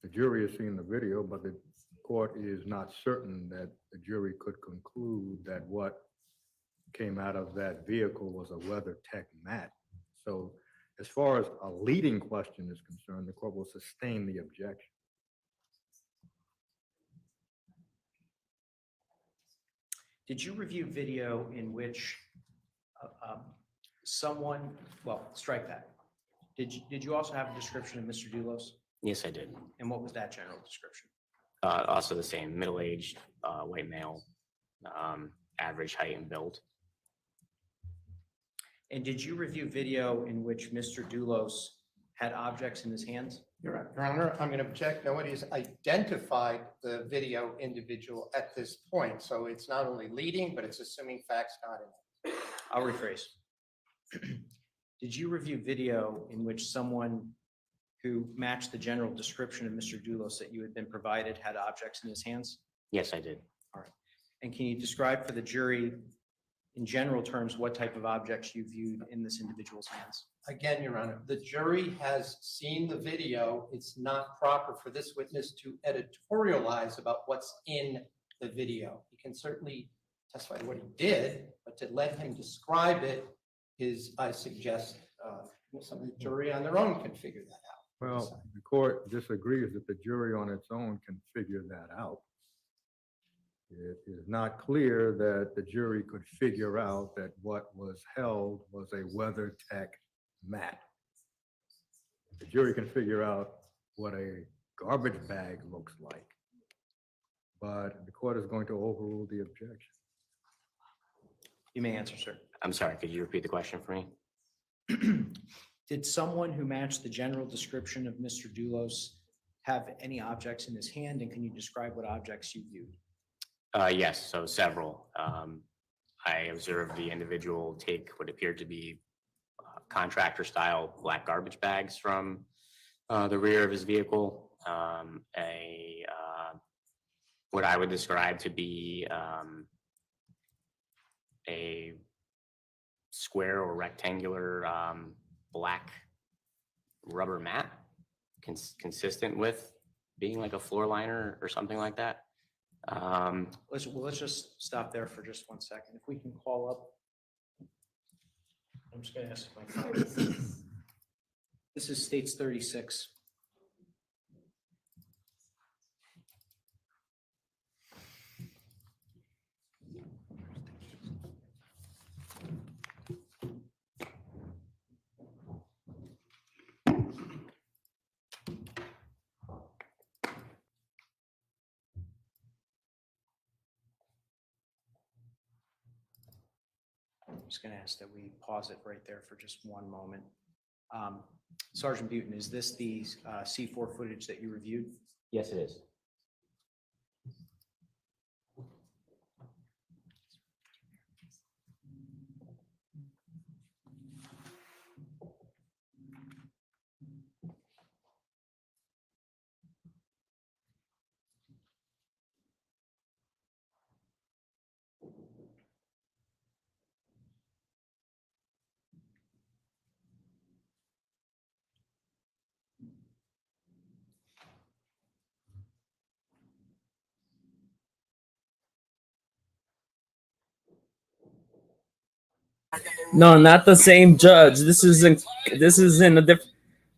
The jury has seen the video, but the court is not certain that the jury could conclude that what came out of that vehicle was a WeatherTech mat. So as far as a leading question is concerned, the court will sustain the objection. Did you review video in which someone, well, strike that. Did you also have a description of Mr. Dulos? Yes, I did. And what was that general description? Also the same, middle-aged, white male, average height and build. And did you review video in which Mr. Dulos had objects in his hands? Your Honor, I'm going to object. Nobody has identified the video individual at this point. So it's not only leading, but it's assuming facts not in it. I'll rephrase. Did you review video in which someone who matched the general description of Mr. Dulos that you had been provided had objects in his hands? Yes, I did. And can you describe for the jury in general terms what type of objects you viewed in this individual's hands? Again, Your Honor, the jury has seen the video. It's not proper for this witness to editorialize about what's in the video. He can certainly testify to what he did, but to let him describe it is, I suggest, some of the jury on their own can figure that out. Well, the court disagrees that the jury on its own can figure that out. It is not clear that the jury could figure out that what was held was a WeatherTech mat. The jury can figure out what a garbage bag looks like, but the court is going to overrule the objection. You may answer, sir. I'm sorry, could you repeat the question for me? Did someone who matched the general description of Mr. Dulos have any objects in his hand, and can you describe what objects you viewed? Yes, so several. I observed the individual take what appeared to be contractor-style black garbage bags from the rear of his vehicle. What I would describe to be a square or rectangular black rubber mat, consistent with being like a floor liner or something like that. Let's just stop there for just 1 second. If we can call up. I'm just going to ask my colleague. This is States 36. I'm just going to ask that we pause it right there for just one moment. Sergeant Butin, is this the C4 footage that you reviewed? Yes, it is. No, not the same judge. This is in. This is in a different.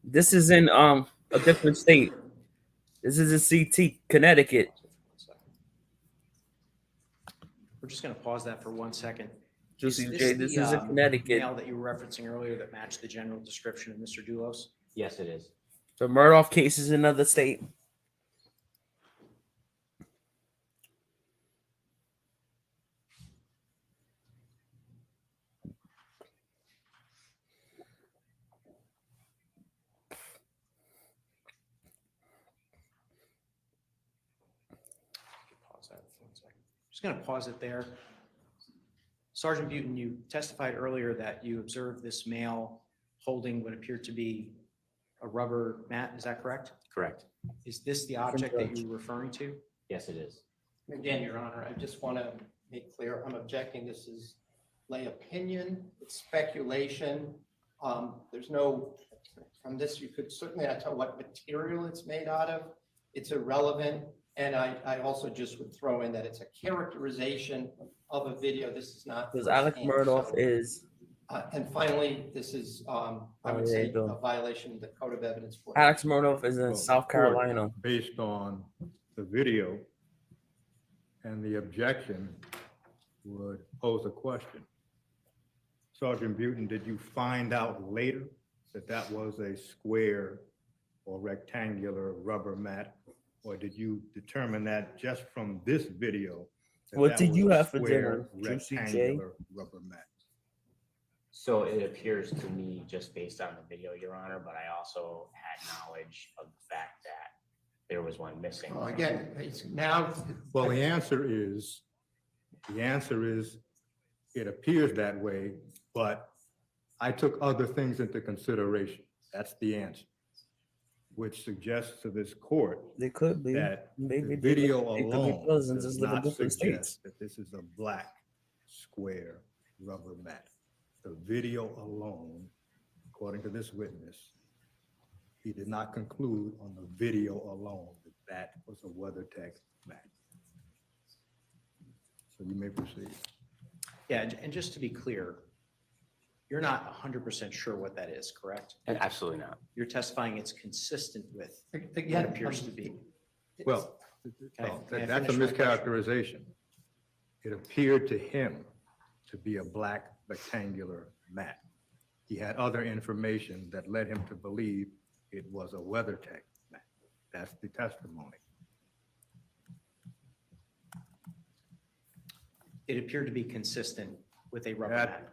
This is in a different state. This is in CT, Connecticut. We're just going to pause that for 1 second. Is Juicy this J. This the is in Connecticut. mail that you were referencing earlier that matched the general description of Mr. Dulos? Yes, it is. The Murdoch case is in another state. Pause that for 1 second. Just going to pause it there. Sergeant Butin, you testified earlier that you observed this male holding what appeared to be a rubber mat. Is that correct? Correct. Is this the object that you were referring to? Yes, it is. Again, Your Honor, I just want to make clear, I'm objecting. This is lay opinion, it's speculation. There's no, from this, you could certainly not tell what material it's made out of. It's irrelevant. And I also just would throw in that it's a characterization of a video. This is not. Because Alex firsthand. Murdoch So, is. and finally, this is, I Oh, would there say, you go. a violation of the Code of Evidence. Alex Murdoch is in Well, South the court, Carolina. Based on the video and the objection, would pose a question. Sergeant Butin, did you find out later that that was a square or rectangular rubber mat? Or did you determine that just from this video? that What that did was you a have for square, dinner, Juicy J? rectangular rubber mat? So it appears to me just based on the video, Your Honor, but I also had knowledge of the fact that there was one missing. Well, again, it's now. Well, the answer is, it appears that way, but I took other things into consideration. That's the answer, which suggests to this court They could be. that Maybe the video they could be alone cousins, does just live in not different states. suggest that this is a black square rubber mat. The video alone, according to this witness, he did not conclude on the video alone that that was a WeatherTech mat. So you may proceed. Yeah, and just to be clear, you're not 100% sure what that is, correct? Absolutely not. You're testifying it's consistent with what Again, appears to be. Well, Can I that's a finish my question? mischaracterization. It appeared to him to be a black rectangular mat. He had other information that led him to believe it was a WeatherTech mat. That's the testimony. It appeared to be consistent with a rubber That mat.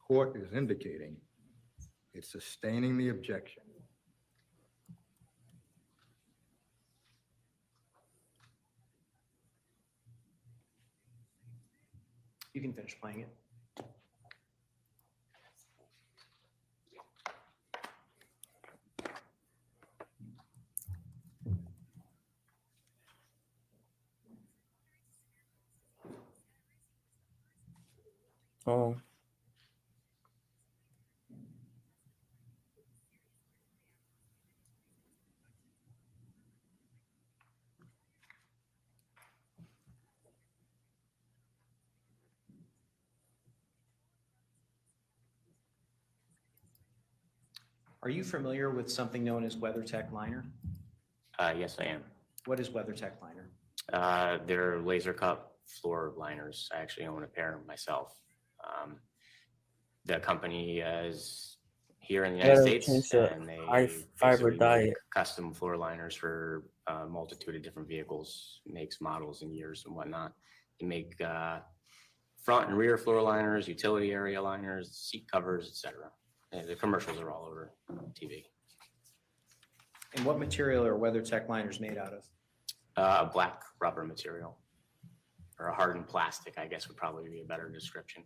court is indicating it's sustaining the objection. You can finish playing it. Oh. Are you familiar with something known as WeatherTech liner? Yes, I am. What is WeatherTech liner? They're laser cut floor liners. I actually own a pair myself. The company is here in the United Better change States, to and they high fiber basically make diet. custom floor liners for a multitude of different vehicles, makes models and years and whatnot. They make front and rear floor liners, utility area liners, seat covers, etc. And the commercials are all over TV. And what material are WeatherTech liners made out of? A black rubber material, or a hardened plastic, I guess would probably be a better description.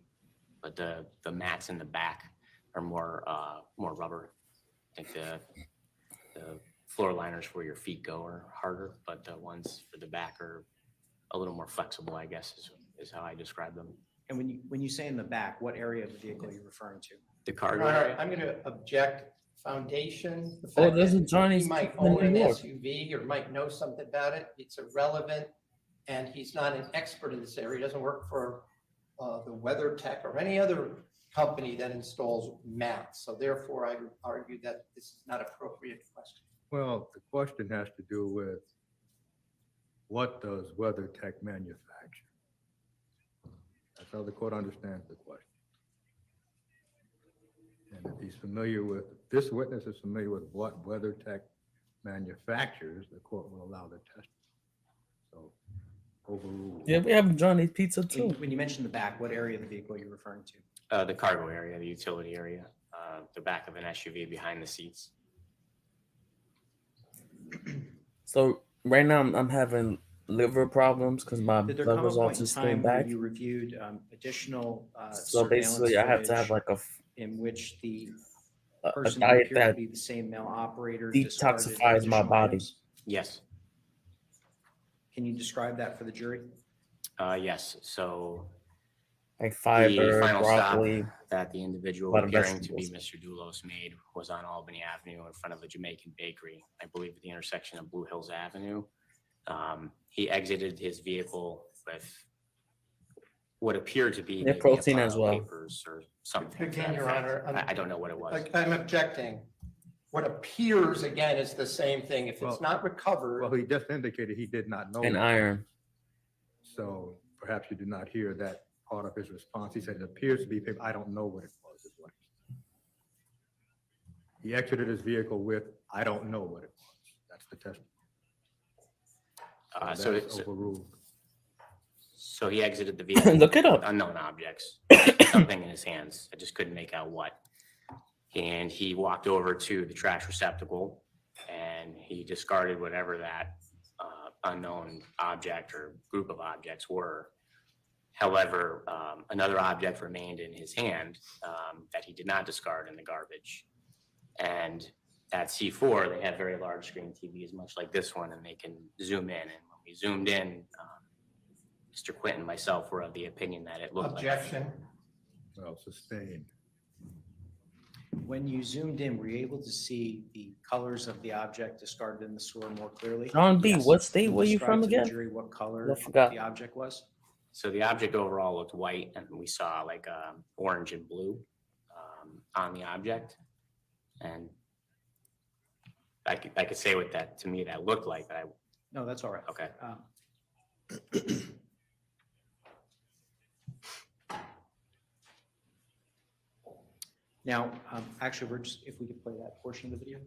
But the mats in the back are more rubber. I think the floor liners where your feet go are harder, but the ones for the back are a little more flexible, I guess is how I describe them. And when you say in the back, what area of the vehicle are you referring to? The All cargo right, area. I'm going to object. Foundation. The Oh, fact there's that a Johnny's He might in own an New York. SUV or might know something about it. It's irrelevant. And he's not an expert in this area. He doesn't work for the WeatherTech or any other company that installs mats. So therefore, I would argue that this is not appropriate question. Well, the question has to do with what does WeatherTech manufacture? That's how the court understands the question. And if he's familiar with, this witness is familiar with what WeatherTech manufactures, the court will allow the testimony. So overruled. Yeah, we have Johnny Pizza too. When you mentioned the back, what area of the vehicle are you referring to? The cargo area, the utility area, the back of an SUV behind the seats. So right now I'm having liver problems because my Did there come a levels all point in too still time where back. you reviewed additional So basically, I have to have like in which the a person diet appeared to that be the same male operator detoxifies discarded my additional body. items? Yes. Can you describe that for the jury? Yes. So like the fiber, final broccoli. stop that the individual lot of appearing to be vegetables. Mr. Dulos made was on Albany Avenue in front of a Jamaican bakery, I believe at the intersection of Blue Hills Avenue. He exited his vehicle with what appeared to be Yeah, maybe protein a pile as of well. papers or something. to Again, that Your effect. Honor, I don't know what it was. I'm objecting. What appears, again, is the same thing. If Well- it's not recovered, Well, he just indicated he did not know. And that. iron. So perhaps you did not hear that part of his response. He said, it appears to be paper. I don't know what it was. Is what he said. He exited his vehicle with, I don't know what it was. That's the testimony. So That's overruled. So he exited the vehicle. Look it up. with unknown objects, something in his hands. I just couldn't make out what. And he walked over to the trash receptacle and he discarded whatever that unknown object or group of objects were. However, another object remained in his hand that he did not discard in the garbage. And at C4, they have very large screen TVs, much like this one, and they can zoom in. And when we zoomed in, Mr. Quinton and myself were of the opinion that it looked objection. Well, sustained. When you zoomed in, were you able to see the colors of the object discarded in the sewer more clearly? John B, Yes. what state Can you were you describe from to the again? Jury, what color I forgot. the object was? So the object overall looked white, and we saw like orange and blue on the object. And I could say what that, to me, that looked like, but No, that's all right. okay. Now, actually, we're just, if we could play that portion of the video.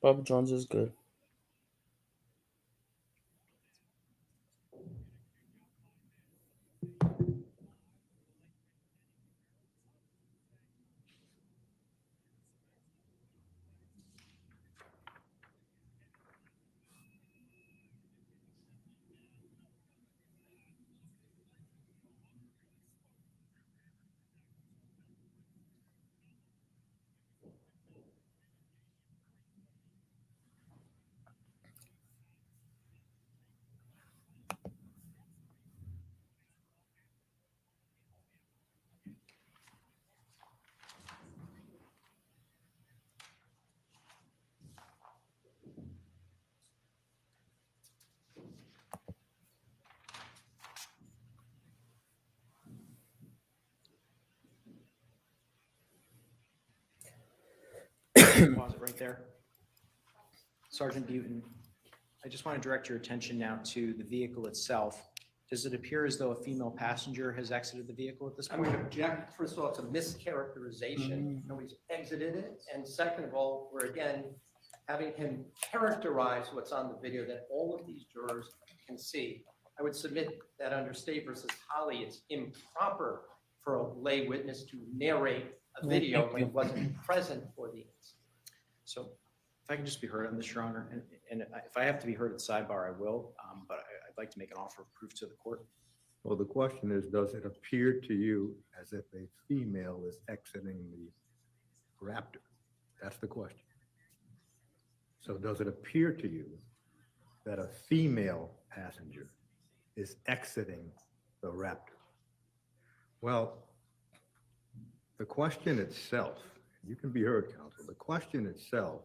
Bob Jones is good. Pause it right there. Sergeant Butin, I just want to direct your attention now to the vehicle itself. Does it appear as though a female passenger has exited the vehicle at this I point? would object. First of all, it's a mischaracterization. Nobody's exited it. And second of all, we're again having him characterize what's on the video that all of these jurors can see. I would submit that under State versus Holly, it's improper for a lay witness to narrate a video when it wasn't present for the incident. So if I can just be heard on this, Your Honor, and if I have to be heard at sidebar, I will, but I'd like to make an offer of proof to the court. Well, the question is, does it appear to you as if a female is exiting the Raptor? That's the question. So does it appear to you that a female passenger is exiting the Raptor. Well, the question itself, you can be heard, counsel, the question itself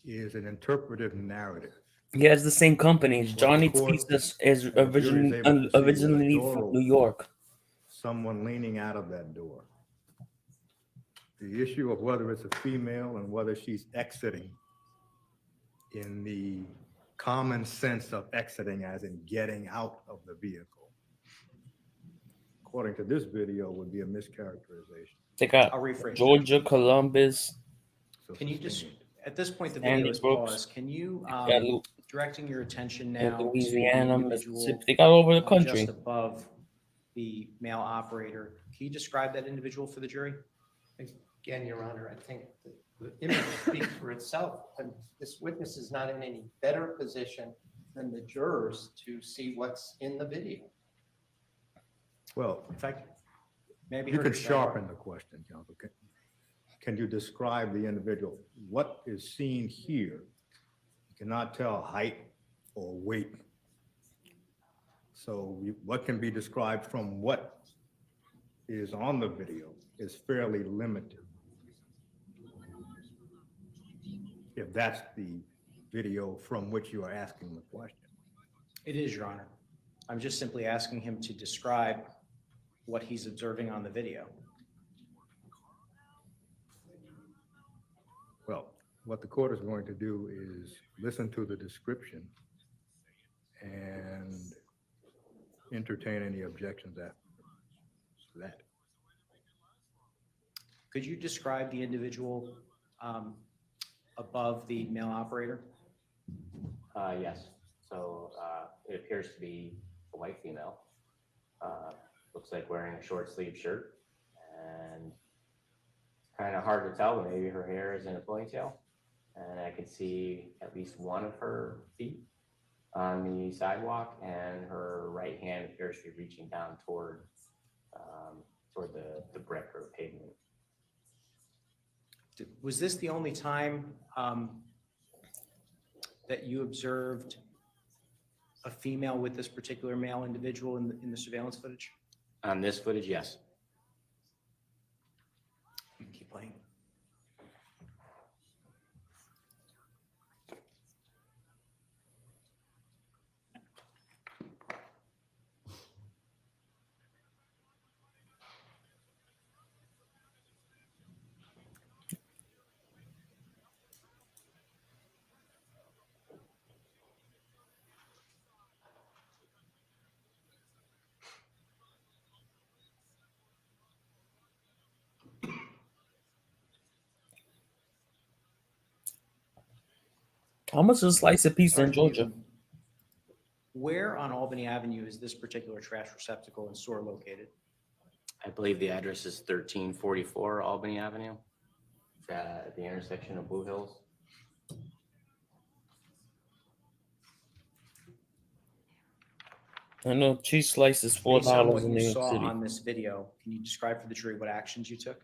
is an interpretive narrative. Yeah, it's the same company. Johnny court Pizza is and the jury is able to see originally with a door from open. New York. Someone leaning out of that door. The issue of whether it's a female and whether she's exiting in the common sense of exiting as in getting out of the vehicle, according to this video, would be a mischaracterization. They got I'll rephrase. Georgia, Columbus. So Can you just, sustained. at this point, the Sandy video is Brooks. paused. Can you, Got directing your attention in now to the Louisiana, individual Mississippi. They got all over the just country. above the male operator? Can you describe that individual for the jury? Again, Your Honor, I think the image speaks for itself, and this witness is not in any better position than the jurors to see what's in the video. Well, In fact, maybe you could sharpen the question, counsel. Can you describe the individual? What is seen here? You cannot tell height or weight. So what can be described from what is on the video is fairly limited. If that's the video from which you are asking the question. It is, Your Honor. I'm just simply asking him to describe what he's observing on the video. Well, what the court is going to do is listen to the description and entertain any objections after that. Could you describe the individual above the male operator? Yes. So it appears to be a white female. Looks like wearing a short sleeve shirt, and it's kind of hard to tell, but maybe her hair is in a ponytail. And I could see at least one of her feet on the sidewalk, and her right hand appears to be reaching down toward the brick or pavement. Was this the only time that you observed a female with this particular male individual in the surveillance footage? On this footage, yes. Keep playing. How much is a slice of pizza in Georgia? Where on Albany Avenue is this particular trash receptacle and store located? I believe the address is 1344 Albany Avenue, at the intersection of Blue Hills. I know cheese slice is $4 Based on what in you New York saw City. on this video, can you describe for the jury what actions you took?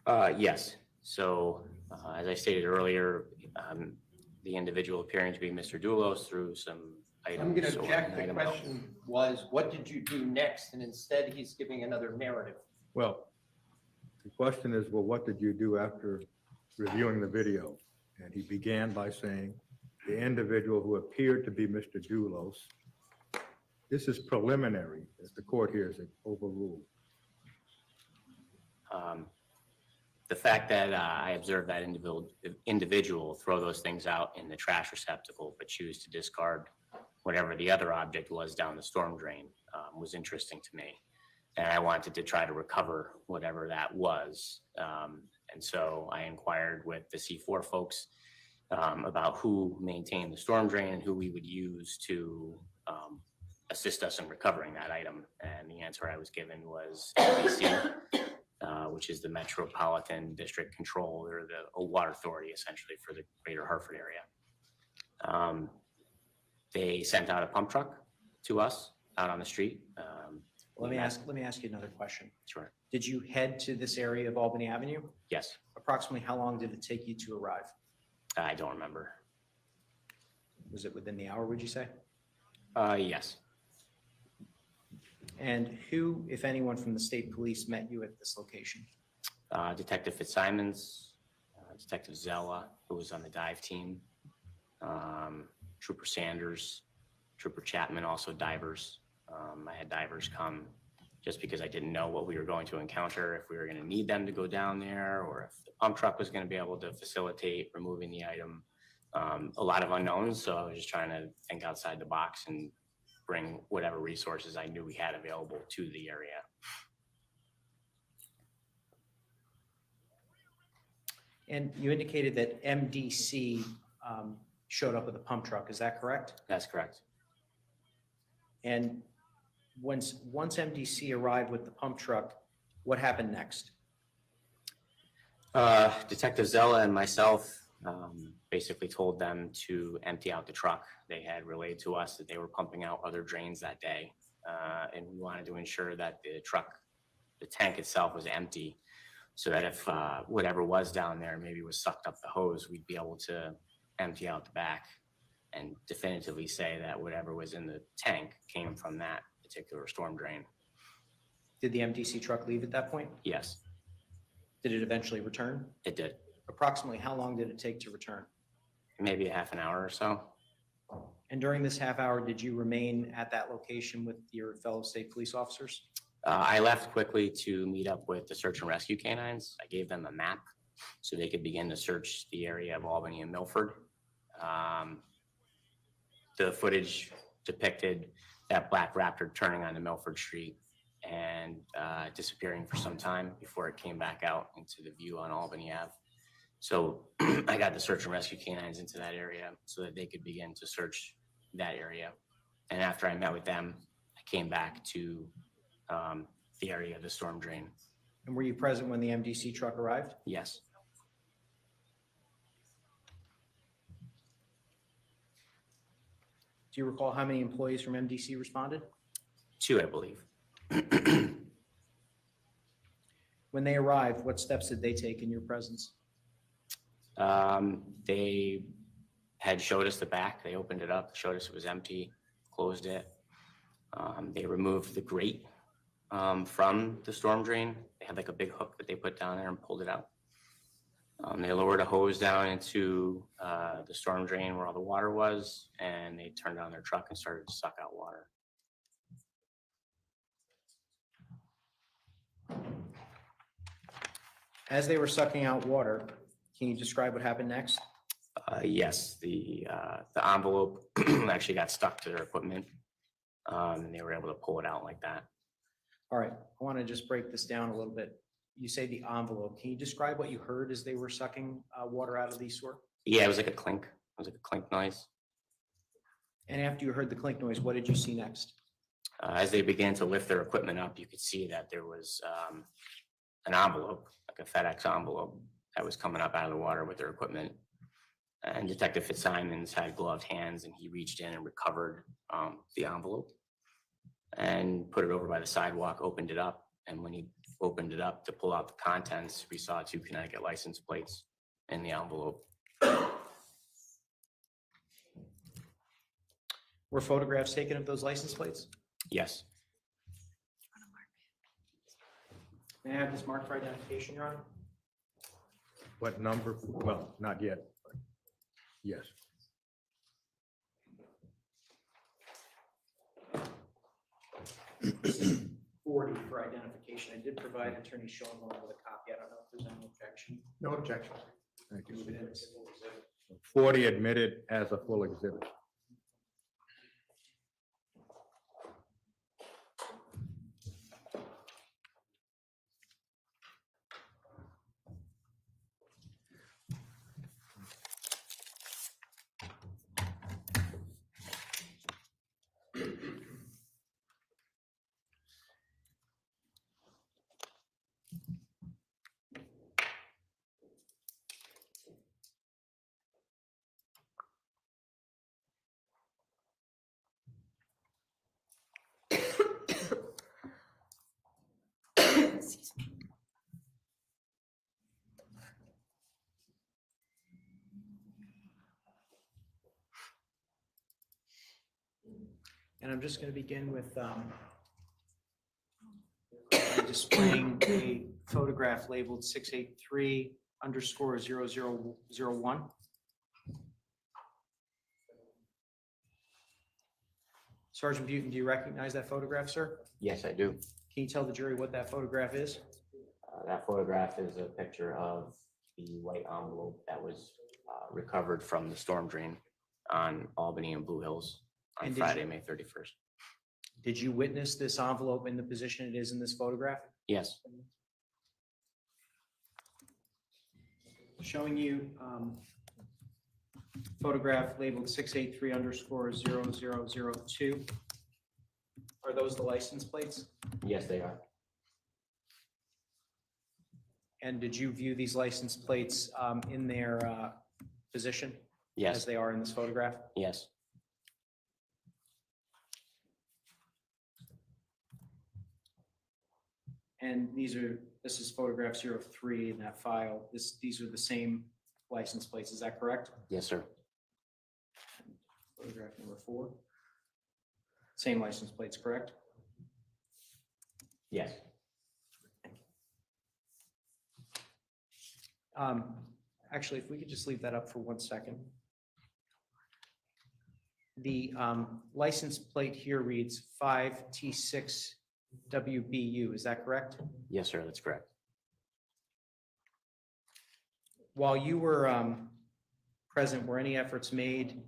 Yes. So as I stated earlier, the individual appearing to be Mr. Dulos threw some items. I'm going to or object. an The item out. question was, what did you do next? And instead, he's giving another narrative. Well, the question is, well, what did you do after reviewing the video? And he began by saying, the individual who appeared to be Mr. Dulos, this is preliminary, as the court hears it, overruled. The fact that I observed that individual throw those things out in the trash receptacle, but choose to discard whatever the other object was down the storm drain was interesting to me. And I wanted to try to recover whatever that was. And so I inquired with the C4 folks about who maintained the storm drain and who we would use to assist us in recovering that item. And the answer I was given was NBC, which is the Metropolitan District Control, or the water authority essentially for the greater Hartford area. They sent out a pump truck to us out on the street. Let me ask you another question. Sure. Did you head to this area of Albany Avenue? Yes. Approximately how long did it take you to arrive? I don't remember. Was it within the hour, would you say? Yes. And who, if anyone, from the state police met you at this location? Detective Fitzsimons, Detective Zella, who was on the dive team, Trooper Sanders, Trooper Chapman, also divers. I had divers come just because I didn't know what we were going to encounter, if we were going to need them to go down there, or if the pump truck was going to be able to facilitate removing the item. A lot of unknowns, so I was just trying to think outside the box and bring whatever resources I knew we had available to the area. And you indicated that MDC showed up with a pump truck, is that correct? That's correct. And once MDC arrived with the pump truck, what happened next? Detective Zella and myself basically told them to empty out the truck. They had relayed to us that they were pumping out other drains that day, and we wanted to ensure that the tank itself was empty, so that if whatever was down there maybe was sucked up the hose, we'd be able to empty out the back and definitively say that whatever was in the tank came from that particular storm drain. Did the MDC truck leave at that point? Yes, Did it eventually return? it did. Approximately how long did it take to return? Maybe a half an hour or so. And during this half hour, did you remain at that location with your fellow state police officers? I left quickly to meet up with the search and rescue canines. I gave them a map so they could begin to search the area of Albany and Milford. The footage depicted that black Raptor turning onto Milford Street and disappearing for some time before it came back out into the view on Albany Ave. So I got the search and rescue canines into that area so that they could begin to search that area. And after I met with them, I came back to the area of the storm drain. And were you present when the MDC truck arrived? Yes. Do you recall how many employees from MDC responded? 2, I believe. When they arrived, what steps did they take in your presence? They had showed us the back. They opened it up, showed us it was empty, closed it. They removed the grate from the storm drain. They had like a big hook that they put down there and pulled it out. They lowered a hose down into the storm drain where all the water was, and they turned on their truck and started to suck out water. As they were sucking out water, can you describe what happened next? Yes, the envelope actually got stuck to their equipment, and they were able to pull it out like that. All right, I want to just break this down a little bit. You say the envelope. Can you describe what you heard as they were sucking water out of the sewer? Yeah, it was like a clink. It was like a clink noise. And after you heard the clink noise, what did you see next? As they began to lift their equipment up, you could see that there was an envelope, like a FedEx envelope, that was coming up out of the water with their equipment. And Detective Fitzsimons had gloved hands, and he reached in and recovered the envelope and put it over by the sidewalk, opened it up. And when he opened it up to pull out the contents, we saw 2 Connecticut license plates in the envelope. Were photographs taken of those license plates? Yes. May I have this marked for identification, Your Honor? What number? Well, not yet. But yes. .40 for identification. I did provide Attorney Schoenholm with a copy. I don't know if there's any objection. No objection. Thank you. Move it in as a full exhibit. 40 admitted as a full exhibit. And I'm just going to begin with displaying a photograph labeled 683_0001. Sergeant Butin, do you recognize that photograph, sir? Yes, I do. Can you tell the jury what that photograph is? That photograph is a picture of the white envelope that was recovered from the storm drain on Albany and Blue Hills on And did Friday, you- May 31st. Did you witness this envelope in the position it is in this photograph? Yes, Showing you photograph labeled 683_0002. Are those the license plates? yes, they are. And did you view these license plates in their position? As Yes, they are in this photograph? yes, And this is photograph 03 in that file. These are the same license plates, is that correct? yes, sir. Photograph number 4. Same license plates, correct? Yes. Actually, if we could just leave that up for 1 second. The license plate here reads 5T6WBU, is that correct? Yes, sir, that's correct. While you were present, were any efforts made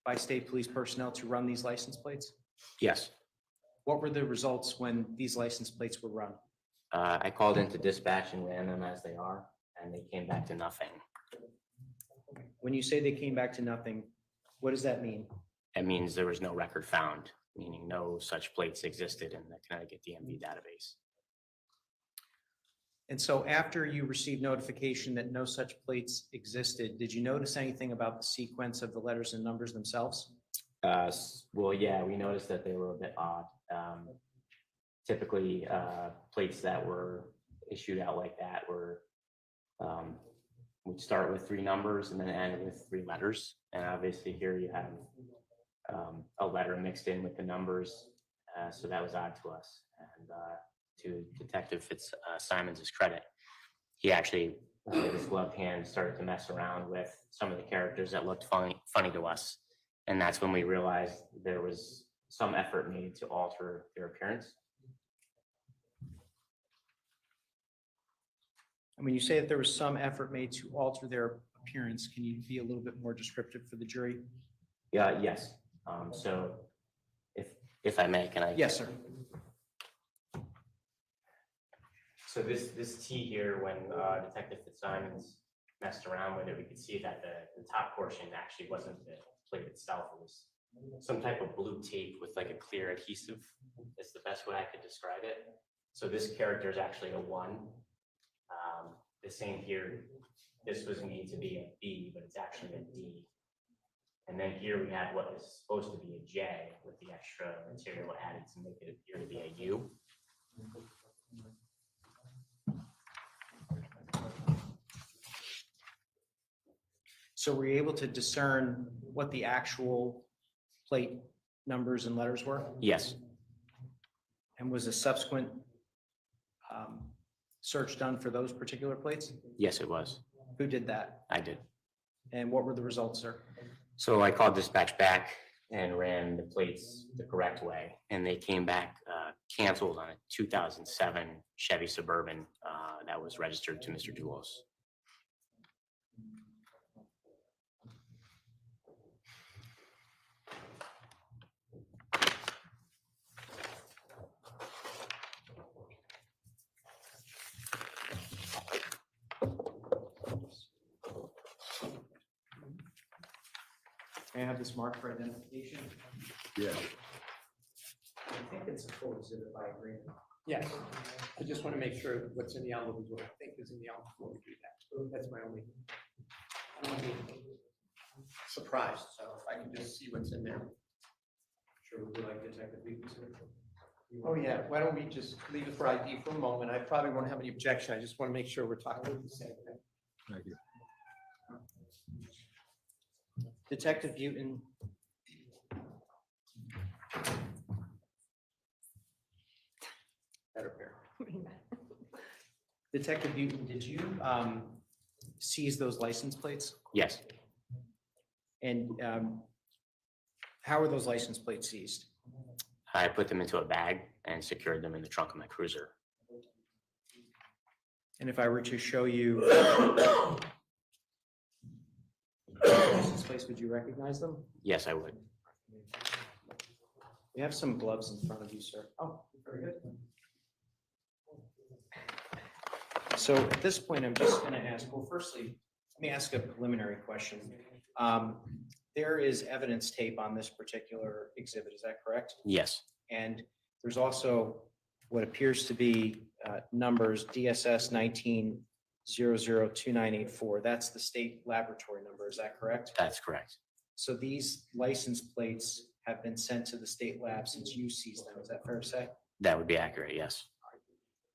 by state police personnel to run these license plates? Yes. What were the results when these license plates were run? I called into dispatch and ran them as they are, and they came back to nothing. When you say they came back to nothing, what does that mean? It means there was no record found, meaning no such plates existed in the Connecticut DMV database. And so after you received notification that no such plates existed, did you notice anything about the sequence of the letters and numbers themselves? Well, yeah, we noticed that they were a bit odd. Typically, plates that were issued out like that were would start with 3 numbers and then end with 3 letters. And obviously here you have a letter mixed in with the numbers. So that was odd to us. And to Detective Fitzsimon's credit, he actually, with his gloved hand, started to mess around with some of the characters that looked funny to us. And that's when we realized there was some effort made to alter their appearance. And when you say that there was some effort made to alter their appearance, can you be a little bit more descriptive for the jury? Yeah, yes. So if I may, can I? Yes, sir. So this T here, when Detective Fitzsimon's messed around with it, we could see that the top portion actually wasn't the plate itself. It was some type of blue tape with like a clear adhesive. Is the best way I could describe it. So this character is actually a 1. The same here, this was made to be a B, but it's actually a D. And then here we had what is supposed to be a J with the extra material added to make it appear to be a U. So were you able to discern what the actual plate numbers and letters were? Yes, And was a subsequent search done for those particular plates? yes, it was. Who did that? I did. And what were the results, sir? So I called dispatch back and ran the plates the correct way, and they came back canceled on a 2007 Chevy Suburban that was registered to Mr. Dulos. May I have this marked for identification? Yeah. I think it's a full exhibit by agreement. Yes, I just want to make sure what's in the envelope is what I think is in the envelope before we do that. That's my only. I don't want to be surprised, so if I can just see what's in there. Sure, would you like Detective Beaton, sir? Oh, yeah, why don't we just leave it for ID for a moment? I probably won't have any objection. I just want to make sure we're talking about the same thing. Thank you. Detective Butin, Detective Newton, did you seize those license plates? Yes, And how were those license plates seized? I put them into a bag and secured them in the trunk of my cruiser. And if I were to show you license plates, would you recognize them? Yes, I would. We have some gloves in front of you, sir. Oh, very good. So at this point, I'm just going to ask, well, firstly, let me ask a preliminary question. There is evidence tape on this particular exhibit, is that correct? Yes, And there's also what appears to be numbers DSS 19002984. That's the state laboratory number, is that correct? that's correct. So these license plates have been sent to the state lab since you seized them, is that fair to say? That would be accurate, yes.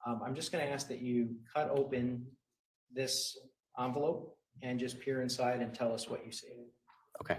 I'm just going to ask that you cut open this envelope and just peer inside and tell us what you see. Okay.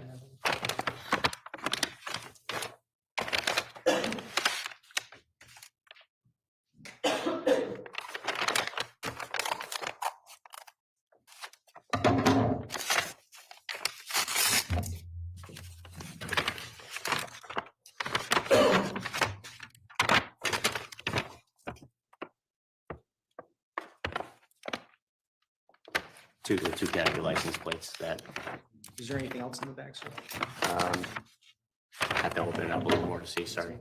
The two category license plates that Is there anything else in the bag, sir? have to open it up a little more to see, sorry.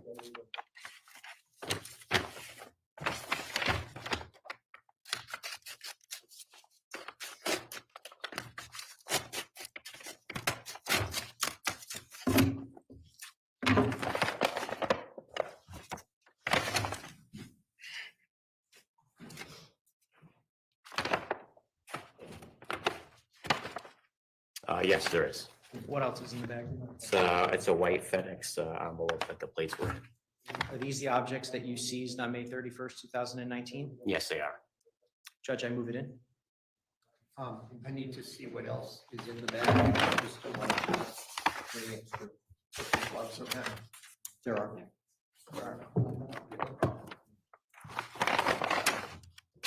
Yes, there is. What else is in the bag? It's a white FedEx envelope that the plates were in. Are these the objects that you seized on May 31st, 2019? Yes, they are. Judge, I move it in. I need to see what else is in the bag. Just don't want to bring extra gloves or that. There are.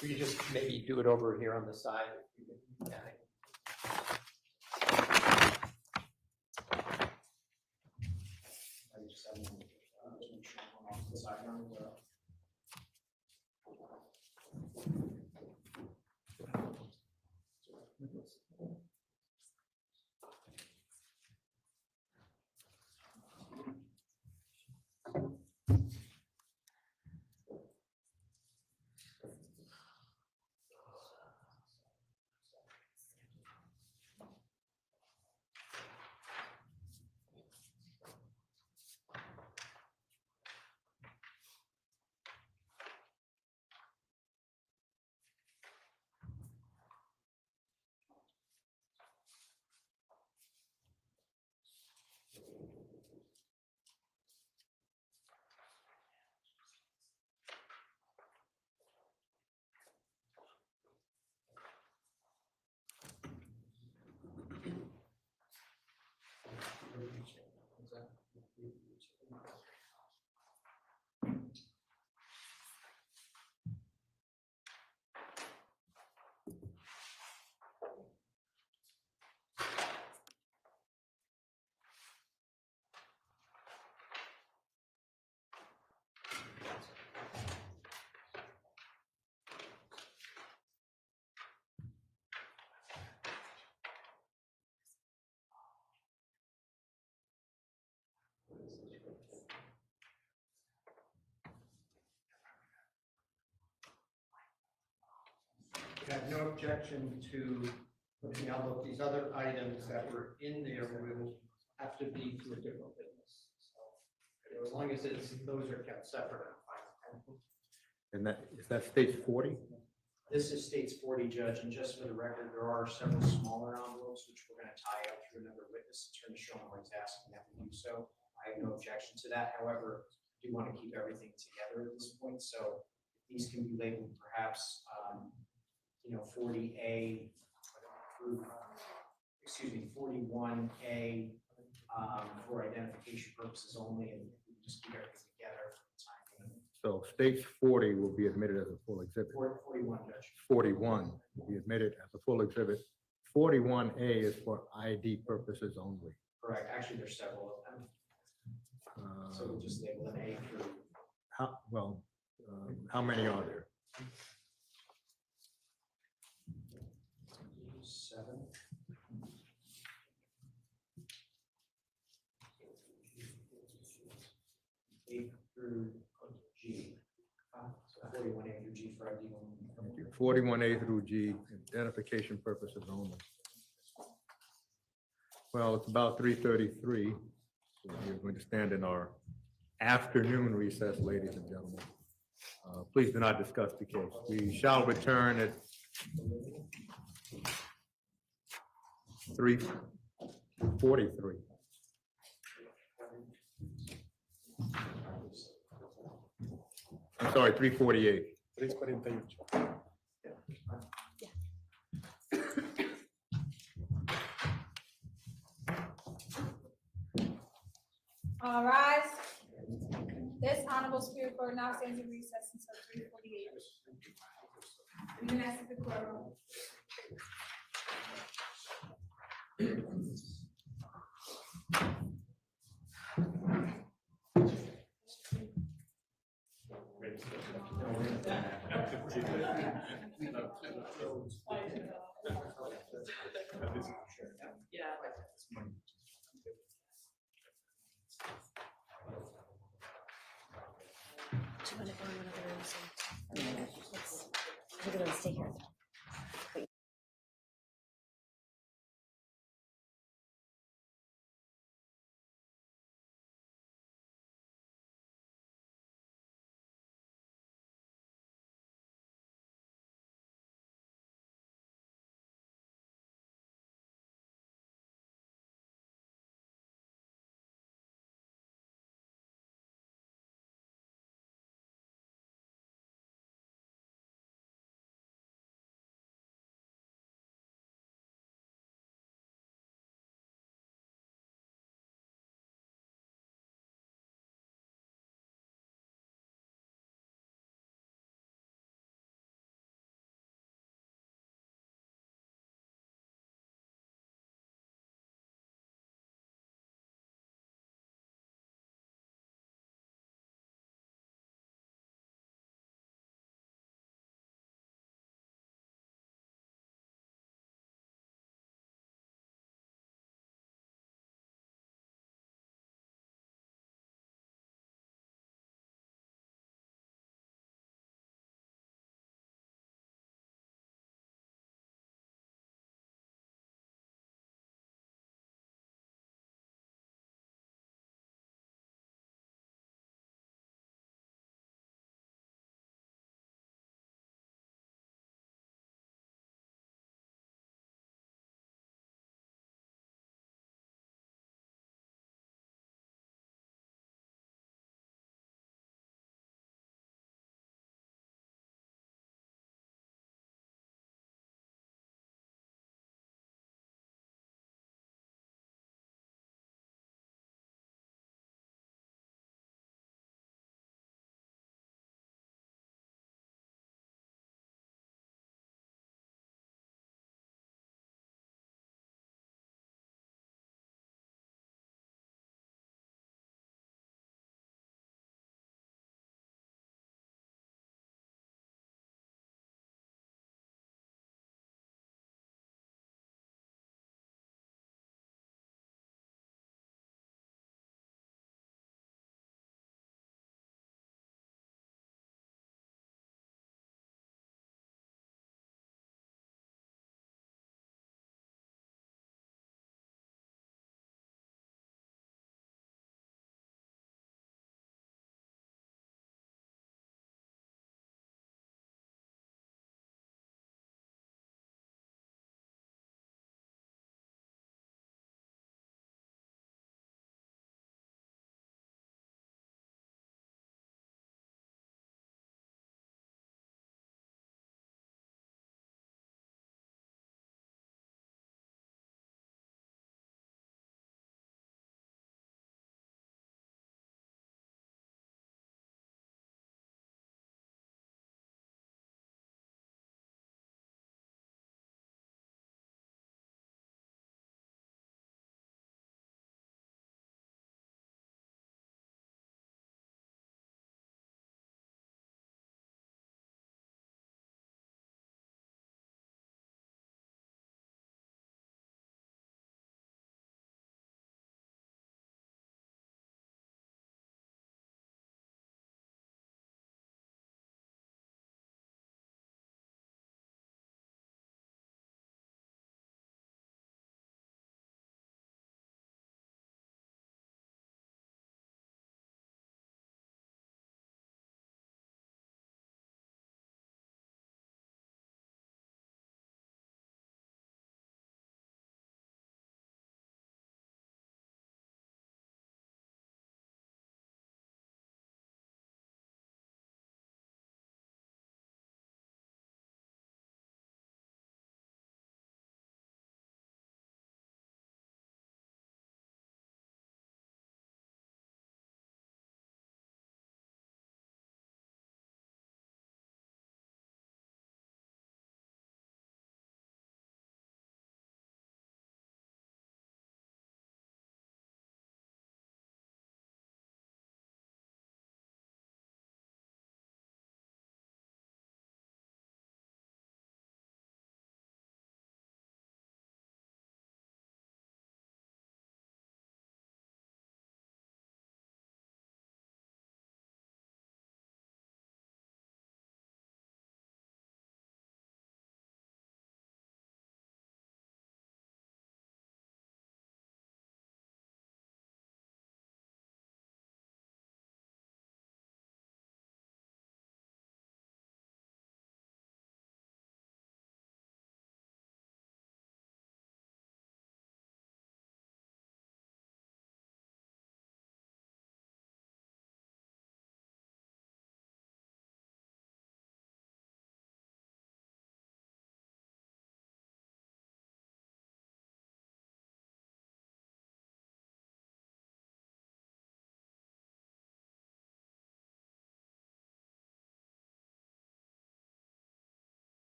We could just maybe do it over here on the side. Yeah. I have no objection to looking out at these other items that were in there will have to be to a different witness. So as long as those are kept separate, I'm fine. And is that stage 40? This is states 40, Judge, and just for the record, there are several smaller envelopes which we're going to tie up through another witness. Attorney Schoenberg is asking that we do so. I have no objection to that. However, I do want to keep everything together at this point. So these can be labeled perhaps, 40A through, 41A for identification purposes only, and we can just keep everything together for the time being. So states 40 will be admitted as a full exhibit. 41, Judge. 41 will be admitted as a full exhibit. 41A is for ID purposes only. Correct. Actually, there's several of them. So we'll just label them A through. How many are there? 7. A through G. So 41A through G for ID only. 41A through G, identification purposes only. Well, it's about 3:33. So we're going to stand in our afternoon recess, ladies and gentlemen. Please do not discuss the case. We shall return at 3:43. I'm sorry, 3:48. All rise. This honorable Superior Court now stands in recess until 3:48. Recess the courtroom. Do you want to go in one of the rooms? We're going to stay here.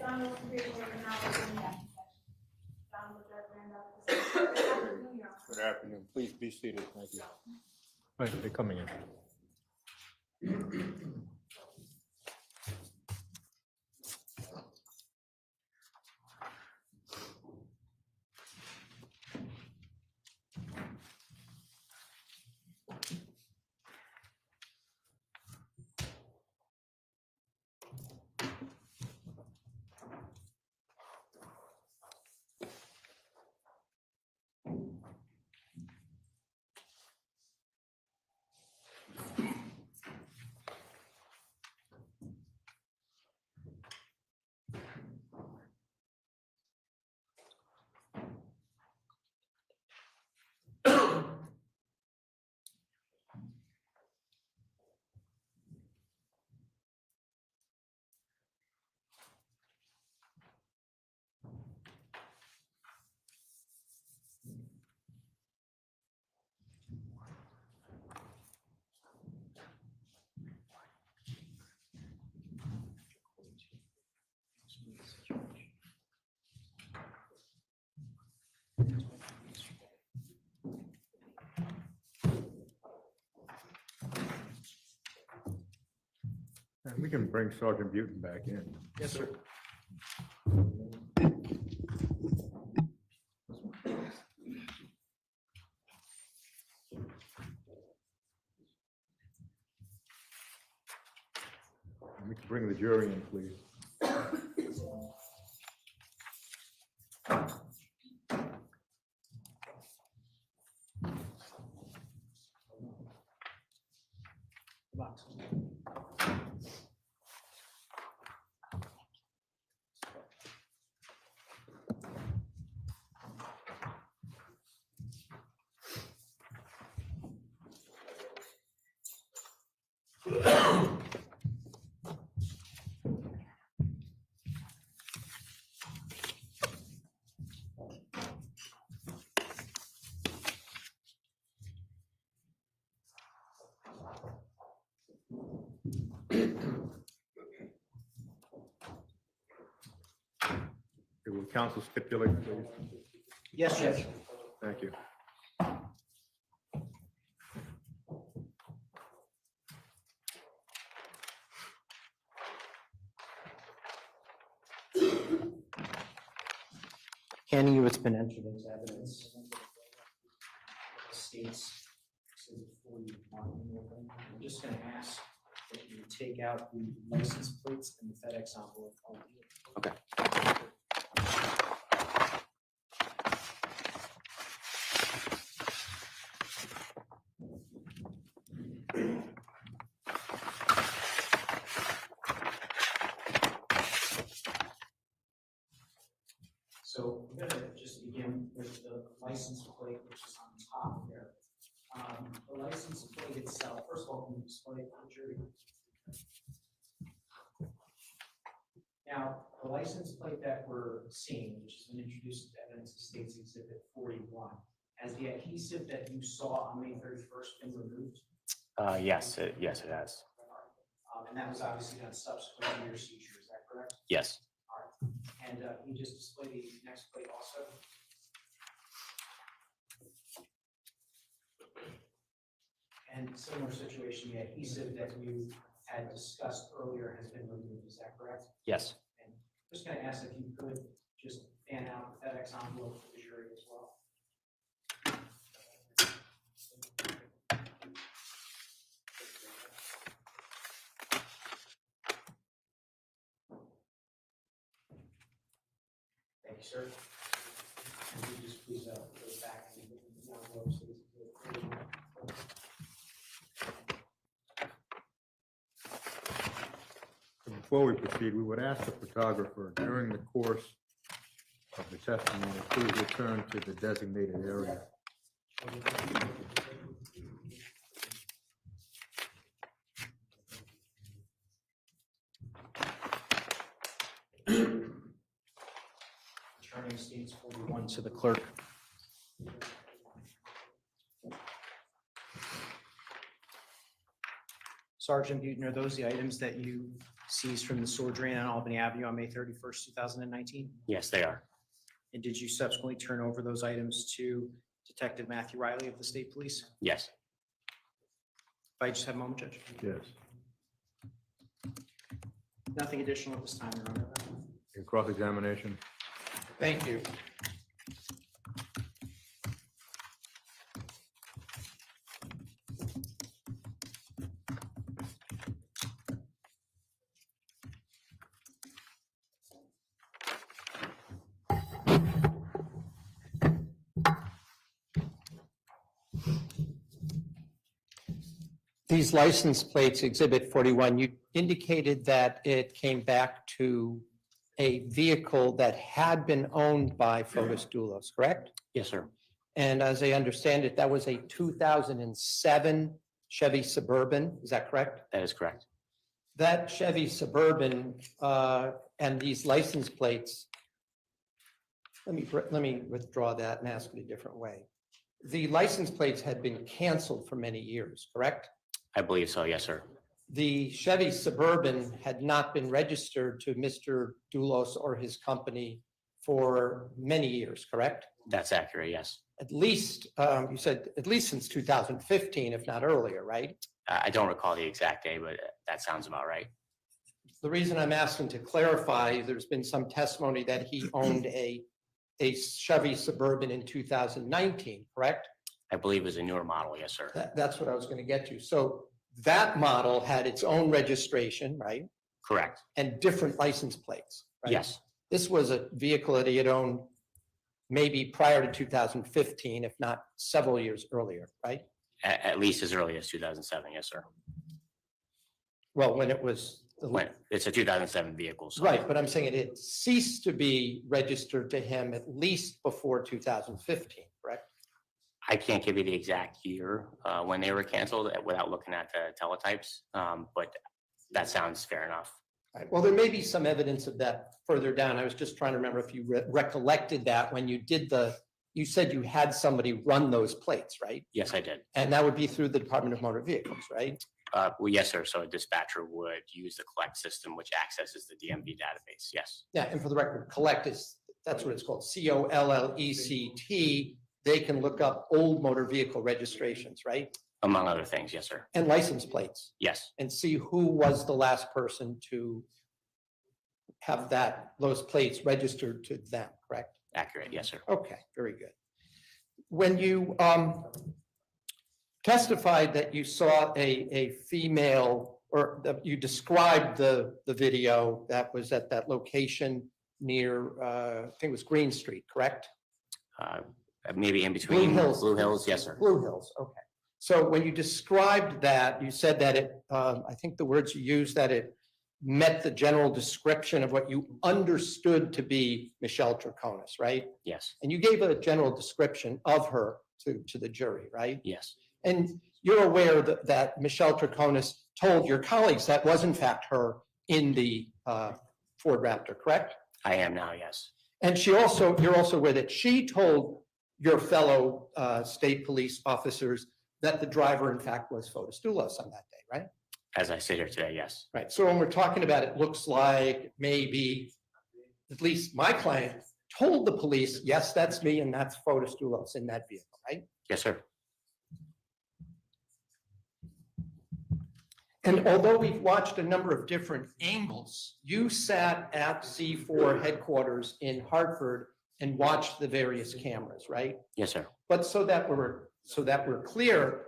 Donald Superior Court now in the action section. Donald Judge Randolph. Good afternoon, Your Honor. Good afternoon. Please be seated. Thank you. Right, they're coming in. And we can bring Sergeant Butin back in. Yes, sir. And we can bring the jury in, please. Will counsel stipulate, please? Yes, Judge. Thank you. Handing you what's been entered into evidence. States. Exhibit 41. I'm just going to ask that you take out the license plates and the FedEx envelope. Okay. So we're going to just begin with the license plate, which is on top there. The license plate itself, first of all, can you display it for the jury? Now, the license plate that we're seeing, which has been introduced to evidence of State's Exhibit 41, has the adhesive that you saw on May 31st been removed? Yes, it has. And that was obviously done subsequent to your seizure, is that correct? Yes. All right. And can you just display the next plate also? And similar situation, the adhesive that you had discussed earlier has been removed, is that correct? Yes. And just going to ask if you could just fan out the FedEx envelope for the jury as well. Thank you, sir. And you just please go back and look at the envelope so this is good. Before we proceed, we would ask the photographer during the course of the testimony, please return to the designated area. Returning States 41 to the clerk. Sergeant Butin, are those the items that you see seized from the sewer drain on Albany Avenue on May 31st, 2019? Yes, they are. And did you subsequently turn over those items to Detective Matthew Riley of the State Police? Yes. If I just have a moment, Judge. Yes. Nothing additional at this time, Your Honor. Your cross-examination. Thank you. These license plates, Exhibit 41, you indicated that it came back to a vehicle that had been owned by Fotis Dulos, correct? Yes, sir. And as I understand it, that was a 2007 Chevy Suburban, is that correct? That is correct. That Chevy Suburban and these license plates, let me withdraw that and ask it a different way. The license plates had been canceled for many years, correct? I believe so. Yes, sir. The Chevy Suburban had not been registered to Mr. Dulos or his company for many years, correct? That's accurate. Yes. At least, you said at least since 2015, if not earlier, right? I don't recall the exact day, but that sounds about right. The reason I'm asking to clarify, there's been some testimony that he owned a Chevy Suburban in 2019, correct? I believe it was a newer model. Yes, sir. That's what I was going to get to. So that model had its own registration, right? Correct. And different license plates, right? Yes. This was a vehicle that he had owned maybe prior to 2015, if not several years earlier, right? At least as early as 2007. Yes, sir. Well, when it was. When it's a 2007 vehicle. So. Right, but I'm saying it ceased to be registered to him at least before 2015, correct? I can't give you the exact year when they were canceled without looking at the teletypes, but that sounds fair enough. Right. Well, there may be some evidence of that further down. I was just trying to remember if you recollected that when you did you said you had somebody run those plates, right? Yes, I did. And that would be through the Department of Motor Vehicles, right? Well, yes, sir. So a dispatcher would use the collect system, which accesses the DMV database. Yes. Yeah, and for the record, collect that's what it's called, COLLECT. They can look up old motor vehicle registrations, right? Among other things, yes, sir. And license plates. Yes. And see who was the last person to have those plates registered to them, correct? Accurate, yes, sir. Okay, very good. When you testified that you saw a female, or that you described the video that was at that location near, I think it was Green Street, correct? Maybe in between Blue Hills, yes, sir. Blue Hills, okay. So when you described that, you said that it, I think the words you used, that it met the general description of what you understood to be Michelle Troconis, right? Yes. And you gave a general description of her to the jury, right? Yes. And you're aware that Michelle Troconis told your colleagues that was in fact her in the Ford Raptor, correct? I am now, yes. And you're also aware that she told your fellow state police officers that the driver in fact was Fotis Dulos on that day, right? As I sit here today, yes. Right, so when we're talking about it looks like maybe, at least my client told the police, yes, that's me and that's Fotis Dulos in that vehicle, right? Yes, sir. And although we've watched a number of different angles, you sat at C4 headquarters in Hartford and watched the various cameras, right? Yes, sir. But so that we're clear,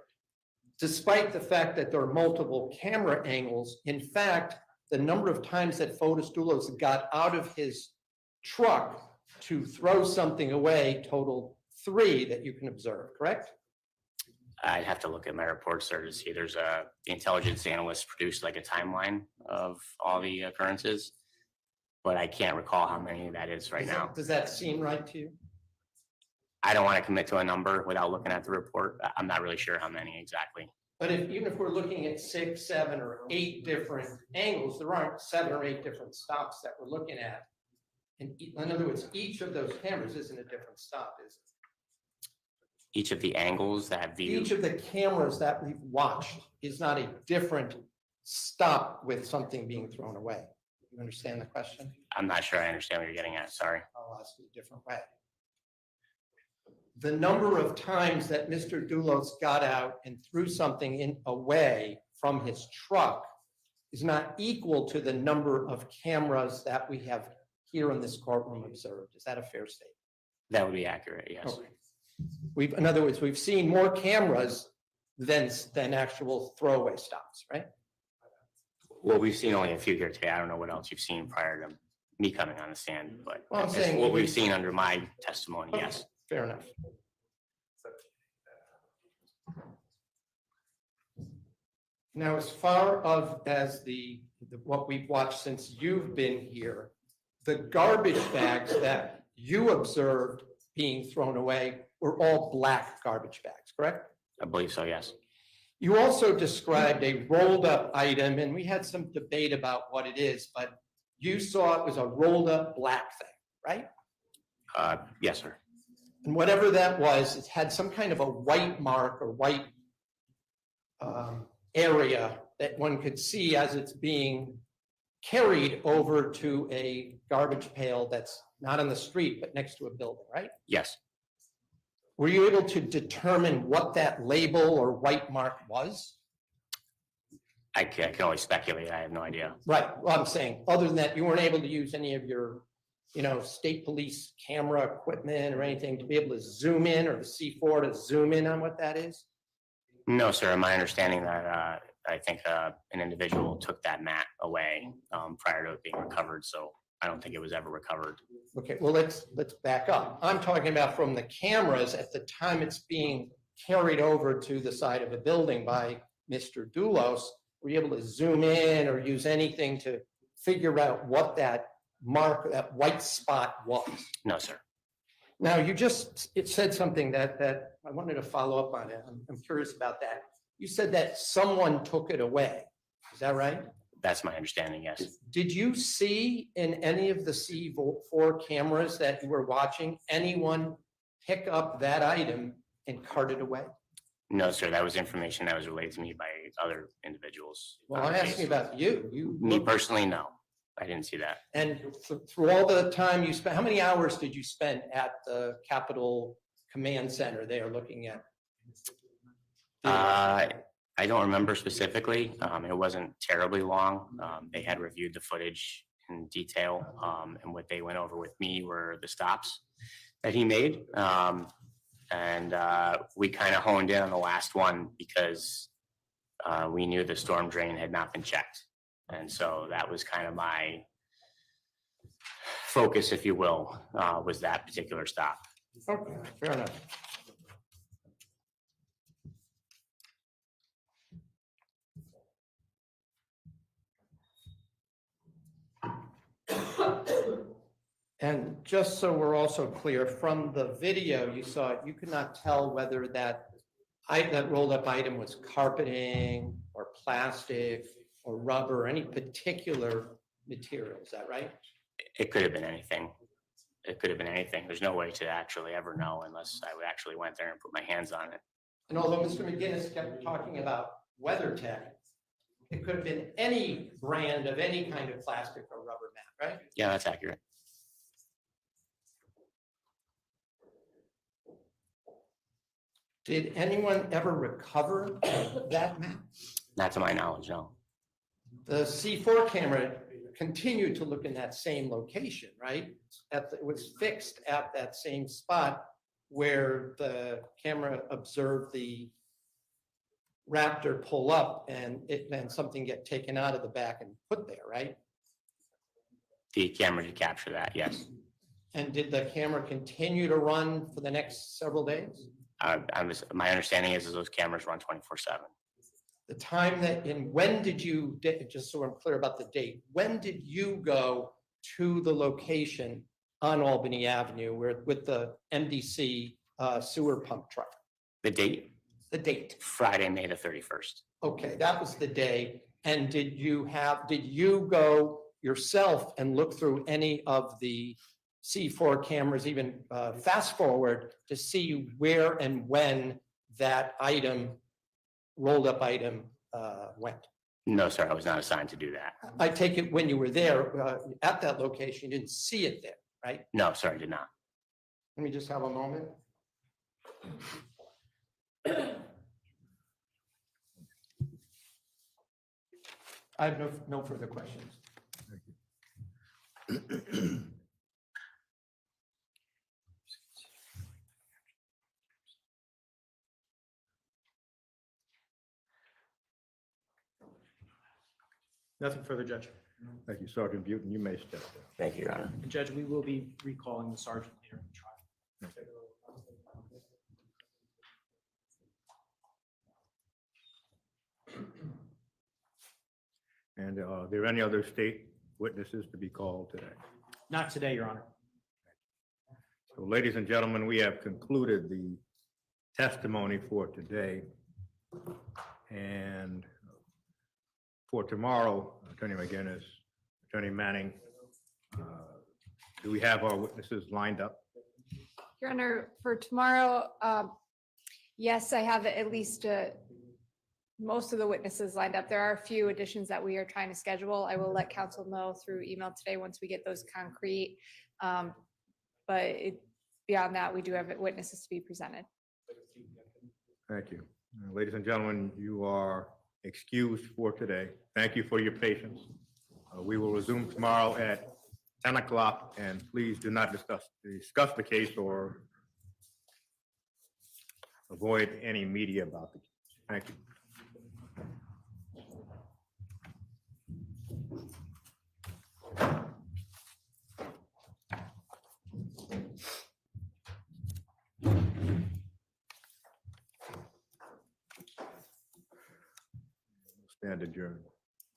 despite the fact that there are multiple camera angles, in fact, the number of times that Fotis Dulos got out of his truck to throw something away totaled 3 that you can observe, correct? I'd have to look at my reports, sir, to see. There's the intelligence analyst produced like a timeline of all the occurrences, but I can't recall how many that is right now. Does that seem right to you? I don't want to commit to a number without looking at the report. I'm not really sure how many exactly. But even if we're looking at 6, 7, or 8 different angles, there aren't 7 or 8 different stops that we're looking at. And in other words, each of those cameras isn't a different stop, is it? Each of the angles that view. Each of the cameras that we've watched is not a different stop with something being thrown away. You understand the question? I'm not sure I understand what you're getting at, sorry. I'll ask it a different way. The number of times that Mr. Dulos got out and threw something away from his truck is not equal to the number of cameras that we have here in this courtroom observed. Is that a fair statement? That would be accurate, yes. Okay. In other words, we've seen more cameras than actual throwaway stops, right? Well, we've seen only a few here today. I don't know what else you've seen prior to me coming on the stand, but Well, I'm it's saying what we- we've seen under my testimony, Okay, yes. fair enough. Now, as far as what we've watched since you've been here, the garbage bags that you observed being thrown away were all black garbage bags, correct? I believe so, yes. You also described a rolled up item, and we had some debate about what it is, but you saw it was a rolled up black thing, right? Yes, sir. And whatever that was, it had some kind of a white mark or white area that one could see as it's being carried over to a garbage pail that's not on the street, but next to a building, right? Yes. Were you able to determine what that label or white mark was? I can only speculate. I have no idea. Right, well, I'm saying, other than that, you weren't able to use any of your, state police camera equipment or anything to be able to zoom in, or the C4 to zoom in on what that is? No, sir. My understanding that I think an individual took that mat away prior to it being recovered, so I don't think it was ever recovered. Okay, well, let's back up. I'm talking about from the cameras at the time it's being carried over to the side of a building by Mr. Dulos. Were you able to zoom in or use anything to figure out what that mark, that white spot was? No, sir. Now, it said something that I wanted to follow up on it. I'm curious about that. You said that someone took it away. Is that right? That's my understanding, yes. Did you see in any of the C4 cameras that you were watching, anyone pick up that item and cart it away? No, sir. That was information that was relayed to me by other individuals. Well, I'm asking about you. Me personally, no. I didn't see that. And through all the time you spent, how many hours did you spend at the Capitol Command Center there looking at? I don't remember specifically. It wasn't terribly long. They had reviewed the footage in detail, and what they went over with me were the stops that he made. And we kind of honed in on the last one because we knew the storm drain had not been checked. And so that was kind of my focus, if you will, was that particular stop. Okay, fair enough. And just so we're also clear, from the video you saw, you could not tell whether that rolled up item was carpeting or plastic or rubber, or any particular material. Is that right? It could have been anything. It could have been anything. There's no way to actually ever know unless I actually went there and put my hands on it. And although Mr. McGinnis kept talking about WeatherTech, it could have been any brand of any kind of plastic or rubber mat, right? Yeah, that's accurate. Did anyone ever recover that mat? Not to my knowledge, no. The C4 camera continued to look in that same location, right? It was fixed at that same spot where the camera observed the Raptor pull up and then something get taken out of the back and put there, right? The camera did capture that, yes. And did the camera continue to run for the next several days? My understanding is those cameras run 24/7. The time when did you, just so I'm clear about the date, when did you go to the location on Albany Avenue with the MDC sewer pump truck? The date? The date. Friday, May the 31st. Okay, that was the day. And did you go yourself and look through any of the C4 cameras, even fast forward, to see where and when that rolled up item went? No, sir, I was not assigned to do that. I take it when you were there, at that location, you didn't see it there, right? No, sir, I did not. Let me just have a moment. I have no further questions. Nothing further, Judge. Thank you, Sergeant Butin. You may step down. Thank you, Your Honor. And Judge, we will be recalling the sergeant later in the trial. And are there any other state witnesses to be called today? Not today, Your Honor. So, ladies and gentlemen, we have concluded the testimony for today. And for tomorrow, Attorney McGinnis, Attorney Manning, do we have our witnesses lined up? Your Honor, for tomorrow, yes, I have at least most of the witnesses lined up. There are a few additions that we are trying to schedule. I will let council know through email today once we get those concrete. Beyond that, we do have witnesses to be presented. Thank you. Ladies and gentlemen, you are excused for today. Thank you for your patience. We will resume tomorrow at 10 o'clock, and please do not discuss the case or avoid any media about the case. Thank you. Stand adjourned.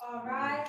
All right.